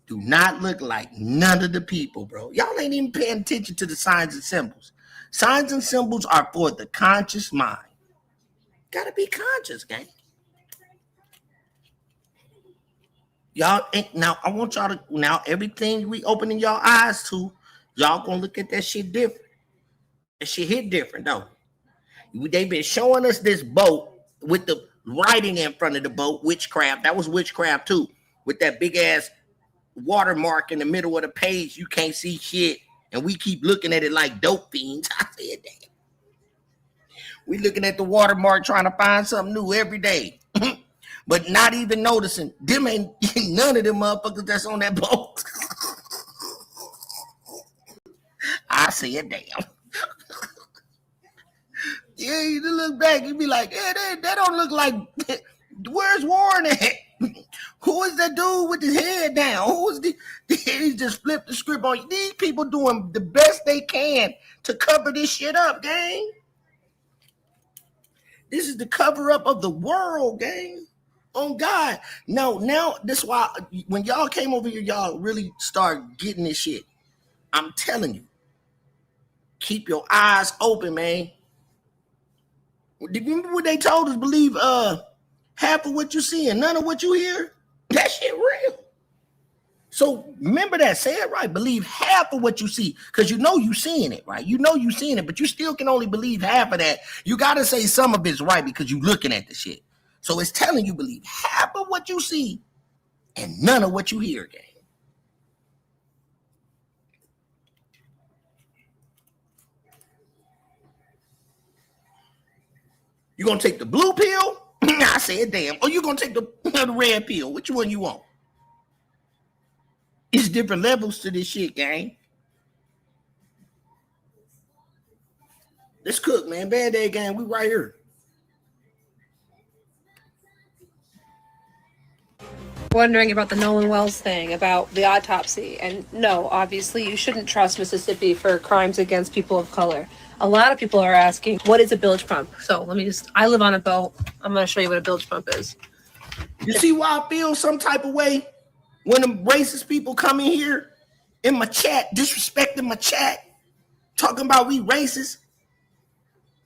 do not look like none of the people, bro. Y'all ain't even paying attention to the signs and symbols. Signs and symbols are for the conscious mind. Gotta be conscious, gang. Y'all, now I want y'all to, now everything we opening y'all eyes to, y'all gonna look at that shit different. That shit hit different, though. They've been showing us this boat with the writing in front of the boat, witchcraft. That was witchcraft too, with that big ass watermark in the middle of the page. You can't see shit, and we keep looking at it like dope fiends. I said that. We looking at the watermark trying to find something new every day. But not even noticing them ain't none of them motherfuckers that's on that boat. I said, damn. Yeah, you look back, you be like, yeah, that don't look like, where's Warren at? Who is that dude with his head down? Who is he just flipped the script on you. These people doing the best they can to cover this shit up, gang. This is the cover up of the world, gang. Oh God. Now this is why when y'all came over here, y'all really start getting this shit. I'm telling you, keep your eyes open, man. Do you remember what they told us? Believe half of what you see and none of what you hear. That shit real. So remember that. Say it right. Believe half of what you see, because you know you seeing it, right? You know you seeing it, but you still can only believe half of that. You got to say some of it's right because you looking at the shit. So it's telling you believe half of what you see and none of what you hear, gang. You gonna take the blue pill? I said, damn. Or you gonna take the red pill? Which one you want? It's different levels to this shit, gang. Let's cook, man. Bad Day Gang, we right here. Wondering about the Nolan Wells thing, about the autopsy. And no, obviously, you shouldn't trust Mississippi for crimes against people of color. A lot of people are asking, what is a bilge pump? So I live on a boat. I'm going to show you what a bilge pump is. You see why I feel some type of way when the racist people come in here in my chat, disrespecting my chat, talking about we racist,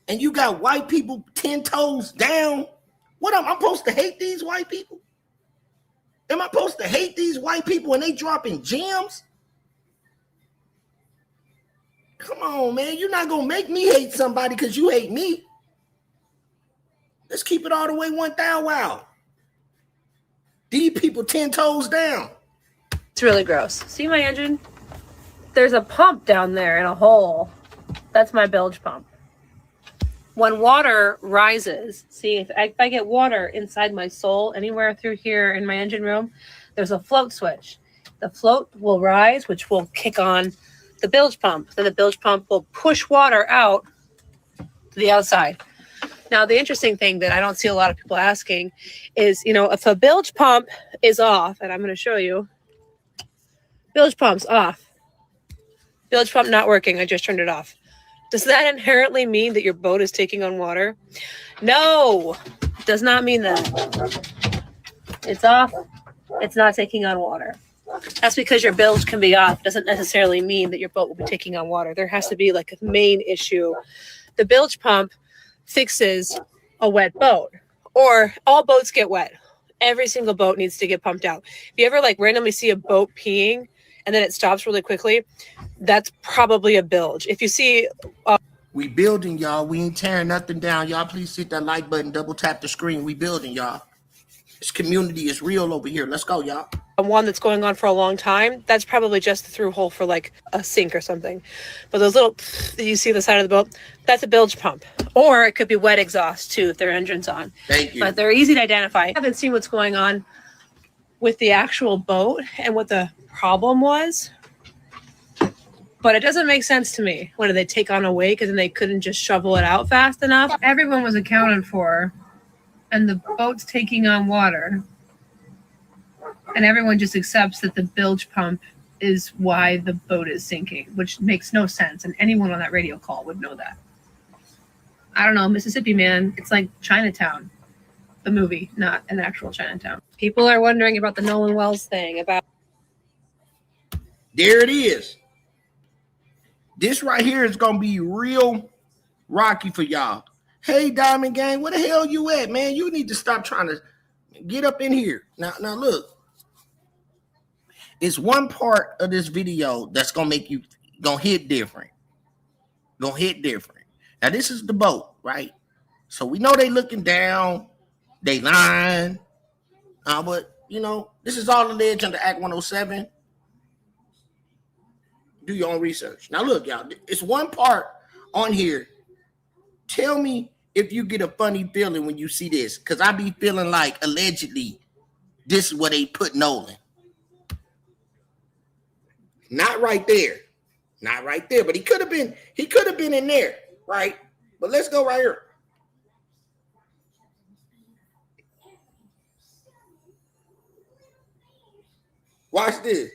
and you got white people 10 toes down. What am I supposed to hate these white people? Am I supposed to hate these white people when they dropping gems? Come on, man. You're not going to make me hate somebody because you hate me. Let's keep it all the way 1,000 wow. These people 10 toes down. It's really gross. See my engine? There's a pump down there in a hole. That's my bilge pump. When water rises, see, if I get water inside my sole, anywhere through here in my engine room, there's a float switch. The float will rise, which will kick on the bilge pump. Then the bilge pump will push water out to the outside. Now, the interesting thing that I don't see a lot of people asking is, if a bilge pump is off, and I'm going to show you, bilge pump's off. Bilge pump not working. I just turned it off. Does that inherently mean that your boat is taking on water? No, it does not mean that. It's off. It's not taking on water. That's because your bilge can be off. It doesn't necessarily mean that your boat will be taking on water. There has to be like a main issue. The bilge pump fixes a wet boat, or all boats get wet. Every single boat needs to get pumped out. If you ever randomly see a boat peeing and then it stops really quickly, that's probably a bilge. If you see... we building, y'all. We ain't tearing nothing down. Y'all please hit that like button, double tap the screen. We building, y'all. This community is real over here. Let's go, y'all. One that's going on for a long time, that's probably just the through hole for a sink or something. But those little that you see the side of the boat, that's a bilge pump. Or it could be wet exhaust too if their engine's on. Thank you. But they're easy to identify. I haven't seen what's going on with the actual boat and what the problem was. But it doesn't make sense to me. What, did they take on a wake and then they couldn't just shovel it out fast enough? Everyone was accounted for, and the boat's taking on water. And everyone just accepts that the bilge pump is why the boat is sinking, which makes no sense. And anyone on that radio call would know that. I don't know, Mississippi, man. It's like Chinatown, the movie, not an actual Chinatown. People are wondering about the Nolan Wells thing. There it is. This right here is going to be real rocky for y'all. Hey, Diamond Gang, where the hell you at, man? You need to stop trying to get up in here. Now look. It's one part of this video that's going to make you going to hit different. Going to hit different. Now, this is the boat, right? So we know they looking down. They lying. But, you know, this is all alleged under Act 107. Do your own research. Now, look, y'all. It's one part on here. Tell me if you get a funny feeling when you see this. Because I be feeling like, allegedly, this is where they put Nolan. Not right there. Not right there. But he could have been in there, right? But let's go right here. Watch this.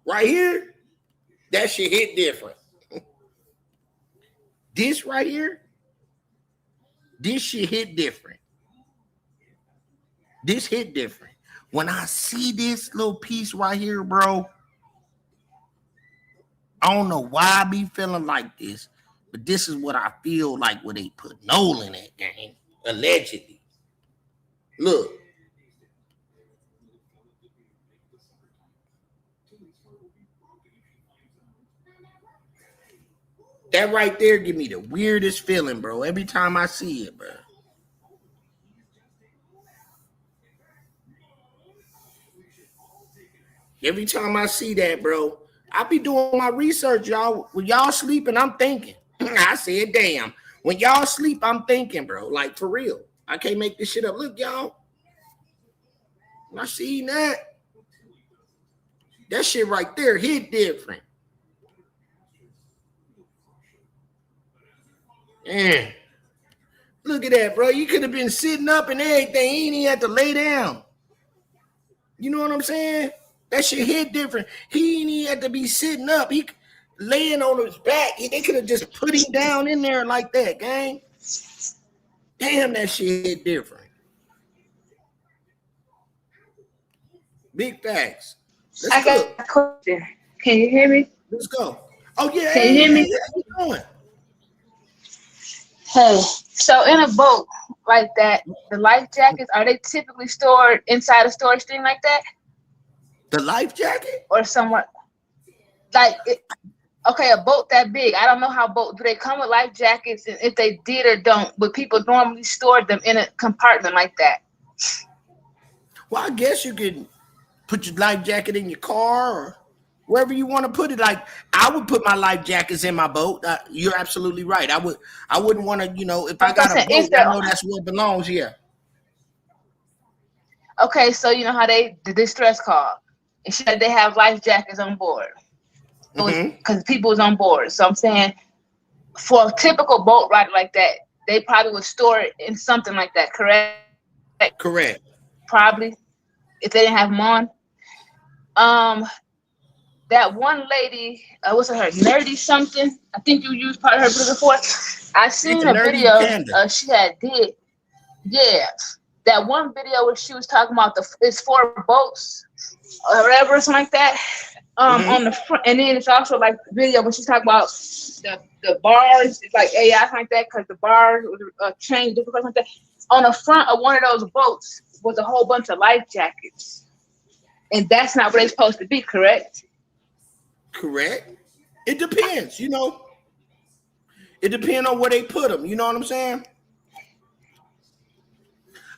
Right here, that shit hit different. This right here, this shit hit different. This hit different. When I see this little piece right here, bro, I don't know why I be feeling like this, but this is what I feel like where they put Nolan at, gang. Allegedly. Look. That right there give me the weirdest feeling, bro. Every time I see it, bro. Every time I see that, bro, I be doing my research, y'all. When y'all sleeping, I'm thinking. I said, damn. When y'all sleep, I'm thinking, bro. Like, for real. I can't make this shit up. Look, y'all. I seen that. That shit right there hit different. Man. Look at that, bro. You could have been sitting up and everything. He ain't even had to lay down. You know what I'm saying? That shit hit different. He ain't even had to be sitting up. He laying on his back. They could have just put him down in there like that, gang. Damn, that shit hit different. Big facts. I got a question. Can you hear me? Let's go. Oh, yeah. Can you hear me? How you doing? Hey, so in a boat like that, the life jackets, are they typically stored inside a storage thing like that? The life jacket? Or somewhere? Like, okay, a boat that big. I don't know how boat, do they come with life jackets? And if they did or don't, but people normally store them in a compartment like that. Well, I guess you could put your life jacket in your car or wherever you want to put it. Like, I would put my life jackets in my boat. You're absolutely right. I wouldn't want to, you know, if I got a boat, I know that's where it belongs. Yeah. Okay, so you know how the distress call. And should they have life jackets on board? Because people was on board. So I'm saying, for a typical boat ride like that, they probably would store it in something like that. Correct. Correct. Probably, if they didn't have them on. That one lady, what's her nerdy something? I think you used part of her before. I seen a video she had did. Yeah, that one video where she was talking about it's 4 boats or whatever, something like that. On the front, and then it's also like the video when she's talking about the bars. It's like AI something like that because the bars change different like that. On the front of one of those boats was a whole bunch of life jackets, and that's not where they're supposed to be. Correct. Correct. It depends, you know. It depends on where they put them. You know what I'm saying?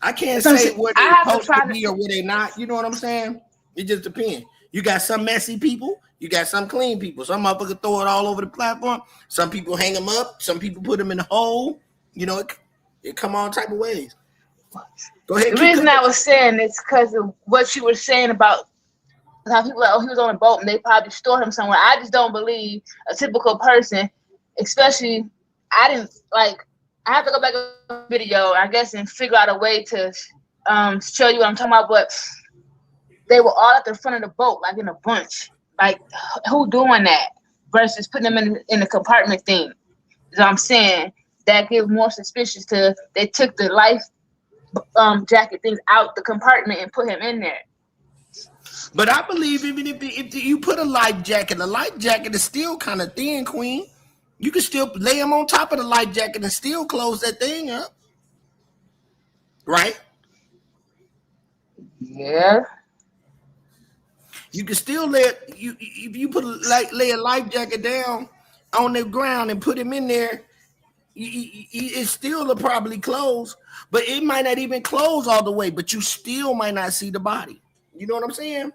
I can't say where they're supposed to be or where they're not. You know what I'm saying? It just depends. You got some messy people. You got some clean people. Some motherfuckers throw it all over the platform. Some people hang them up. Some people put them in the hole. You know, it come all type of ways. Go ahead. The reason I was saying it's because of what you were saying about how people are, he was on a boat and they probably stored him somewhere. I just don't believe a typical person, especially I have to go back to the video, I guess, and figure out a way to show you what I'm talking about. But they were all at the front of the boat, like in a bunch. Like, who doing that versus putting them in the compartment thing? So I'm saying that gives more suspicious to they took the life jacket things out the compartment and put him in there. But I believe even if you put a life jacket is still kind of thin, Queen. You can still lay him on top of the life jacket and still close that thing up, right? Yeah. You can still if you lay a life jacket down on the ground and put him in there, it's still probably close, but it might not even close all the way. But you still might not see the body. You know what I'm saying?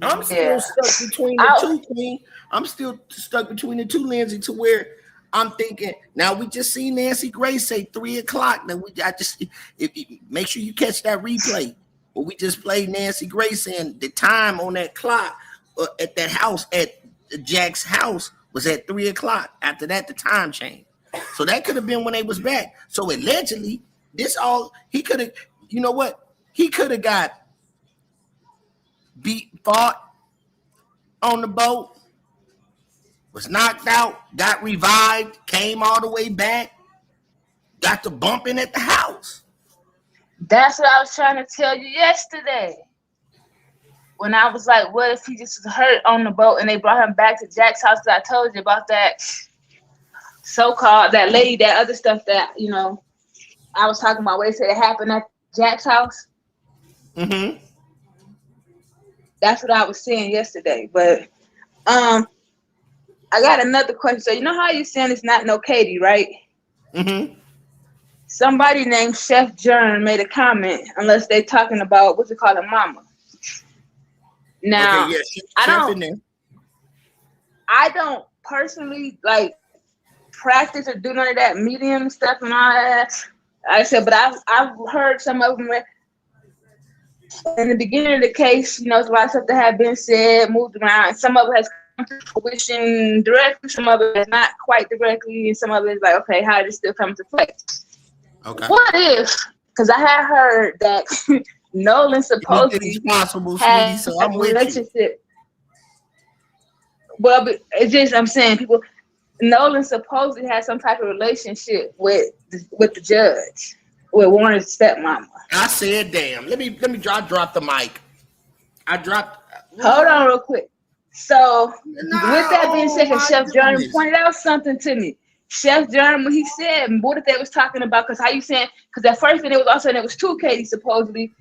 I'm still stuck between the two, Queen. I'm still stuck between the two, Lindsay, to where I'm thinking. Now we just seen Nancy Grace say 3:00. Now make sure you catch that replay. But we just played Nancy Grace and the time on that clock at that house at Jack's house was at 3:00. After that, the time changed. So that could have been when they was back. So allegedly, he could have. You know what? He could have got fought on the boat, was knocked out, got revived, came all the way back, got to bumping at the house. That's what I was trying to tell you yesterday. When I was like, what if he just was hurt on the boat and they brought him back to Jack's house? That I told you about that so-called, that lady, that other stuff that, I was talking about where they said it happened at Jack's house. Mm-hmm. That's what I was saying yesterday. But I got another question. So you know how you're saying it's not no Katie, right? Mm-hmm. Somebody named Chef Jern made a comment, unless they're talking about what's it called, a mama. Now, okay, yeah, I don't personally practice or do none of that medium stuff and all that. I said, but I've heard some of them in the beginning of the case. There's a lot of stuff that have been said, moved around, and some of it has come to fruition directly, some of it is not quite directly, and some of it is like, okay, how did it still come to play? Okay. What if? Because I had heard that Nolan supposedly had so a relationship. Well, but it's just I'm saying Nolan supposedly had some type of relationship with the judge, with Warren's stepmama. I said, "Damn, let me drop the mic." I dropped. Hold on, real quick. So, with that being said, Chef Jeremy pointed out something to me. Chef Jeremy, when he said what if they was talking about? Because how you saying? Because at first, then it was also it was two Katie supposedly.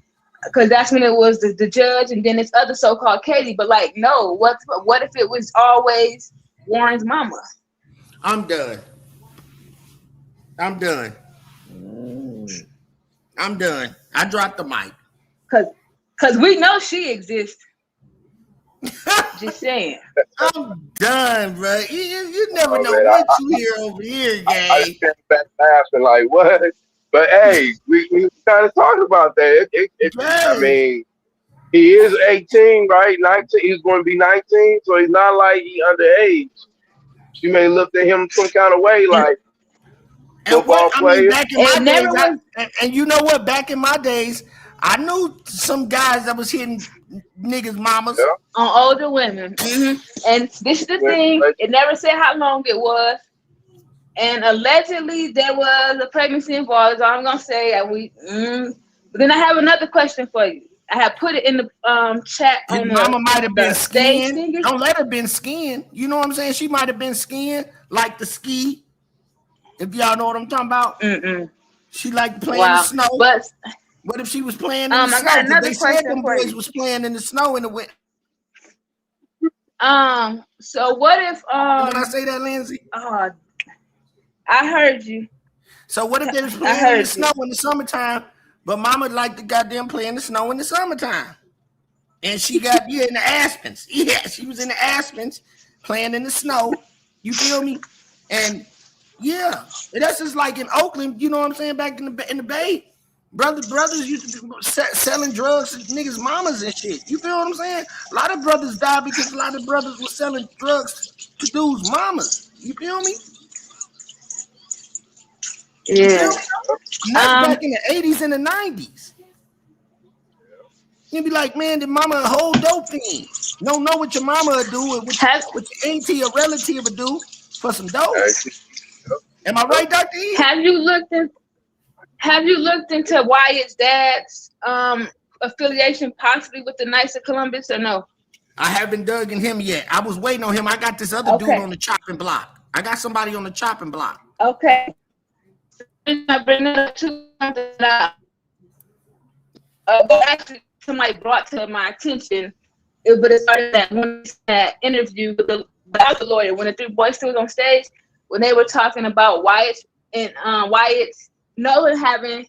Because that's when it was the judge and then this other so-called Katie. But no, what if it was always Warren's mama? I'm done. I dropped the mic. Cause we know she exists. Just saying. I'm done, bro. You never know what you hear over here, gang. I just came back laughing like what? But hey, we kind of talked about that. I mean, he is 18, right? 19. He's going to be 19, so he's not like he underage. She may look at him some kind of way, like football player. Back in my days, and you know what? Back in my days, I knew some guys that was hitting niggas' mamas on older women. Mm-hmm. And this is the thing; it never said how long it was. And allegedly, there was a pregnancy involved. That's all I'm gonna say. But then I have another question for you. I have put it in the chat. His mama might have been skiing. Don't let her been skiing. You know what I'm saying? She might have been skiing, like the ski. If y'all know what I'm talking about. She liked playing in the snow. But what if she was playing in the snow? I got another they question said them for boys you. was playing in the snow in the winter. So what if Did I say that, Lindsay? I heard you. So what if they was playing in the snow in the summertime, but mama liked to goddamn play in the snow in the summertime? And she got in the Aspens. Yeah, she was in the Aspens playing in the snow. You feel me? And Yeah, and that's just like in Oakland. You know what I'm saying? Back in the Bay, brothers used to be selling drugs to niggas' mamas and shit. You feel what I'm saying? A lot of brothers died because a lot of brothers were selling drugs to dudes' mamas. You feel me? You Yeah. feel me? And that's back in the 80s and the 90s. You'd be like, man, did mama a whole dope fiend? Don't know what your mama would do or what your auntie or relative would do for some dope. Am I right, Dr. E? Have you looked into Wyatt's dad's affiliation possibly with the Knights of Columbus or no? I haven't dug in him yet. I was waiting on him. I got this other dude on the chopping block. I got somebody on the chopping block. Okay. I bring it up to actually somebody brought to my attention, but it started that interview with the other lawyer when the three boys stood on stage when they were talking about Wyatt's Nolan having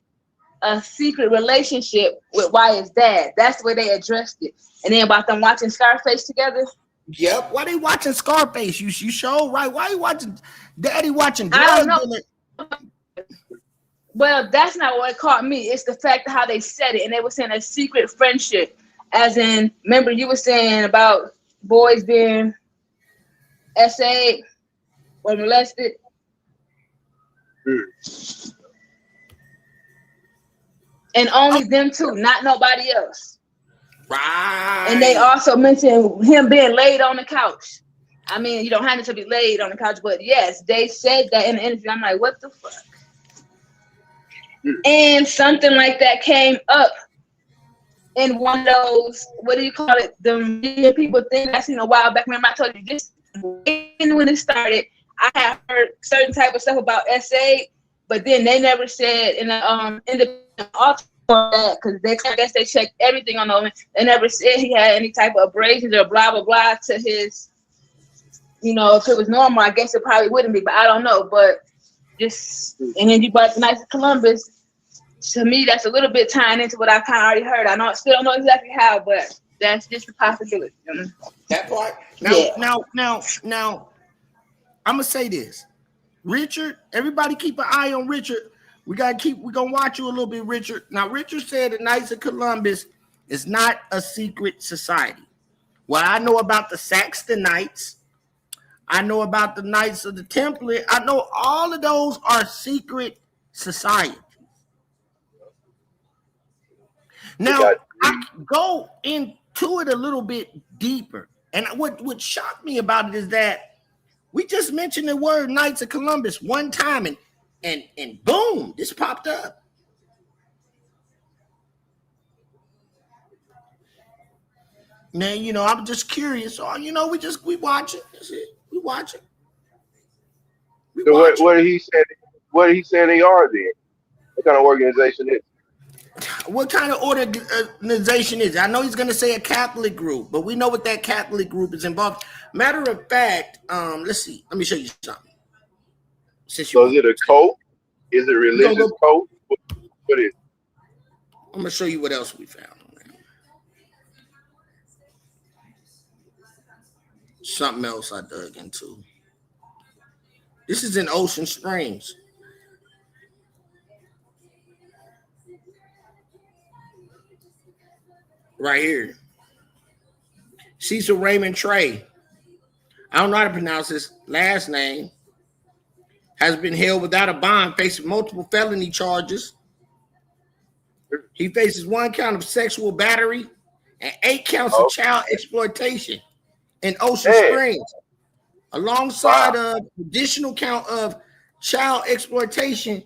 a secret relationship with Wyatt's dad. That's the way they addressed it. And then about them watching Scarface together. Yep. Why they watching Scarface? You show right? Why you watching Daddy watching I drugs? don't know. Well, that's not what caught me. It's the fact of how they said it, and they were saying a secret friendship, as in, remember you were saying about boys being essayed or molested. And only them two, not nobody else. Right. And they also mentioned him being laid on the couch. I mean, you don't have to be laid on the couch, but yes, they said that in the interview. I'm like, what the fuck? And something like that came up in one of those, what do you call it? The media people thing I seen a while back. Remember I told you just when it started, I had heard certain type of stuff about SA, but then they never said in the independent author that because I guess they checked everything on the. They never said he had any type of abrasions or blah blah blah to his. You know, if it was normal, I guess it probably wouldn't be, but I don't know. But just and then you brought the Knights of Columbus. To me, that's a little bit tying into what I kind of already heard. I still don't know exactly how, but that's just a possibility. That part. Now, I'm gonna say this, Richard. Everybody keep an eye on Richard. We're gonna watch you a little bit, Richard. Now, Richard said the Knights of Columbus is not a secret society. What I know about the Saxton Knights, I know about the Knights of the Templar. I know all of those are secret societies. Now, I go into it a little bit deeper. And what shocked me about it is that we just mentioned the word Knights of Columbus one time and boom, this popped up. Now, you know, I'm just curious. So, you know, we watching. That's it. We watching. So what did he say? What did he say they are then? What kind of organization is it? What kind of organization is it? I know he's going to say a Catholic group, but we know what that Catholic group is involved. Matter of fact, let's see. Let me show you something. So is it a cult? Is it a religious cult? What is it? I'm going to show you what else we found. Something else I dug into. This is in Ocean Springs. Right here. Cecil Raymond Trey. I don't know how to pronounce his last name. Has been held without a bond, facing multiple felony charges. He faces 1 count of sexual battery and 8 counts of child exploitation in Ocean Springs, alongside an additional count of child exploitation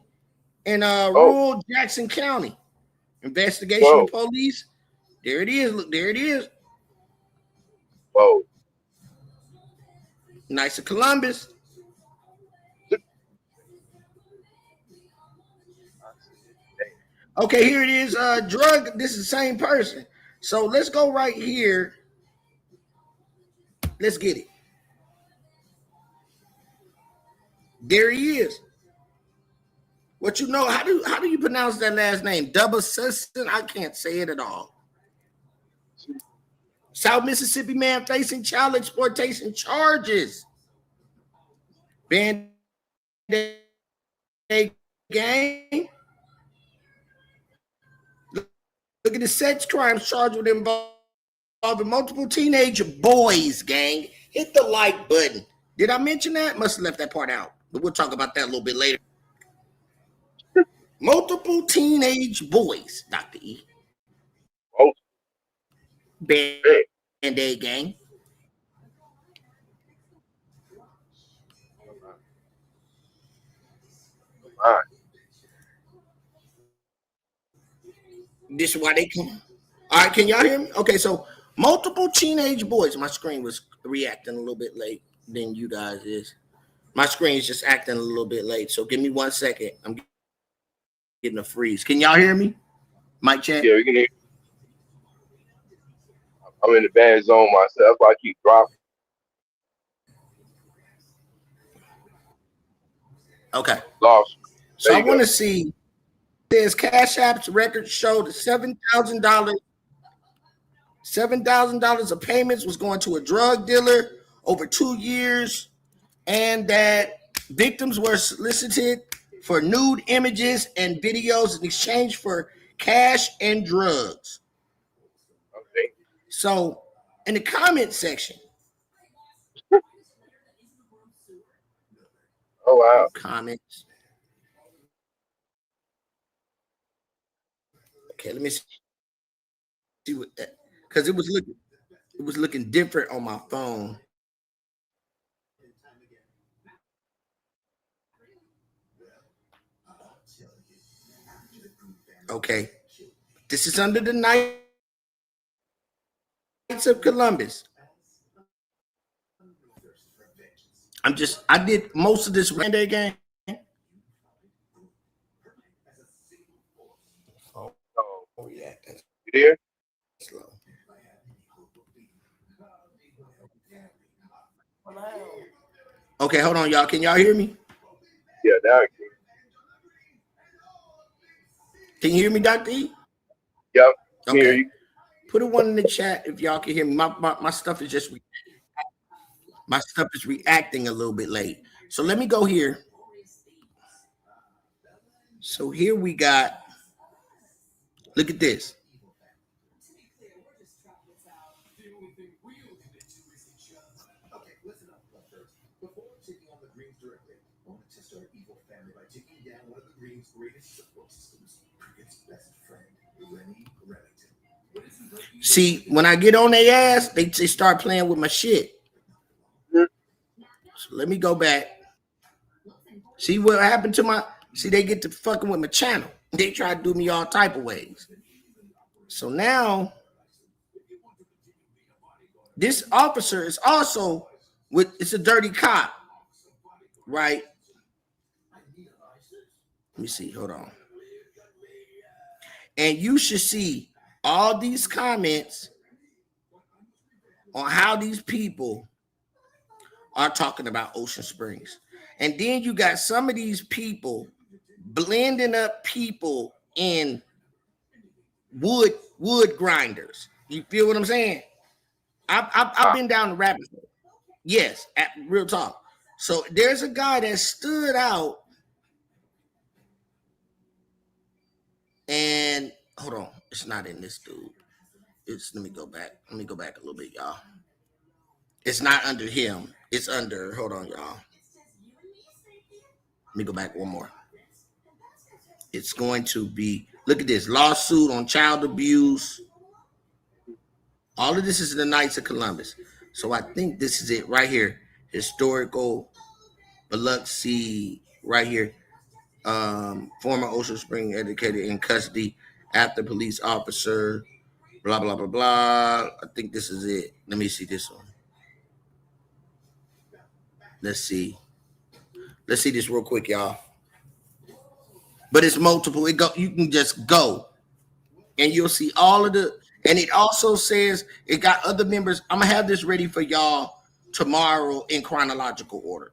in rural Jackson County. Investigation of police. There it is. Look, there it is. Whoa. Knights of Columbus. Okay, here it is. Drug. This is the same person. So let's go right here. Let's get it. There he is. What you know? How do you pronounce that last name? Double Sisson? I can't say it at all. South Mississippi man facing child exploitation charges. Banned gang. Look at the sex crimes charged with involving multiple teenage boys, gang. Hit the like button. Did I mention that? Must have left that part out. But we'll talk about that a little bit later. Multiple teenage boys, Dr. E. Oh, Band-Aid gang. all right. This is why they come. All right, can y'all hear me? Okay, so multiple teenage boys. My screen was reacting a little bit late than you guys is. My screen's just acting a little bit late. So give me 1 second. I'm getting a freeze. Can y'all hear me? Mic check. Yeah, we can hear. I'm in the bad zone myself. That's why I keep dropping. Okay. Lost. So I want to see. There's Cash App's records show that $7,000 of payments was going to a drug dealer over 2 years, and that victims were solicited for nude images and videos in exchange for cash and drugs. Okay. So in the comment section, oh wow, comments. Okay, let me see what that, because it was looking different on my phone. Okay, this is under the Knights of Columbus. I did most of this render game. oh yeah, you there? Slow. Okay, hold on, y'all. Can y'all hear me? Yeah, now I can. Can you hear me, Dr. E? Yep. Okay. Hear you. Put a one in the chat if y'all can hear me. My stuff is just reacting a little bit late. So let me go here. So here we got. Look at this. See, when I get on their ass, they start playing with my shit. So let me go back. See what happened to my. See, they get to fucking with my channel. They try to do me all type of ways. So now, this officer is also it's a dirty cop, right? Let me see. Hold on. And you should see all these comments on how these people are talking about Ocean Springs. And then you got some of these people blending up people in wood grinders. You feel what I'm saying? I've been down the rabbit hole. Yes, real talk. So there's a guy that stood out, and hold on, it's not in this dude. Let me go back. Let me go back a little bit, y'all. It's not under him. It's under. Hold on, y'all. Let me go back one more. It's going to be. Look at this lawsuit on child abuse. All of this is in the Knights of Columbus. So I think this is it right here. Historical Biloxi right here. Former Ocean Spring educated in custody after police officer. Blah, blah, blah, blah. I think this is it. Let me see this one. Let's see. Let's see this real quick, y'all. But it's multiple. You can just go. And you'll see all of the, and it also says it got other members. I'm gonna have this ready for y'all tomorrow in chronological order.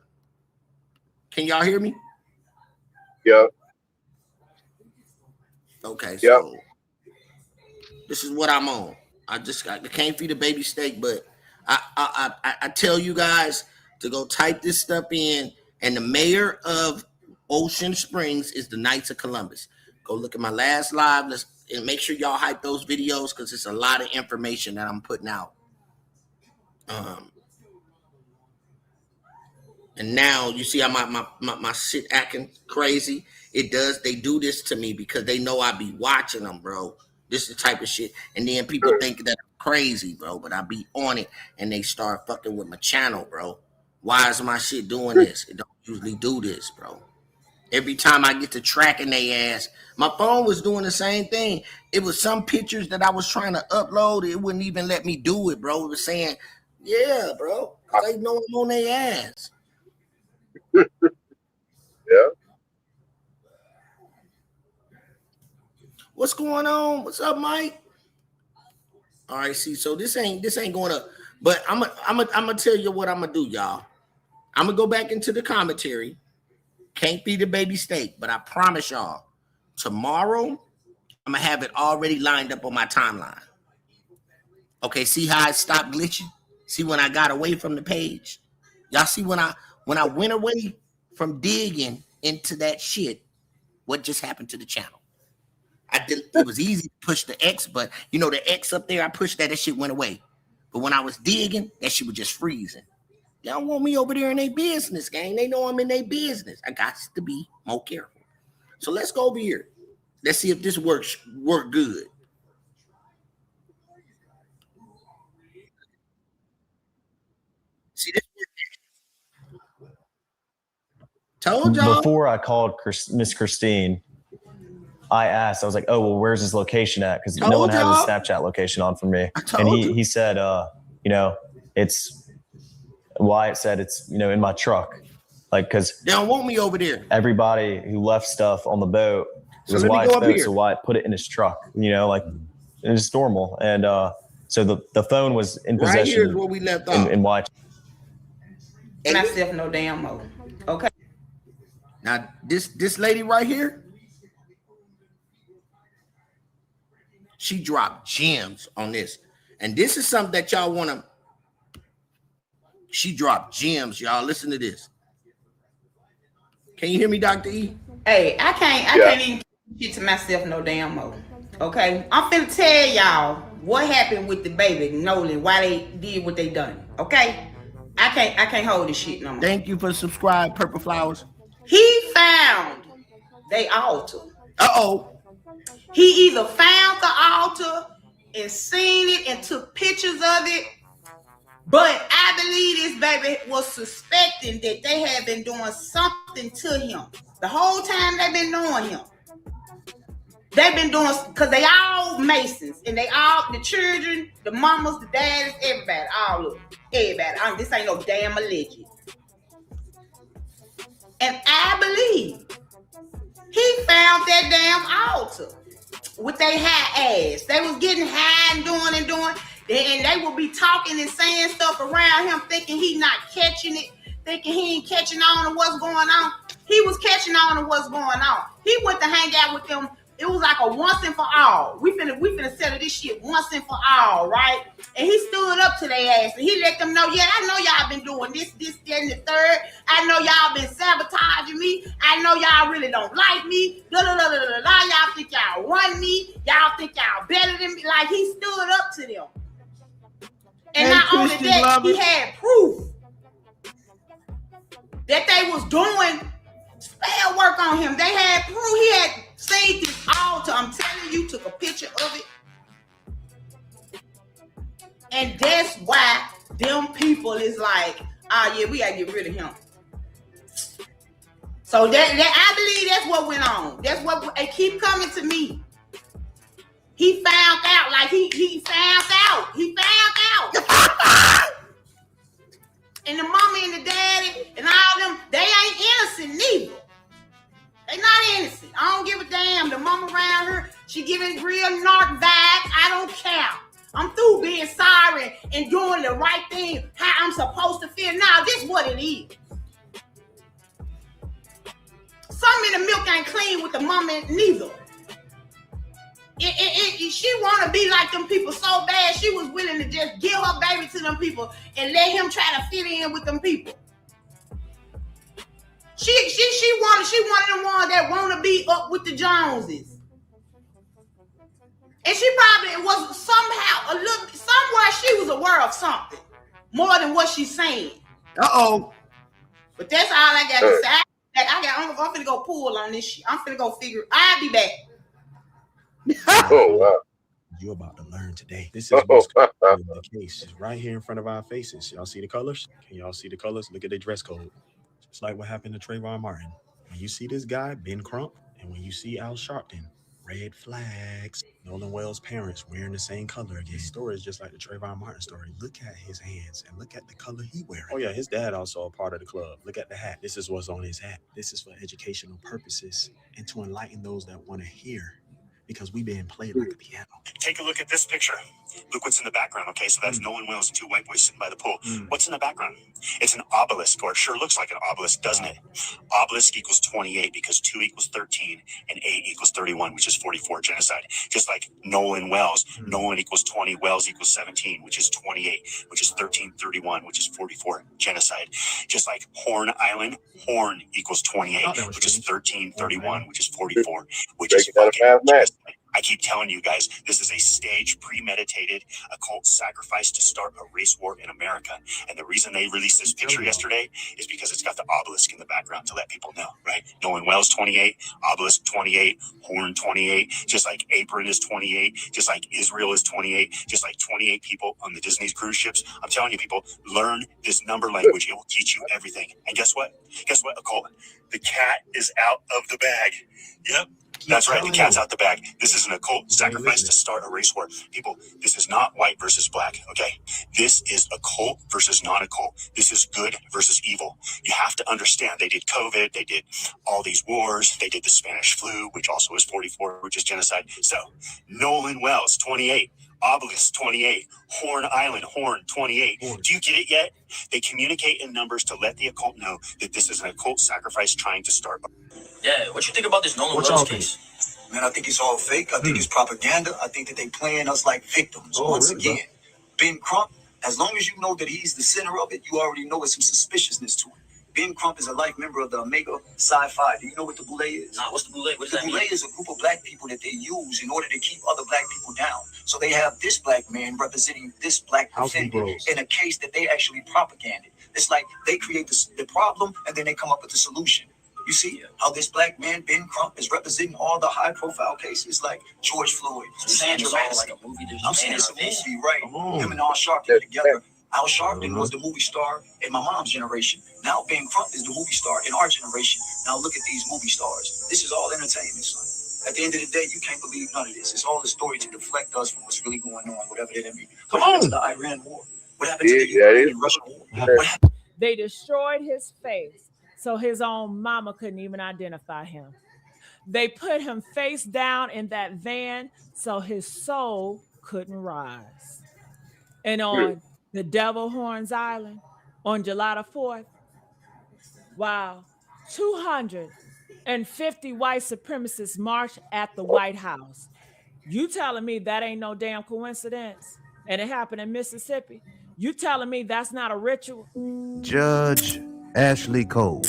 Can y'all hear me? Yeah. Okay, so this is what I'm on. I can't feed a baby steak, but I tell you guys to go type this stuff in, and the mayor of Ocean Springs is the Knights of Columbus. Go look at my last live. And make sure y'all hype those videos because it's a lot of information that I'm putting out. And now you see how my shit acting crazy. They do this to me because they know I be watching them, bro. This is the type of shit. And then people think that I'm crazy, bro. But I be on it and they start fucking with my channel, bro. Why is my shit doing this? It don't usually do this, bro. Every time I get to tracking they ass, my phone was doing the same thing. It was some pictures that I was trying to upload. It wouldn't even let me do it, bro. It was saying, yeah, bro. They know I'm on their ass. Yeah. What's going on? What's up, Mike? All right, see, so this ain't going up. But I'm gonna tell you what I'm gonna do, y'all. I'm gonna go back into the commentary. Can't be the baby steak, but I promise y'all, tomorrow I'm gonna have it already lined up on my timeline. Okay, see how it stopped glitching? See when I got away from the page? Y'all see when I went away from digging into that shit, what just happened to the channel? It was easy to push the X, but you know the X up there, I pushed that shit went away. But when I was digging, that shit was just freezing. Y'all want me over there in their business, gang. They know I'm in their business. I got to be more careful. So let's go over here. Let's see if this work good. See this? Told y'all. Before I called Miss Christine, I asked, I was like, oh, well, where's his location at? Because no one has his Snapchat location on for me. And he said, it's Wyatt said it's, in my truck. Like, because they don't want me over there. Everybody who left stuff on the boat, it was Wyatt's boat, so Wyatt put it in his truck, it's normal. And so the phone was in possession. Right here is where we left off. In Wyatt. Myself no damn more. Okay. Now, this lady right here, she dropped gems on this. And this is something that y'all want to. She dropped gems, y'all. Listen to this. Can you hear me, Dr. E? Hey, I can't even keep shit to myself no damn more. Okay? I'm finna tell y'all what happened with the baby Nolan, why they did what they done. Okay? I can't hold this shit no more. Thank you for subscribing, Purple Flowers. He found they altar. Uh-oh. He either found the altar and seen it and took pictures of it, but I believe this baby was suspecting that they had been doing something to him. The whole time they've been knowing him. They've been doing, because they all Masons, and they all, the children, the mamas, the daddies, everybody, all of them. Everybody. This ain't no damn religion. And I believe he found that damn altar with their high ass. They was getting high and doing. And they would be talking and saying stuff around him, thinking he not catching it, thinking he ain't catching on to what's going on. He was catching on to what's going on. He went to hang out with them. It was like a once and for all. We finna settle this shit once and for all, right? And he stood up to their ass and he let them know, yeah, I know y'all been doing this, that, and the third. I know y'all been sabotaging me. I know y'all really don't like me. Y'all think y'all run me. Y'all think y'all better than me. Like, he stood up to them. And not only that, he had proof that they was doing spell work on him. They had proof. He had seen this altar. I'm telling you, took a picture of it. And that's why them people is like, yeah, we gotta get rid of him. So that I believe that's what went on. That's what they keep coming to me. He found out, like he found out. He found out. And the mama and the daddy and all them, they ain't innocent neither. They not innocent. I don't give a damn. The mama around her, she giving real narc vibes. I don't care. I'm through being sorry and doing the right thing, how I'm supposed to feel. Now, this is what it is. Some in the milk ain't clean with the mama neither. She want to be like them people so bad, she was willing to just give her baby to them people and let him try to fit in with them people. She one of them ones that want to be up with the Joneses. And she probably was somehow somewhere she was aware of something more than what she's saying. But that's all I got to say. I'm finna go pull on this shit. I'm finna go figure. I'll be back. Oh wow. You're about to learn today. This is what's the case. It's right here in front of our faces. Y'all see the colors? Can y'all see the colors? Look at the dress code. Just like what happened to Trayvon Martin. When you see this guy, Ben Crump, and when you see Al Sharpton, red flags. Nolan Wells' parents wearing the same color again. His story is just like the Trayvon Martin story. Look at his hands and look at the color he wearing. Oh yeah, his dad also a part of the club. Look at the hat. This is what's on his hat. This is for educational purposes and to enlighten those that want to hear. Because we being played like a piano. Take a look at this picture. Look what's in the background, okay? So that's Nolan Wells and two white boys sitting by the pool. What's in the background? It's an obelisk, or it sure looks like an obelisk, doesn't it? Obelisk equals 28 because 2 equals 13 and 8 equals 31, which is 44, genocide. Just like Nolan Wells, Nolan equals 20, Wells equals 17, which is 28, which is 13, 31, which is 44, genocide. Just like Horn Island, Horn equals 28, which is 13, 31, which is 44, which is fucking genocide. I keep telling you guys, this is a staged, premeditated, occult sacrifice to start a race war in America. And the reason they released this picture yesterday is because it's got the obelisk in the background to let people know, right? Nolan Wells 28, obelisk 28, Horn 28, just like Apron is 28, just like Israel is 28, just like 28 people on the Disney's cruise ships. I'm telling you, people, learn this number language. It will teach you everything. And guess what? Guess what, occult? The cat is out of the bag. Yep. That's right. The cat's out the bag. This is an occult sacrifice to start a race war. People, this is not white versus black, okay? This is occult versus non-occult. This is good versus evil. You have to understand they did COVID. They did all these wars. They did the Spanish flu, which also is 44, which is genocide. So Nolan Wells, 28. Obelisk 28, Horn Island, Horn 28. Do you get it yet? They communicate in numbers to let the occult know that this is an occult sacrifice trying to start. Yeah, what you think about this Nolan Wells case? Man, I think it's all fake. I think it's propaganda. I think that they playing us like victims once again. Ben Crump, as long as you know that he's the center of it, you already know it's some suspiciousness to it. Ben Crump is a life member of the Omega Psi-Phi. Do you know what the Boule is? Nah, what's the Boule? What does that mean? The Boule is a group of black people that they use in order to keep other black people down. So they have this black man representing this black defendant in a case that they actually propaganded. It's like they create the problem and then they come up with the solution. You see how this black man, Ben Crump, is representing all the high-profile cases like George Floyd, Sandra Madison. Like a movie. I'm saying it's a movie, right? Him and Al Sharpton together. Al Sharpton was the movie star in my mom's generation. Now Ben Crump is the movie star in our generation. Now look at these movie stars. This is all entertainment, son. At the end of the day, you can't believe none of this. It's all a story to deflect us from what's really going on, whatever it may be. What happened to the Iran war? What happened to the Ukraine and Russia war? What happened? They destroyed his face, so his own mama couldn't even identify him. They put him face down in that van so his soul couldn't rise. And on the Devil Horns Island, on July the 4th, wow, 250 white supremacists marched at the White House. You telling me that ain't no damn coincidence? And it happened in Mississippi. You telling me that's not a ritual? Judge Ashley Cole.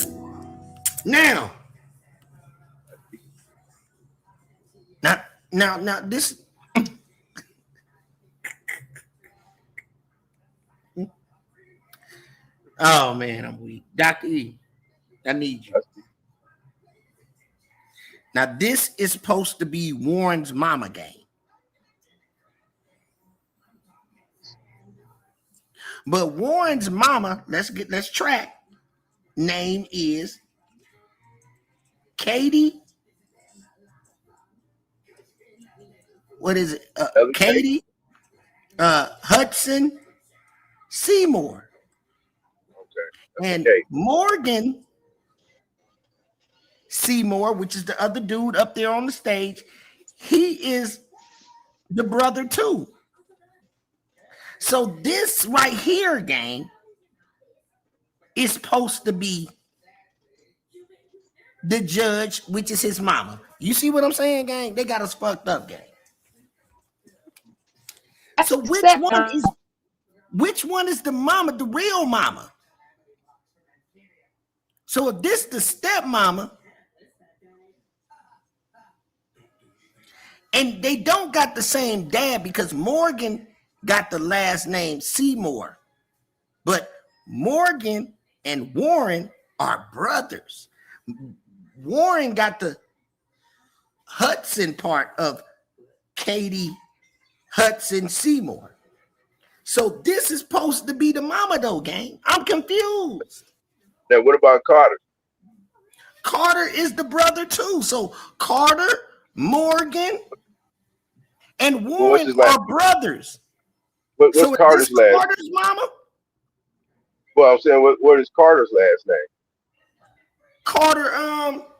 Now this. Oh man, I'm weak. Dr. E, I need you. Now this is supposed to be Warren's mama game. But Warren's mama, let's track. Name is Katie. What is it? Katie Hudson Seymour. And Morgan Seymour, which is the other dude up there on the stage, he is the brother too. So this right here, gang, is supposed to be the judge, which is his mama. You see what I'm saying, gang? They got us fucked up, gang. So which one is the mama, the real mama? So if this the stepmama, and they don't got the same dad because Morgan got the last name Seymour, but Morgan and Warren are brothers. Warren got the Hudson part of Katie Hudson Seymour. So this is supposed to be the mama though, gang. I'm confused. Now what about Carter? Carter is the brother too. So Carter, Morgan, and Warren are brothers. What's So Carter's is this last? Carter's mama? Well, I'm saying, what is Carter's last name? Carter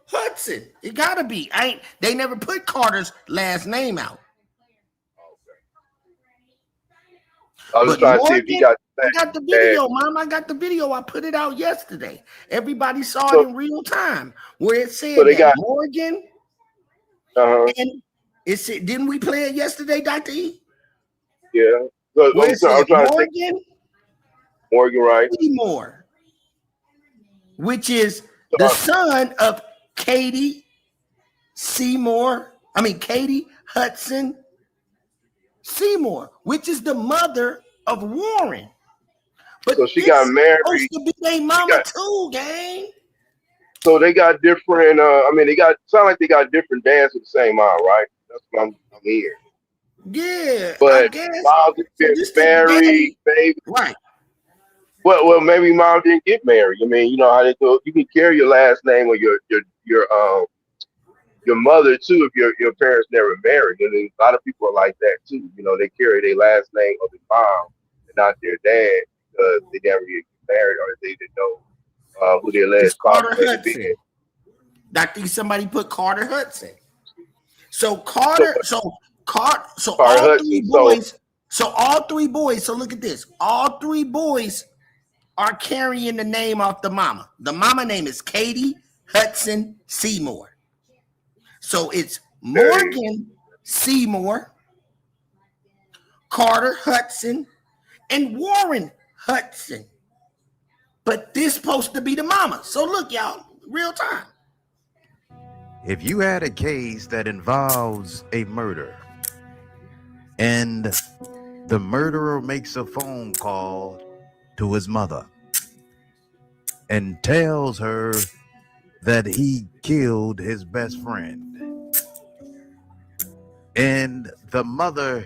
Hudson. It gotta be. They never put Carter's last name out. I was trying to see if he got the I got the video, Mom. I got the video. I put it out yesterday. Everybody saw it in real time where it said that Morgan. And it said, didn't we play it yesterday, Dr. E? Yeah. So where I'm it said trying Morgan, to think. Morgan, right? Seymour, which is the son of Katie Seymour. I mean, Katie Hudson Seymour, which is the mother of Warren. But so she got married. Supposed to be their mama too, gang. So they got different. Sound like they got different dads with the same mom, right? That's what I'm hearing. Yeah, but I guess. Mom didn't get married, baby. Right. Well, maybe Mom didn't get married. I mean, you know how they do. You can carry your last name or your mother too if your parents never married. And a lot of people are like that too. You know, they carry their last name of their mom and not their dad because they never get married or they didn't know who their last father may be. Dr. Somebody put Carter Hudson. So Carter, all Hudson, three boys. So all three boys. So look at this. All three boys are carrying the name off the mama. The mama name is Katie Hudson Seymour. So it's Morgan Seymour, Carter Hudson, and Warren Hudson. But this supposed to be the mama. So look, y'all, real time. If you had a case that involves a murder and the murderer makes a phone call to his mother and tells her that he killed his best friend, and the mother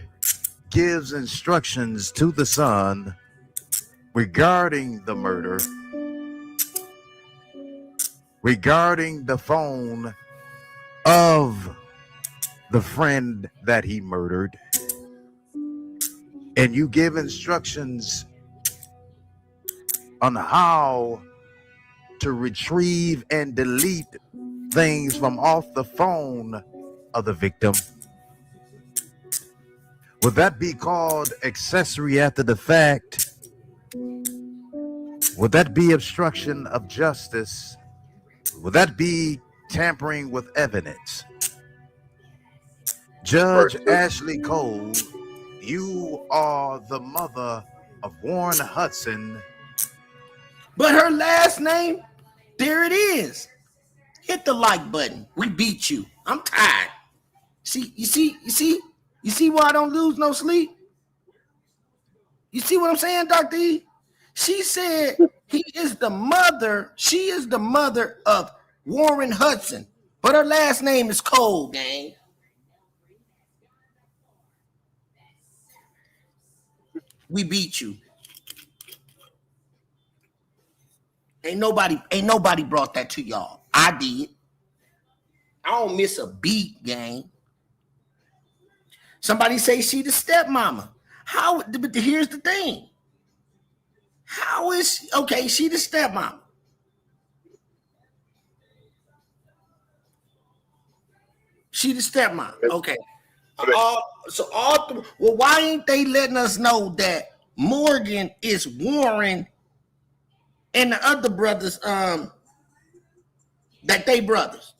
gives instructions to the son regarding the murder, regarding the phone of the friend that he murdered, and you give instructions on how to retrieve and delete things from off the phone of the victim, would that be called accessory after the fact? Would that be obstruction of justice? Would that be tampering with evidence? Judge Ashley Cole, you are the mother of Warren Hudson. But her last name, there it is. Hit the like button. We beat you. I'm tired. You see why I don't lose no sleep? You see what I'm saying, Dr. E? She said she is the mother of Warren Hudson, but her last name is Cole, gang. We beat you. Ain't nobody brought that to y'all. I did. I don't miss a beat, gang. Somebody say she the stepmama. But here's the thing. How is she? Okay, she the stepmama. She the stepmama. Okay. Why ain't they letting us know that Morgan is Warren and the other brothers, that they brothers?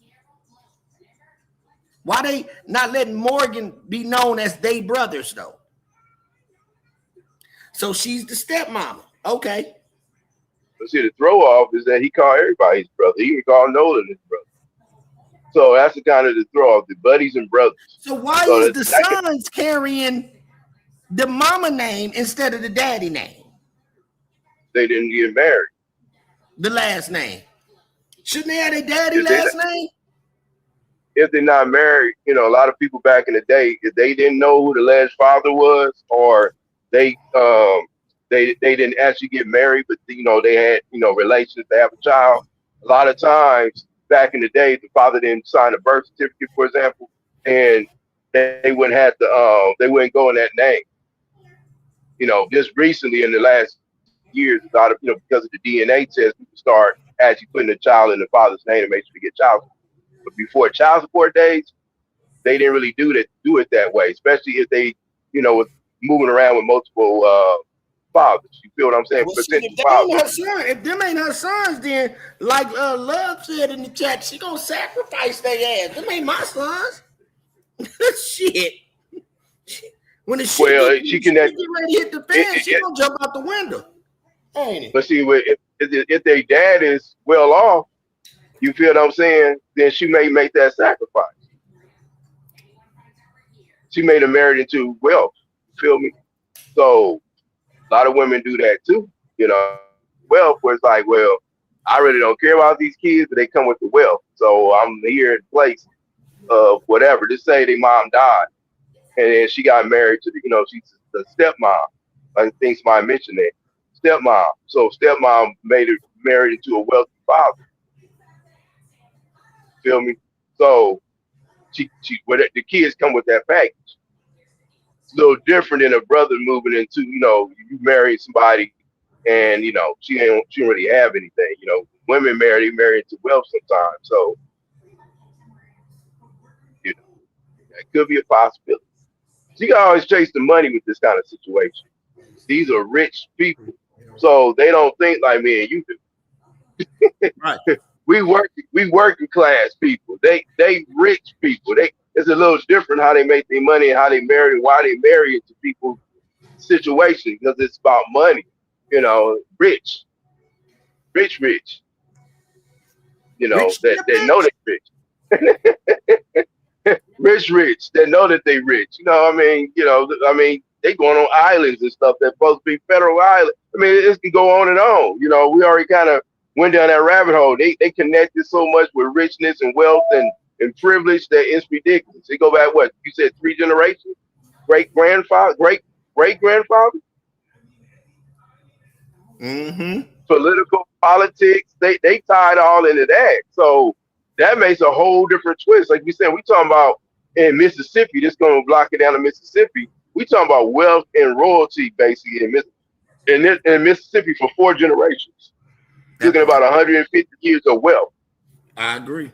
Why they not letting Morgan be known as they brothers though? So she's the stepmama. Okay. But see, the throw off is that he called everybody his brother. He even called Nolan his brother. So that's the kind of the throw off, the buddies and brothers. So why So is the sons carrying the mama name instead of the daddy name? They didn't get married. The last name. Shouldn't they have their daddy last name? If they're not married, a lot of people back in the day, if they didn't know who the alleged father was, or they didn't actually get married, but they had relations to have a child. A lot of times back in the day, the father didn't sign a birth certificate, for example, and they wouldn't have to they wouldn't go in that name. Just recently in the last years, a lot of because of the DNA test, people start actually putting the child in the father's name to make sure they get child support. But before child support days, they didn't really do it that way, especially if they, was moving around with multiple fathers. You feel what I'm saying? Well, if them ain't her sons, then like Love said in the chat, she gonna sacrifice their ass. Them ain't my sons. Shit. When the shit get ready to hit the fan, she gonna jump out the window. Ain't it? But see, if their dad is well off, you feel what I'm saying? Then she may make that sacrifice. She made her married into wealth. You feel me? So a lot of women do that too. Wealth where it's like, well, I really don't care about these kids, but they come with the wealth. So I'm here in place of whatever. Just say their mom died, and then she got married to she's the stepmom. I think somebody mentioned that stepmom. So stepmom made her married into a wealthy father. Feel me? So the kids come with that package. It's a little different than a brother moving into, you marry somebody and she don't really have anything. Women marry into wealth sometimes. So that could be a possibility. So you can always chase the money with this kind of situation. These are rich people, so they don't think like me and you do. Right. We working class people. They rich people. It's a little different how they make their money and how they marry and why they marry into people's situation, because it's about money. Rich. Rich. Rich they know they're rich. rich. They know that they rich. They going on islands and stuff that's supposed to be federal islands. It can go on and on. We already kind of went down that rabbit hole. They connected so much with richness and wealth and privilege that it's ridiculous. They go back, what you said, 3 generations? Great grandfather? Mm-hmm. Political politics, they tied all into that. So that makes a whole different twist. Like we said, we talking about in Mississippi, this gonna block it down to Mississippi. We talking about wealth and royalty basically in Mississippi for 4 generations. Looking at about 150 years of wealth. I agree.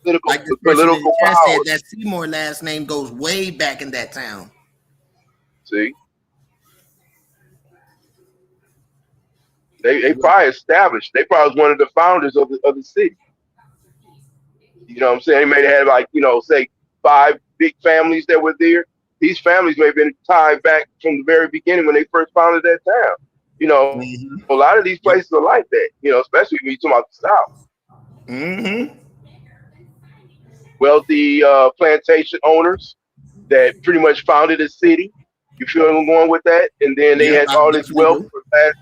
Political power. Said that Seymour last name goes way back in that town. See? They probably established. They probably was one of the founders of the city. You know what I'm saying? They may have had say 5 big families that were there. These families may have been tied back from the very beginning when they first founded that town. A lot of these places are like that. Especially when you talk about the South. Mm-hmm. Wealthy plantation owners that pretty much founded a city. You feel I'm going with that? And then they had all this wealth for the past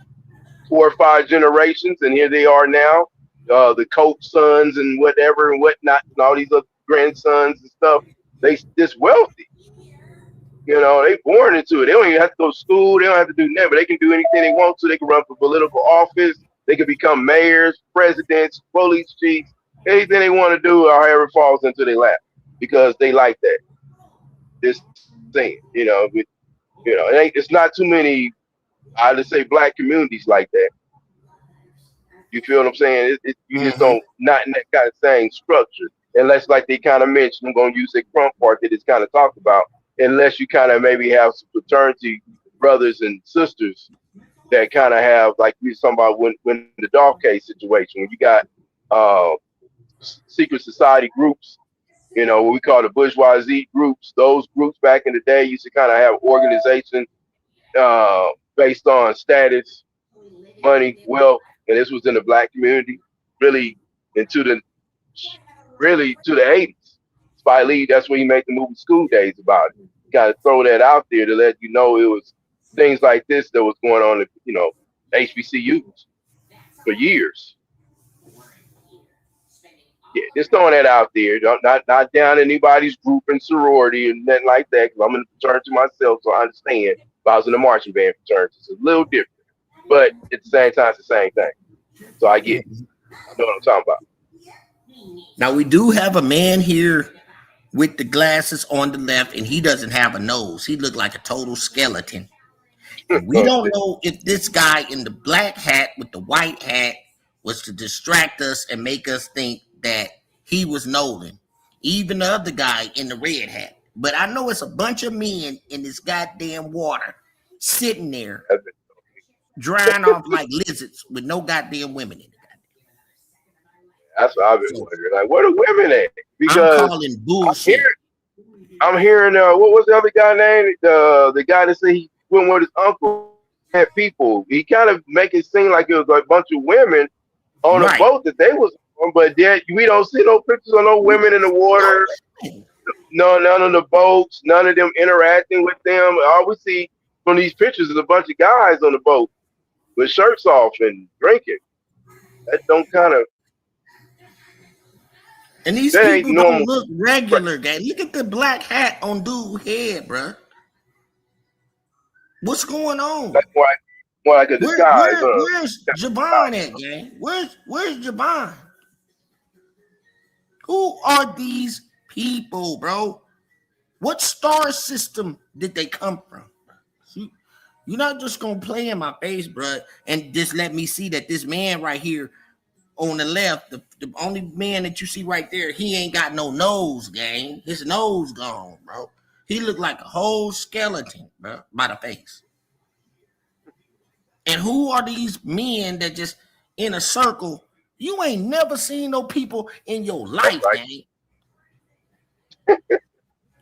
4 or 5 generations, and here they are now, the Koch sons and whatever and whatnot, and all these other grandsons and stuff. They just wealthy. They born into it. They don't even have to go to school. They don't have to do nothing, but they can do anything they want to. They can run for political office. They can become mayors, presidents, police chiefs, anything they want to do, or however falls into their lap, because they like that. This thing, it's not too many, I just say, black communities like that. You feel what I'm saying? You just don't, not in that kind of same structure, unless, like they kind of mentioned, I'm going to use the Crump part that it's kind of talked about, unless you kind of maybe have some fraternity brothers and sisters that kind of have, like we were talking about when the dog case situation, when you got secret society groups, what we call the bourgeoisie groups. Those groups back in the day used to kind of have organization based on status, money, wealth, and this was in the black community, really into the really to the 80s. Spike Lee, that's when he made the movie School Days about it. Kind of throw that out there to let you know it was things like this that was going on at, HBCUs for years. Yeah, just throwing that out there. Not down anybody's group and sorority and nothing like that. Because I'm in a fraternity myself, so I understand. If I was in a marching band fraternity, it's a little different, but at the same time, it's the same thing. So I get it. I know what I'm talking about. Now we do have a man here with the glasses on the left, and he doesn't have a nose. He looked like a total skeleton. And we don't know if this guy in the black hat with the white hat was to distract us and make us think that he was Nolan. Even the other guy in the red hat. But I know it's a bunch of men in this goddamn water sitting there drying off like lizards with no goddamn women in it. That's what I've been wondering. Like, where the women at? Because I'm calling bullshit. I'm hearing what was the other guy named? The guy that said he went with his uncle had people. He kind of make it seem like it was like a bunch of women on a boat that they was on, but then we don't see no pictures of no women in the water. No, none of the boats, none of them interacting with them. All we see from these pictures is a bunch of guys on the boat with shirts off and drinking. That don't kind of. And these people don't look regular, guy. Look at the black hat on dude's head, bro. What's going on? That's why I could disguise. Where's Javon at, gang? Where's Javon? Who are these people, bro? What star system did they come from? You're not just gonna play in my face, bro, and just let me see that this man right here on the left, the only man that you see right there, he ain't got no nose, gang. His nose gone, bro. He looked like a whole skeleton, bro, by the face. And who are these men that just in a circle? You ain't never seen no people in your life, gang.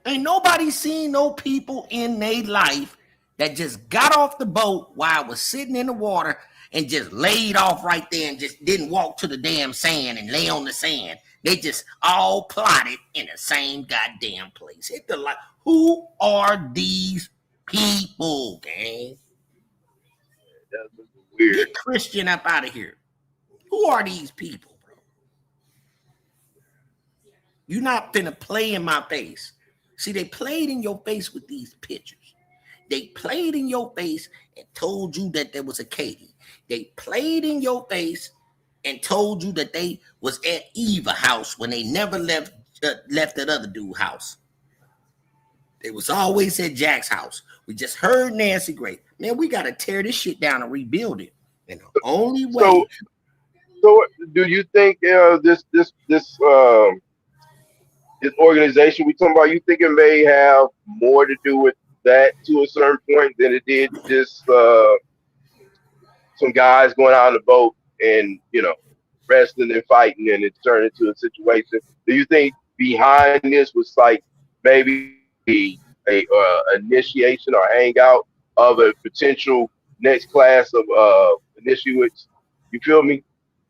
Ain't nobody seen no people in their life that just got off the boat while I was sitting in the water and just laid off right there and just didn't walk to the damn sand and lay on the sand. They just all plotted in the same goddamn place. Hit the light. Who are these people, gang? That's weird. Get Christian up out of here. Who are these people, bro? You're not finna play in my face. See, they played in your face with these pictures. They played in your face and told you that there was a Katie. They played in your face and told you that they was at Eva house when they never left that other dude's house. They was always at Jack's house. We just heard Nancy Gray. Man, we got to tear this shit down and rebuild it. And the only way. So do you think this organization we talking about, you think it may have more to do with that to a certain point than it did just some guys going out on the boat and wrestling and fighting and it turned into a situation? Do you think behind this was like maybe a initiation or hangout of a potential next class of initiates? You feel me?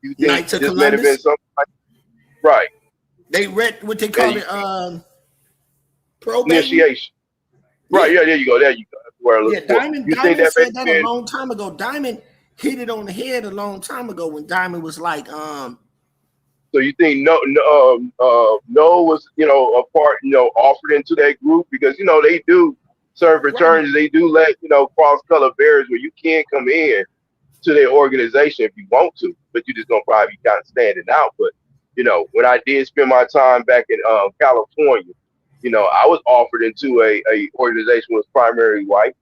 You think Knights of this might have been Columbus? something like right? They read what they call it, probate. Initiation. Right, yeah, there you go. That's where I look for. Diamond You think that said that been, a long time ago. Diamond hit it on the head a long time ago when Diamond was like, so you think no was a part offered into that group because they do serve fraternities, they do let cross color barriers where you can't come in to their organization if you want to, but you just gonna probably be kind of standing out. But when I did spend my time back in California, I was offered into a organization was primarily white,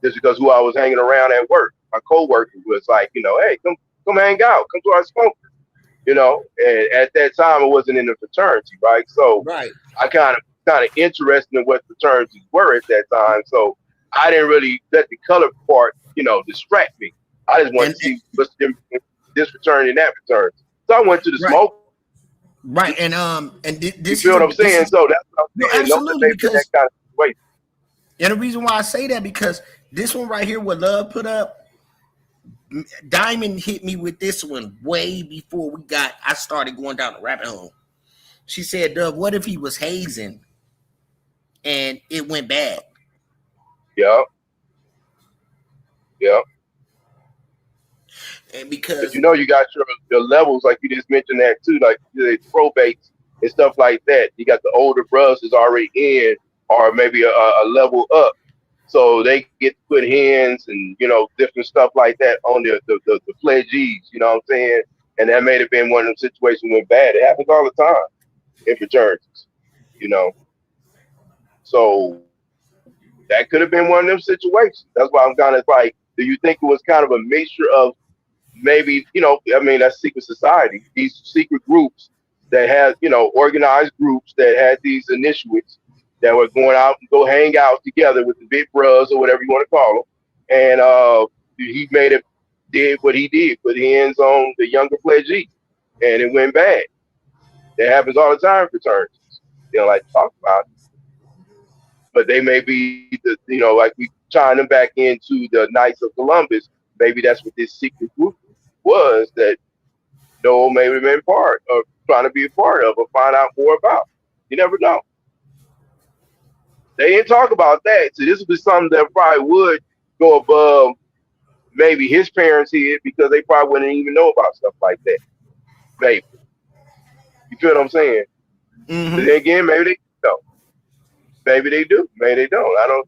just because who I was hanging around at work. My co-worker was like, hey, come hang out, come to our smoker. And at that time I wasn't in the fraternity, right? So I kind of interested in what fraternities were at that time. So I didn't really let the color part, distract me. I just wanted to see what's the difference between this fraternity and that fraternity. So I went to the smoke. Right, and this you feel what I'm saying? So that's what I'm saying. Absolutely, because that kind of situation. And the reason why I say that because this one right here, what Love put up, Diamond hit me with this one way before I started going down the rabbit hole. She said, Dove, what if he was hazing and it went bad? Yeah. Yeah. And because you got your levels, like you just mentioned that too, like the probates and stuff like that. You got the older brothers is already in, or maybe a level up, so they get to put hands and different stuff like that on the pledgees. You know what I'm saying? And that may have been one of them situations went bad. It happens all the time in fraternities. So that could have been one of them situations. That's why I'm kind of like, do you think it was kind of a mixture of maybe, that's secret society, these secret groups that had, organized groups that had these initiates that were going out and go hang out together with the big bros or whatever you want to call them. And he did what he did, put hands on the younger pledgee, and it went bad. It happens all the time for fraternities. They don't like to talk about it. But they may be, like we tying them back into the Knights of Columbus. Maybe that's what this secret group was that Noel may have been part of, trying to be a part of, or find out more about. You never know. They didn't talk about that. So this would be something that probably would go above maybe his parents' head, because they probably wouldn't even know about stuff like that. Maybe. You feel what I'm saying? Mm-hmm. But then again, maybe they don't. Maybe they do. Maybe they don't. I don't,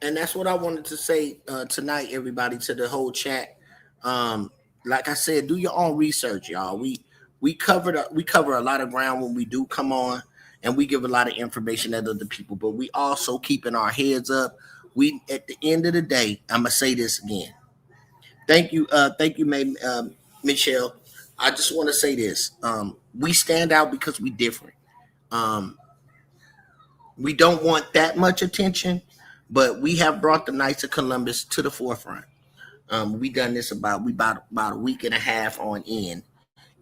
And that's what I wanted to say tonight, everybody, to the whole chat. Like I said, do your own research, y'all. We cover a lot of ground when we do come on, and we give a lot of information to other people, but we also keeping our heads up. We, at the end of the day, I'm gonna say this again. Thank you, Michelle. I just want to say this. We stand out because we different. We don't want that much attention, but we have brought the Knights of Columbus to the forefront. We done this about a week and a half on end,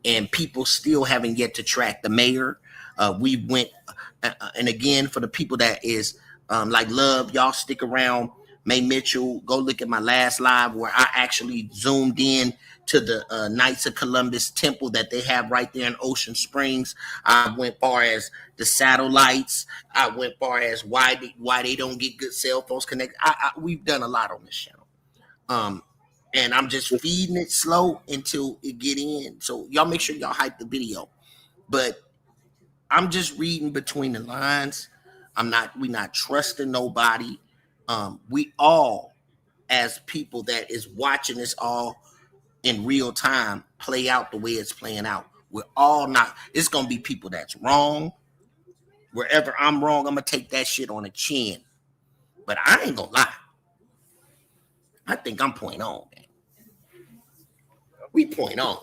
and people still haven't yet to track the mayor. We went, and again, for the people that is like Love, y'all stick around. May Mitchell, go look at my last live where I actually zoomed in to the Knights of Columbus temple that they have right there in Ocean Springs. I went far as the satellites. I went far as why they don't get good cell phones connected. We've done a lot on this channel. And I'm just feeding it slow until it get in. So y'all make sure y'all hype the video. But I'm just reading between the lines. We're not trusting nobody. We all, as people that is watching this all in real time, play out the way it's playing out. We're all not, it's gonna be people that's wrong. Wherever I'm wrong, I'm gonna take that shit on the chin. But I ain't gonna lie. I think I'm point on, man. We point on.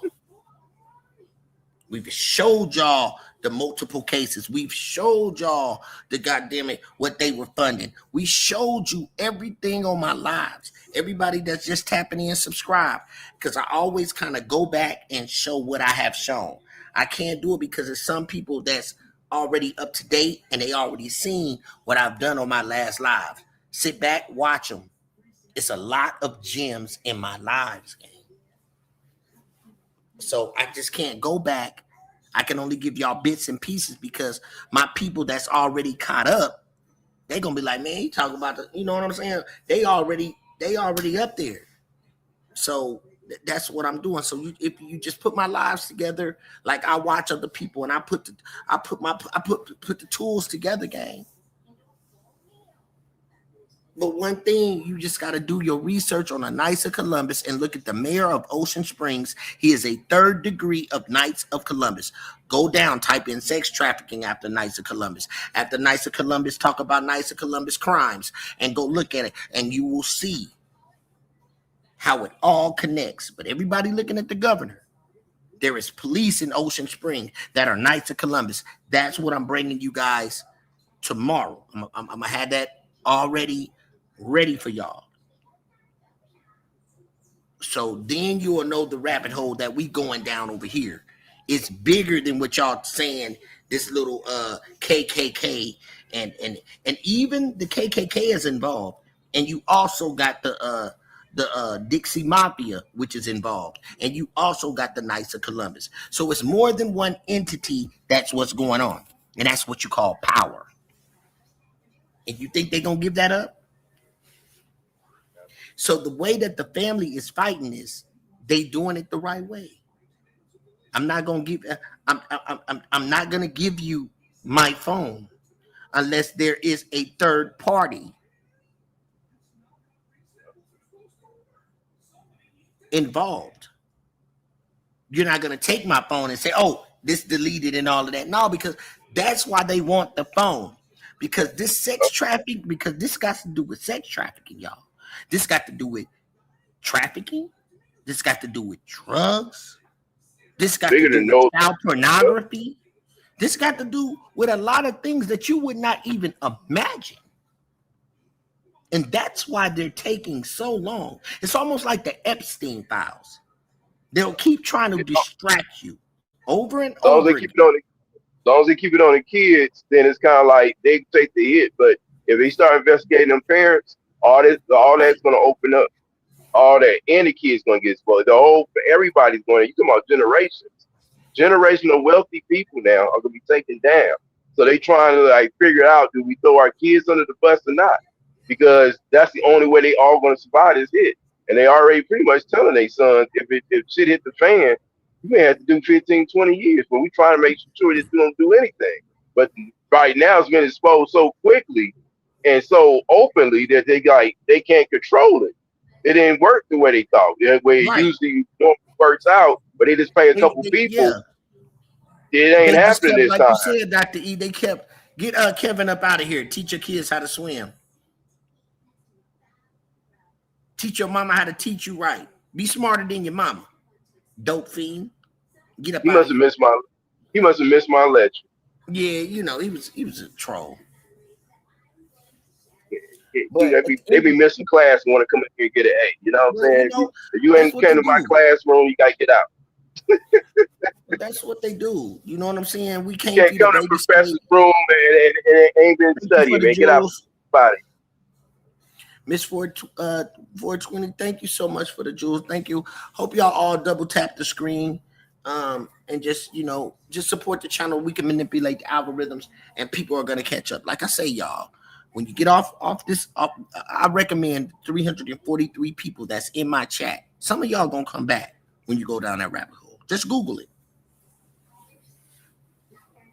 We've showed y'all the multiple cases. We've showed y'all the goddamn it what they were funding. We showed you everything on my lives. Everybody that's just tapping in, subscribe, because I always kind of go back and show what I have shown. I can't do it because there's some people that's already up to date and they already seen what I've done on my last live. Sit back, watch them. It's a lot of gems in my lives. So I just can't go back. I can only give y'all bits and pieces because my people that's already caught up, they gonna be like, man, he talking about you know what I'm saying? They already up there. So that's what I'm doing. So if you just put my lives together, like I watch other people and I put the tools together, gang. But one thing, you just got to do your research on the Knights of Columbus and look at the mayor of Ocean Springs. He is a third degree of Knights of Columbus. Go down, type in sex trafficking after Knights of Columbus. After Knights of Columbus, talk about Knights of Columbus crimes and go look at it and you will see how it all connects. But everybody looking at the governor. There is police in Ocean Springs that are Knights of Columbus. That's what I'm bringing you guys tomorrow. I'm going to have that already ready for y'all. So then you will know the rabbit hole that we going down over here. It's bigger than what y'all saying, this little KKK and even the KKK is involved, and you also got the Dixie Mafia, which is involved, and you also got the Knights of Columbus. So it's more than one entity. That's what's going on, and that's what you call power. And you think they're gonna give that up? So the way that the family is fighting is they doing it the right way. I'm not gonna give. I'm not gonna give you my phone unless there is a third party involved. You're not gonna take my phone and say, "Oh, this deleted and all of that." No, because that's why they want the phone. Because this sex trafficking, because this got to do with sex trafficking, y'all. This got to do with trafficking. This got to do with drugs. This got to Bigger do than with those. child pornography. This got to do with a lot of things that you would not even imagine. And that's why they're taking so long. It's almost like the Epstein files. They'll keep trying to distract you over and As long as they over keep again. it on, as long as they keep it on the kids, then it's kind of like they take the hit. But if they start investigating them parents, all that's going to open up. All that, and the kids going to get spoiled. Everybody's going. You talking about generations? Generational wealthy people now are going to be taken down. So they trying to like figure out: do we throw our kids under the bus or not? Because that's the only way they all going to survive this hit. And they already pretty much telling their sons, if shit hit the fan, you may have to do 15, 20 years. But we trying to make sure that you don't do anything. But right now, it's been exposed so quickly and so openly that they can't control it. It didn't work the way they thought. The way it Right. usually works out, but they just pay a couple people. Yeah. It ain't They just happening kept, this like time. you said, Dr. E, they kept, get Kevin up out of here. Teach your kids how to swim. Teach your mama how to teach you right. Be smarter than your mama. Dope fiend. Get up He out of must have here. missed my. He must have missed my lecture. Yeah, you know, he was a troll. But They be missing class and want to come in here and get an A. You know what I'm well, you saying? know, If you that's ain't what they came to my do. classroom, you gotta get out. That's what they do. You know what I'm saying? We You came for can't you to come to babysit. professor's room and ain't been Thank you for studying, the man. Get out, jewels. body. Miss 420, thank you so much for the jewels. Thank you. Hope y'all all double tap the screen. And just, you know, just support the channel. We can manipulate the algorithms and people are gonna catch up. Like I say, y'all, when you get off this, I recommend 343 people that's in my chat. Some of y'all gonna come back when you go down that rabbit hole. Just Google it.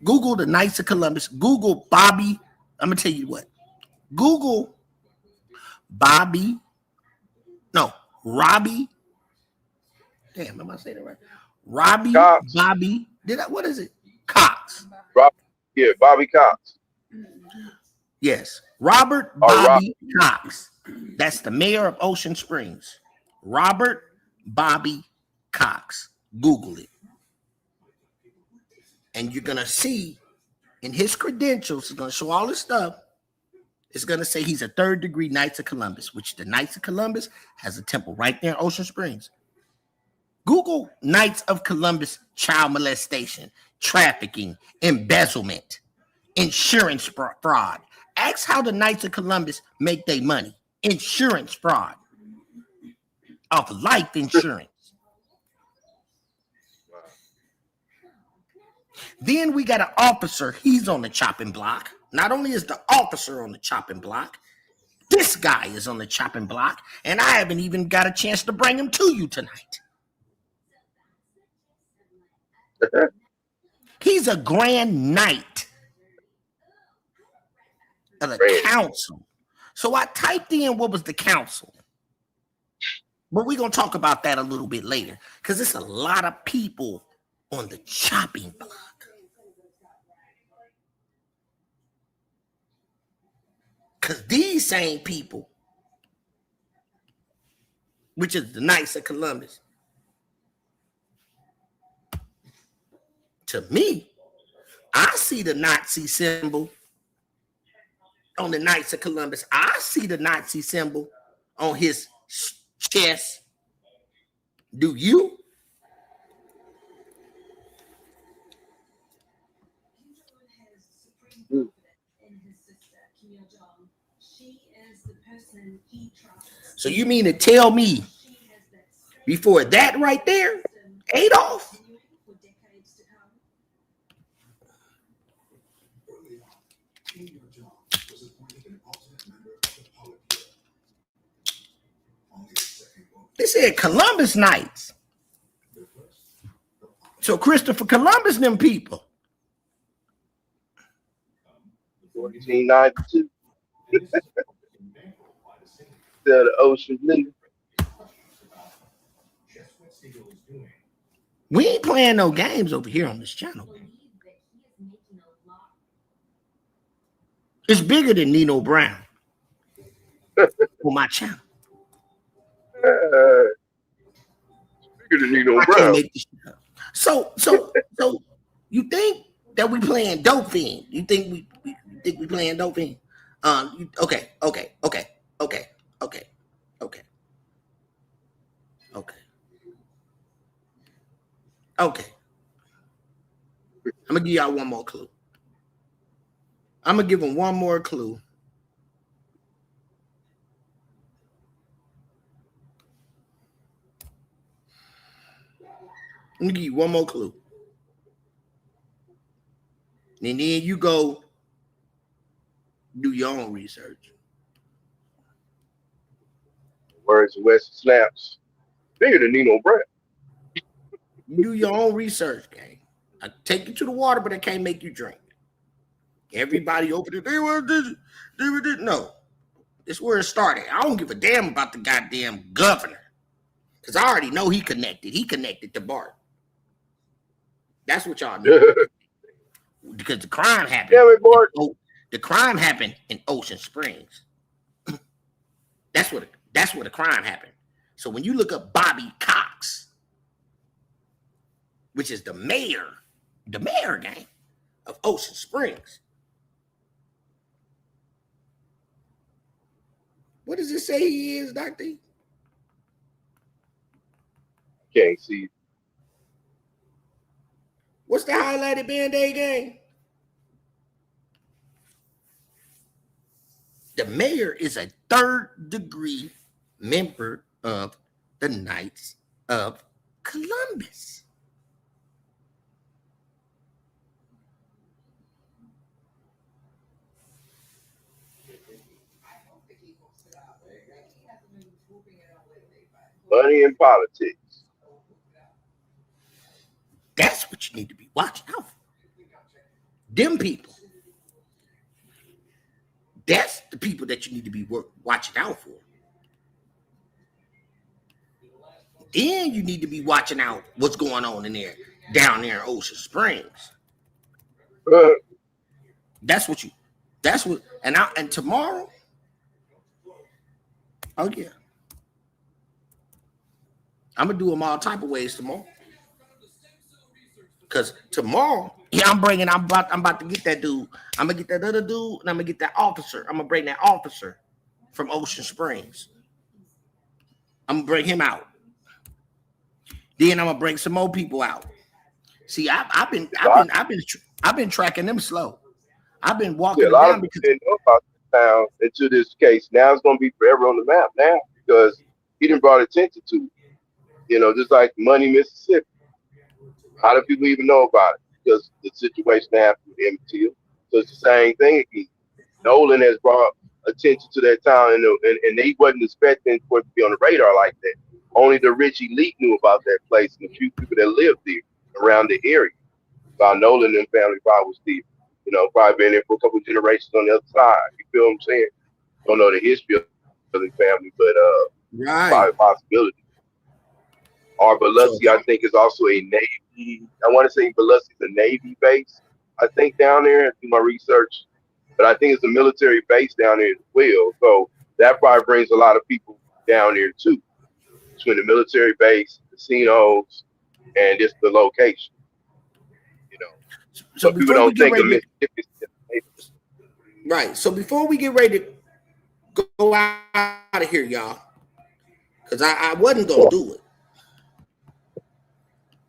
Google the Knights of Columbus. Google Bobby. I'm gonna tell you what. Google Bobby. No, Robbie. Damn, am I saying it right? Robbie Cox. Bobby. What is it? Cox. Bobby Cox. Yes. Robert Bobby Cox. That's the mayor of Ocean Springs. Robert Bobby Cox. Google it. And you're gonna see in his credentials, it's gonna show all his stuff. It's gonna say he's a 3rd degree Knights of Columbus, which the Knights of Columbus has a temple right there in Ocean Springs. Google Knights of Columbus child molestation, trafficking, embezzlement, insurance fraud. Ask how the Knights of Columbus make their money. Insurance fraud. Of life insurance. Then we got an officer. He's on the chopping block. Not only is the officer on the chopping block, this guy is on the chopping block, and I haven't even got a chance to bring him to you tonight. He's a grand knight of the council. So I typed in what was the council. But we're going to talk about that a little bit later because there's a lot of people on the chopping block. Because these same people, which is the Knights of Columbus, to me, I see the Nazi symbol on the Knights of Columbus. I see the Nazi symbol on his chest. Do you? So you mean to tell me before that right there, Adolf? They said Columbus Knights. So Christopher Columbus, them people. 1492. The ocean blue. We ain't playing no games over here on this channel. It's bigger than Nino Brown on my channel. Bigger than Nino I Brown. can't make this shit up. So you think that we playing Dope Fiend? You think we think we playing Dope Fiend? Okay. I'm gonna give y'all one more clue. I'm gonna give them one more clue. Let me give you one more clue. And then you go do your own research. Words of Wesley Snaps. Bigger than Nino Brown. You do your own research, gang. I take you to the water, but I can't make you drink. Everybody over there, they were no. It's where it started. I don't give a damn about the goddamn governor. Because I already know he connected. He connected to Bart. That's what y'all know. Because the crime happened. Damn it, Bart. The crime happened in Ocean Springs. That's where the crime happened. So when you look up Bobby Cox, which is the mayor gang of Ocean Springs. What does it say he is, Dr. E? Can't see. What's the highlighted Band-Aid gang? The mayor is a third-degree member of the Knights of Columbus. Money in politics. That's what you need to be watching out for. Them people. That's the people that you need to be watching out for. Then you need to be watching out what's going on in there, down there in Ocean Springs. And tomorrow, oh yeah. I'm gonna do them all type of ways tomorrow. Cause tomorrow, I'm about to get that dude. I'm gonna get that other dude, and I'm gonna get that officer. I'm gonna bring that officer from Ocean Springs. I'm gonna bring him out. Then I'm gonna bring some more people out. See, I've been tracking them slow. I've been walking a lot of people didn't know about this town until this case. Now it's gonna be forever on the map now because he didn't brought attention to it. You know, just like Money, Mississippi. How do people even know about it? Because the situation happened with Emmett Till. So it's the same thing again. Nolan has brought attention to that town, and he wasn't expecting for it to be on the radar like that. Only the rich elite knew about that place and a few people that lived there around the area. While Nolan and family probably was still, probably been there for a couple of generations on the other side. You feel what I'm saying? Don't know the history of the family, but probably a possibility. Or Biloxi, I think, is also a Navy. I want to say Biloxi is a Navy base, I think, down there. Do my research. But I think it's a military base down there as well. So that probably brings a lot of people down there, too, between the military base, casinos, and just the location. So people don't think of Mississippi. Right. So before we get ready to go out of here, y'all, because I wasn't going to do it.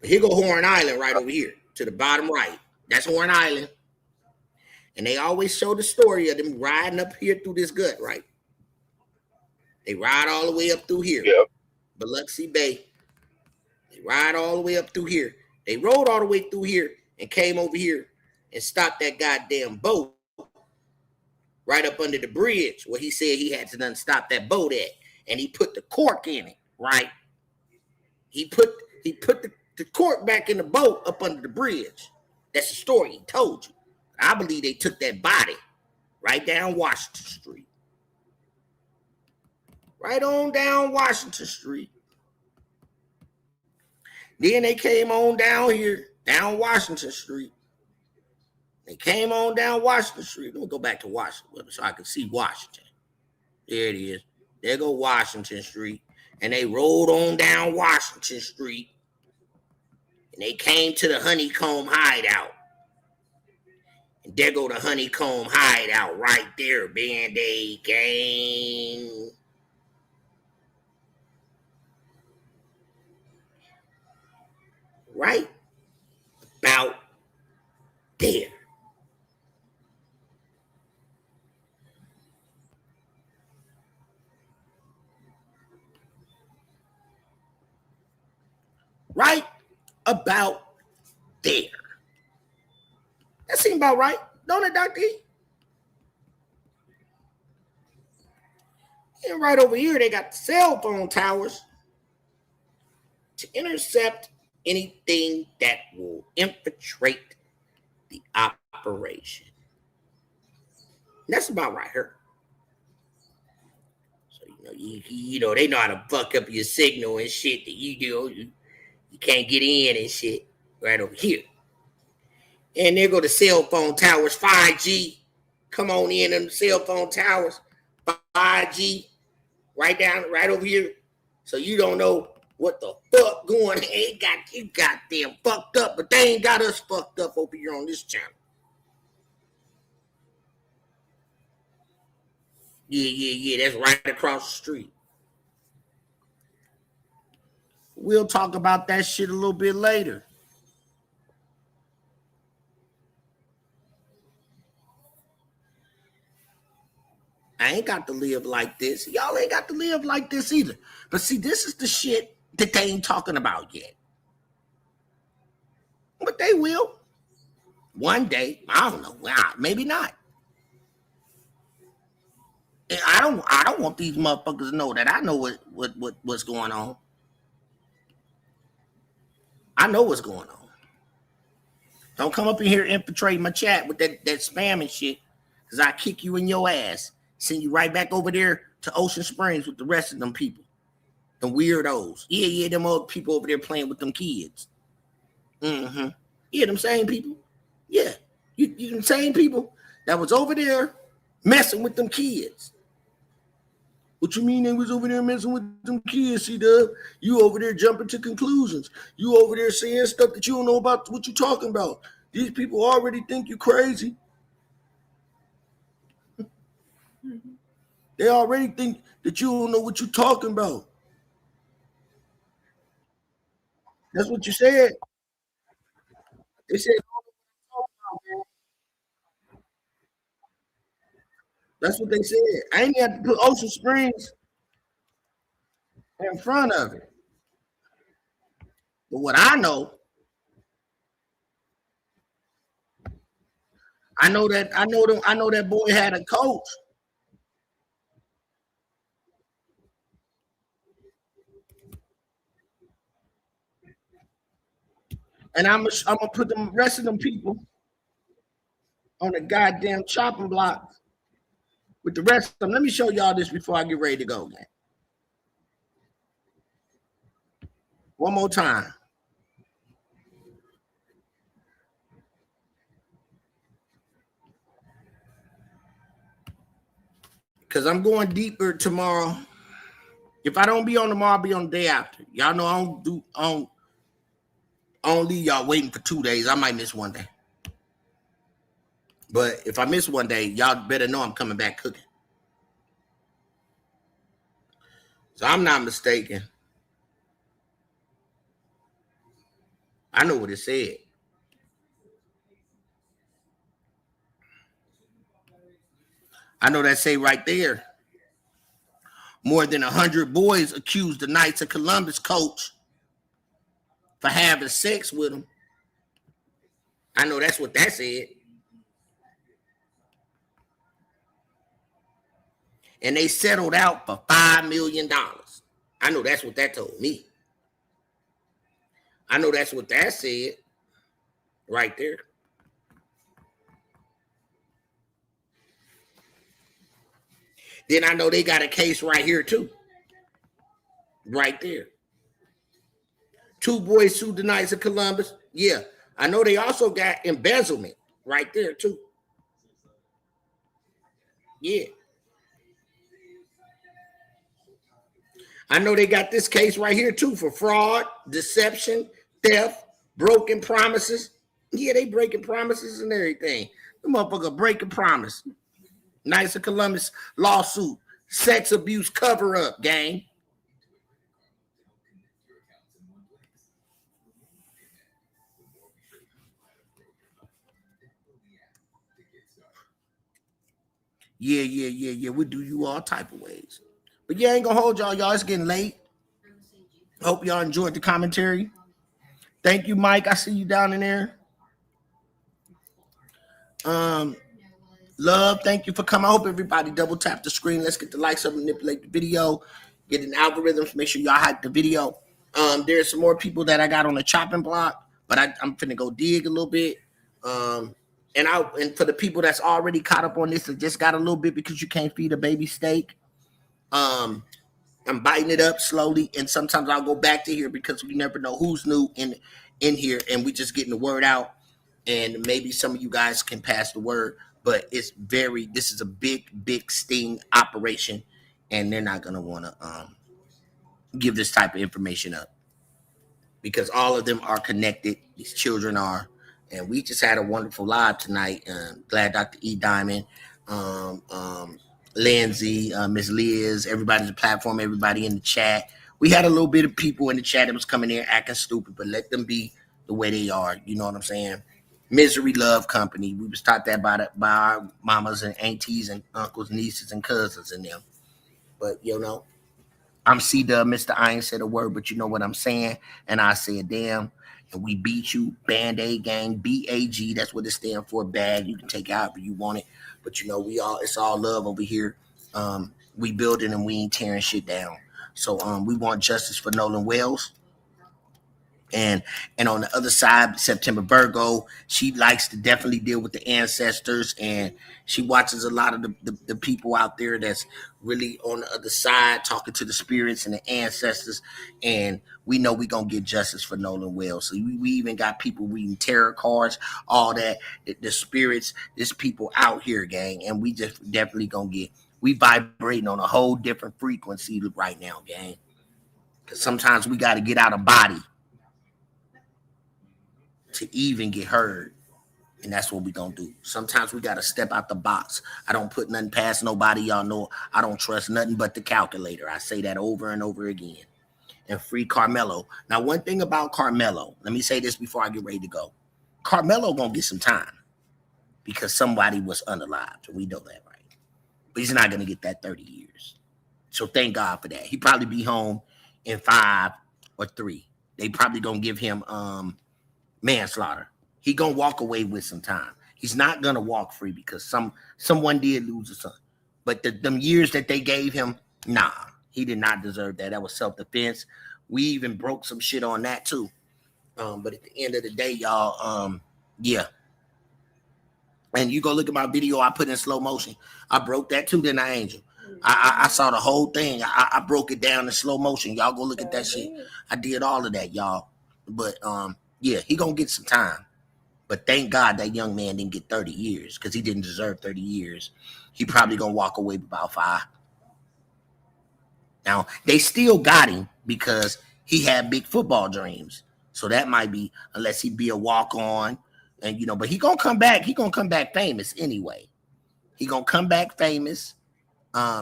Here go Horn Island right over here to the bottom right. That's Horn Island. And they always show the story of them riding up here through this gut, right? They ride all the way up through here. Yep. Biloxi Bay. They ride all the way up through here. They rode all the way through here and came over here and stopped that goddamn boat right up under the bridge where he said he had to done stop that boat at. And he put the cork in it, right? He put the cork back in the boat up under the bridge. That's the story he told you. I believe they took that body right down Washington Street. Right on down Washington Street. Then they came on down here, down Washington Street. They came on down Washington Street. Let me go back to Washington so I can see Washington. There it is. There go Washington Street. And they rode on down Washington Street. And they came to the Honeycomb Hideout. And there go the Honeycomb Hideout right there, Band-Aid Gang. Right about there. Right about there. That seems about right, don't it, Dr. E? And right over here, they got the cell phone towers to intercept anything that will infiltrate the operation. And that's about right here. So, you know, they know how to fuck up your signal and shit that you do. You can't get in and shit right over here. And there go the cell phone towers, 5G. Come on in them cell phone towers, 5G, right over here. So you don't know what the fuck going on. Ain't got you goddamn fucked up, but they ain't got us fucked up over here on this channel. Yeah, that's right across the street. We'll talk about that shit a little bit later. I ain't got to live like this. Y'all ain't got to live like this either. But see, this is the shit that they ain't talking about yet. But they will. One day. I don't know. Maybe not. And I don't want these motherfuckers to know that I know what's going on. I know what's going on. Don't come up in here infiltrating my chat with that spam and shit. Because I kick you in your ass. Send you right back over there to Ocean Springs with the rest of them people. Them weirdos. Yeah, them old people over there playing with them kids. Mm-hmm. Yeah, them same people. Yeah. You them same people that was over there messing with them kids. What you mean they was over there messing with them kids, C-Dub? You over there jumping to conclusions. You over there saying stuff that you don't know about what you talking about. These people already think you crazy. They already think that you don't know what you're talking about. That's what you said. They said, that's what they said. I ain't have to put Ocean Springs in front of it. But what I know that boy had a coach. And I'm gonna put the rest of them people on the goddamn chopping block with the rest of them. Let me show y'all this before I get ready to go, man. One more time. Because I'm going deeper tomorrow. If I don't be on tomorrow, I'll be on the day after. Y'all know I don't leave y'all waiting for 2 days. I might miss one day. But if I miss one day, y'all better know I'm coming back cooking. So I'm not mistaken. I know what it said. I know that say right there. More than 100 boys accused the Knights of Columbus coach for having sex with him. I know that's what that said. And they settled out for $5 million. I know that's what that told me. I know that's what that said right there. Then I know they got a case right here too. Right there. 2 boys sued the Knights of Columbus. Yeah. I know they also got embezzlement right there too. Yeah. I know they got this case right here too for fraud, deception, theft, broken promises. Yeah, they breaking promises and everything. The motherfucker breaking promise. Knights of Columbus lawsuit, sex abuse cover up, gang. Yeah. We do you all type of ways. But yeah, I ain't gonna hold y'all. Y'all, it's getting late. Hope y'all enjoyed the commentary. Thank you, Mike. I see you down in there. Love, thank you for coming. I hope everybody double tap the screen. Let's get the likes up, manipulate the video, get an algorithm. Make sure y'all hype the video. There's some more people that I got on the chopping block, but I'm finna go dig a little bit. And for the people that's already caught up on this that just got a little bit because you can't feed a baby steak, I'm biting it up slowly, and sometimes I'll go back to here because we never know who's new in here, and we just getting the word out. And maybe some of you guys can pass the word, but this is a big sting operation, and they're not gonna want to give this type of information up because all of them are connected. These children are, and we just had a wonderful live tonight. Glad Dr. E. Diamond, Lindsay, Miss Liz, everybody's a platform, everybody in the chat. We had a little bit of people in the chat that was coming in acting stupid, but let them be the way they are. You know what I'm saying? Misery Love Company. We was taught that by our mamas and aunties and uncles, nieces and cousins and them. But you know, I'm C-Dub, Mr. I ain't said a word, but you know what I'm saying. And I said, damn, and we beat you. Band-Aid Gang, BAG. That's what it stands for. Bag. You can take it however you want it. But you know, it's all love over here. We building and we ain't tearing shit down. So we want justice for Nolan Wells. And on the other side, September Virgo, she likes to definitely deal with the ancestors, and she watches a lot of the people out there that's really on the other side talking to the spirits and the ancestors. And we know we're going to get justice for Nolan Wells. So we even got people reading tarot cards, all that, the spirits, there's people out here, gang. And we just definitely going to we vibrating on a whole different frequency right now, gang. Because sometimes we got to get out of body to even get heard. And that's what we gonna do. Sometimes we gotta step out the box. I don't put nothing past nobody. Y'all know I don't trust nothing but the calculator. I say that over and over again. And free Carmelo. Now, one thing about Carmelo, let me say this before I get ready to go. Carmelo gonna get some time because somebody was unalived. We know that, right? But he's not gonna get that 30 years. So thank God for that. He probably be home in 5 or 3. They probably gonna give him manslaughter. He gonna walk away with some time. He's not gonna walk free because someone did lose a son. But them years that they gave him, nah, he did not deserve that. That was self-defense. We even broke some shit on that too. But at the end of the day, y'all, yeah. And you go look at my video I put in slow motion. I broke that too, didn't I, Angel? I saw the whole thing. I broke it down in slow motion. Y'all go look at that shit. I did all of that, y'all. But yeah, he gonna get some time. But thank God that young man didn't get 30 years because he didn't deserve 30 years. He probably gonna walk away with about 5. Now, they still got him because he had big football dreams. So that might be, unless he be a walk-on. And, you know, but he gonna come back. He gonna come back famous anyway. He gonna come back famous.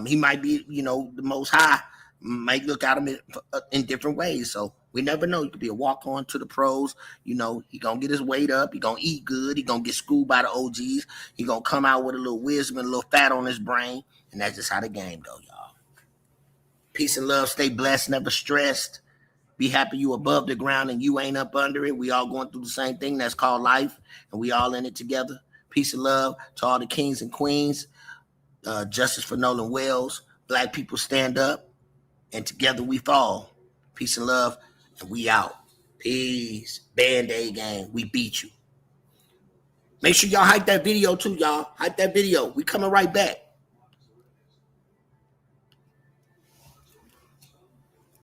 He might be, you know, the Most High might look at him in different ways. So We never know. You could be a walk-on to the pros. You know, he gonna get his weight up. He gonna eat good. He gonna get schooled by the OGs. He gonna come out with a little wisdom and a little fat on his brain. And that's just how the game go, y'all. Peace and love. Stay blessed. Never stressed. Be happy you above the ground and you ain't up under it. We all going through the same thing. That's called life. And we all in it together. Peace and love to all the kings and queens. Justice for Nolan Wells. Black people stand up. And together we fall. Peace and love. And we out. Peace. Band-Aid gang. We beat you. Make sure y'all hype that video too, y'all. Hype that video. We coming right back.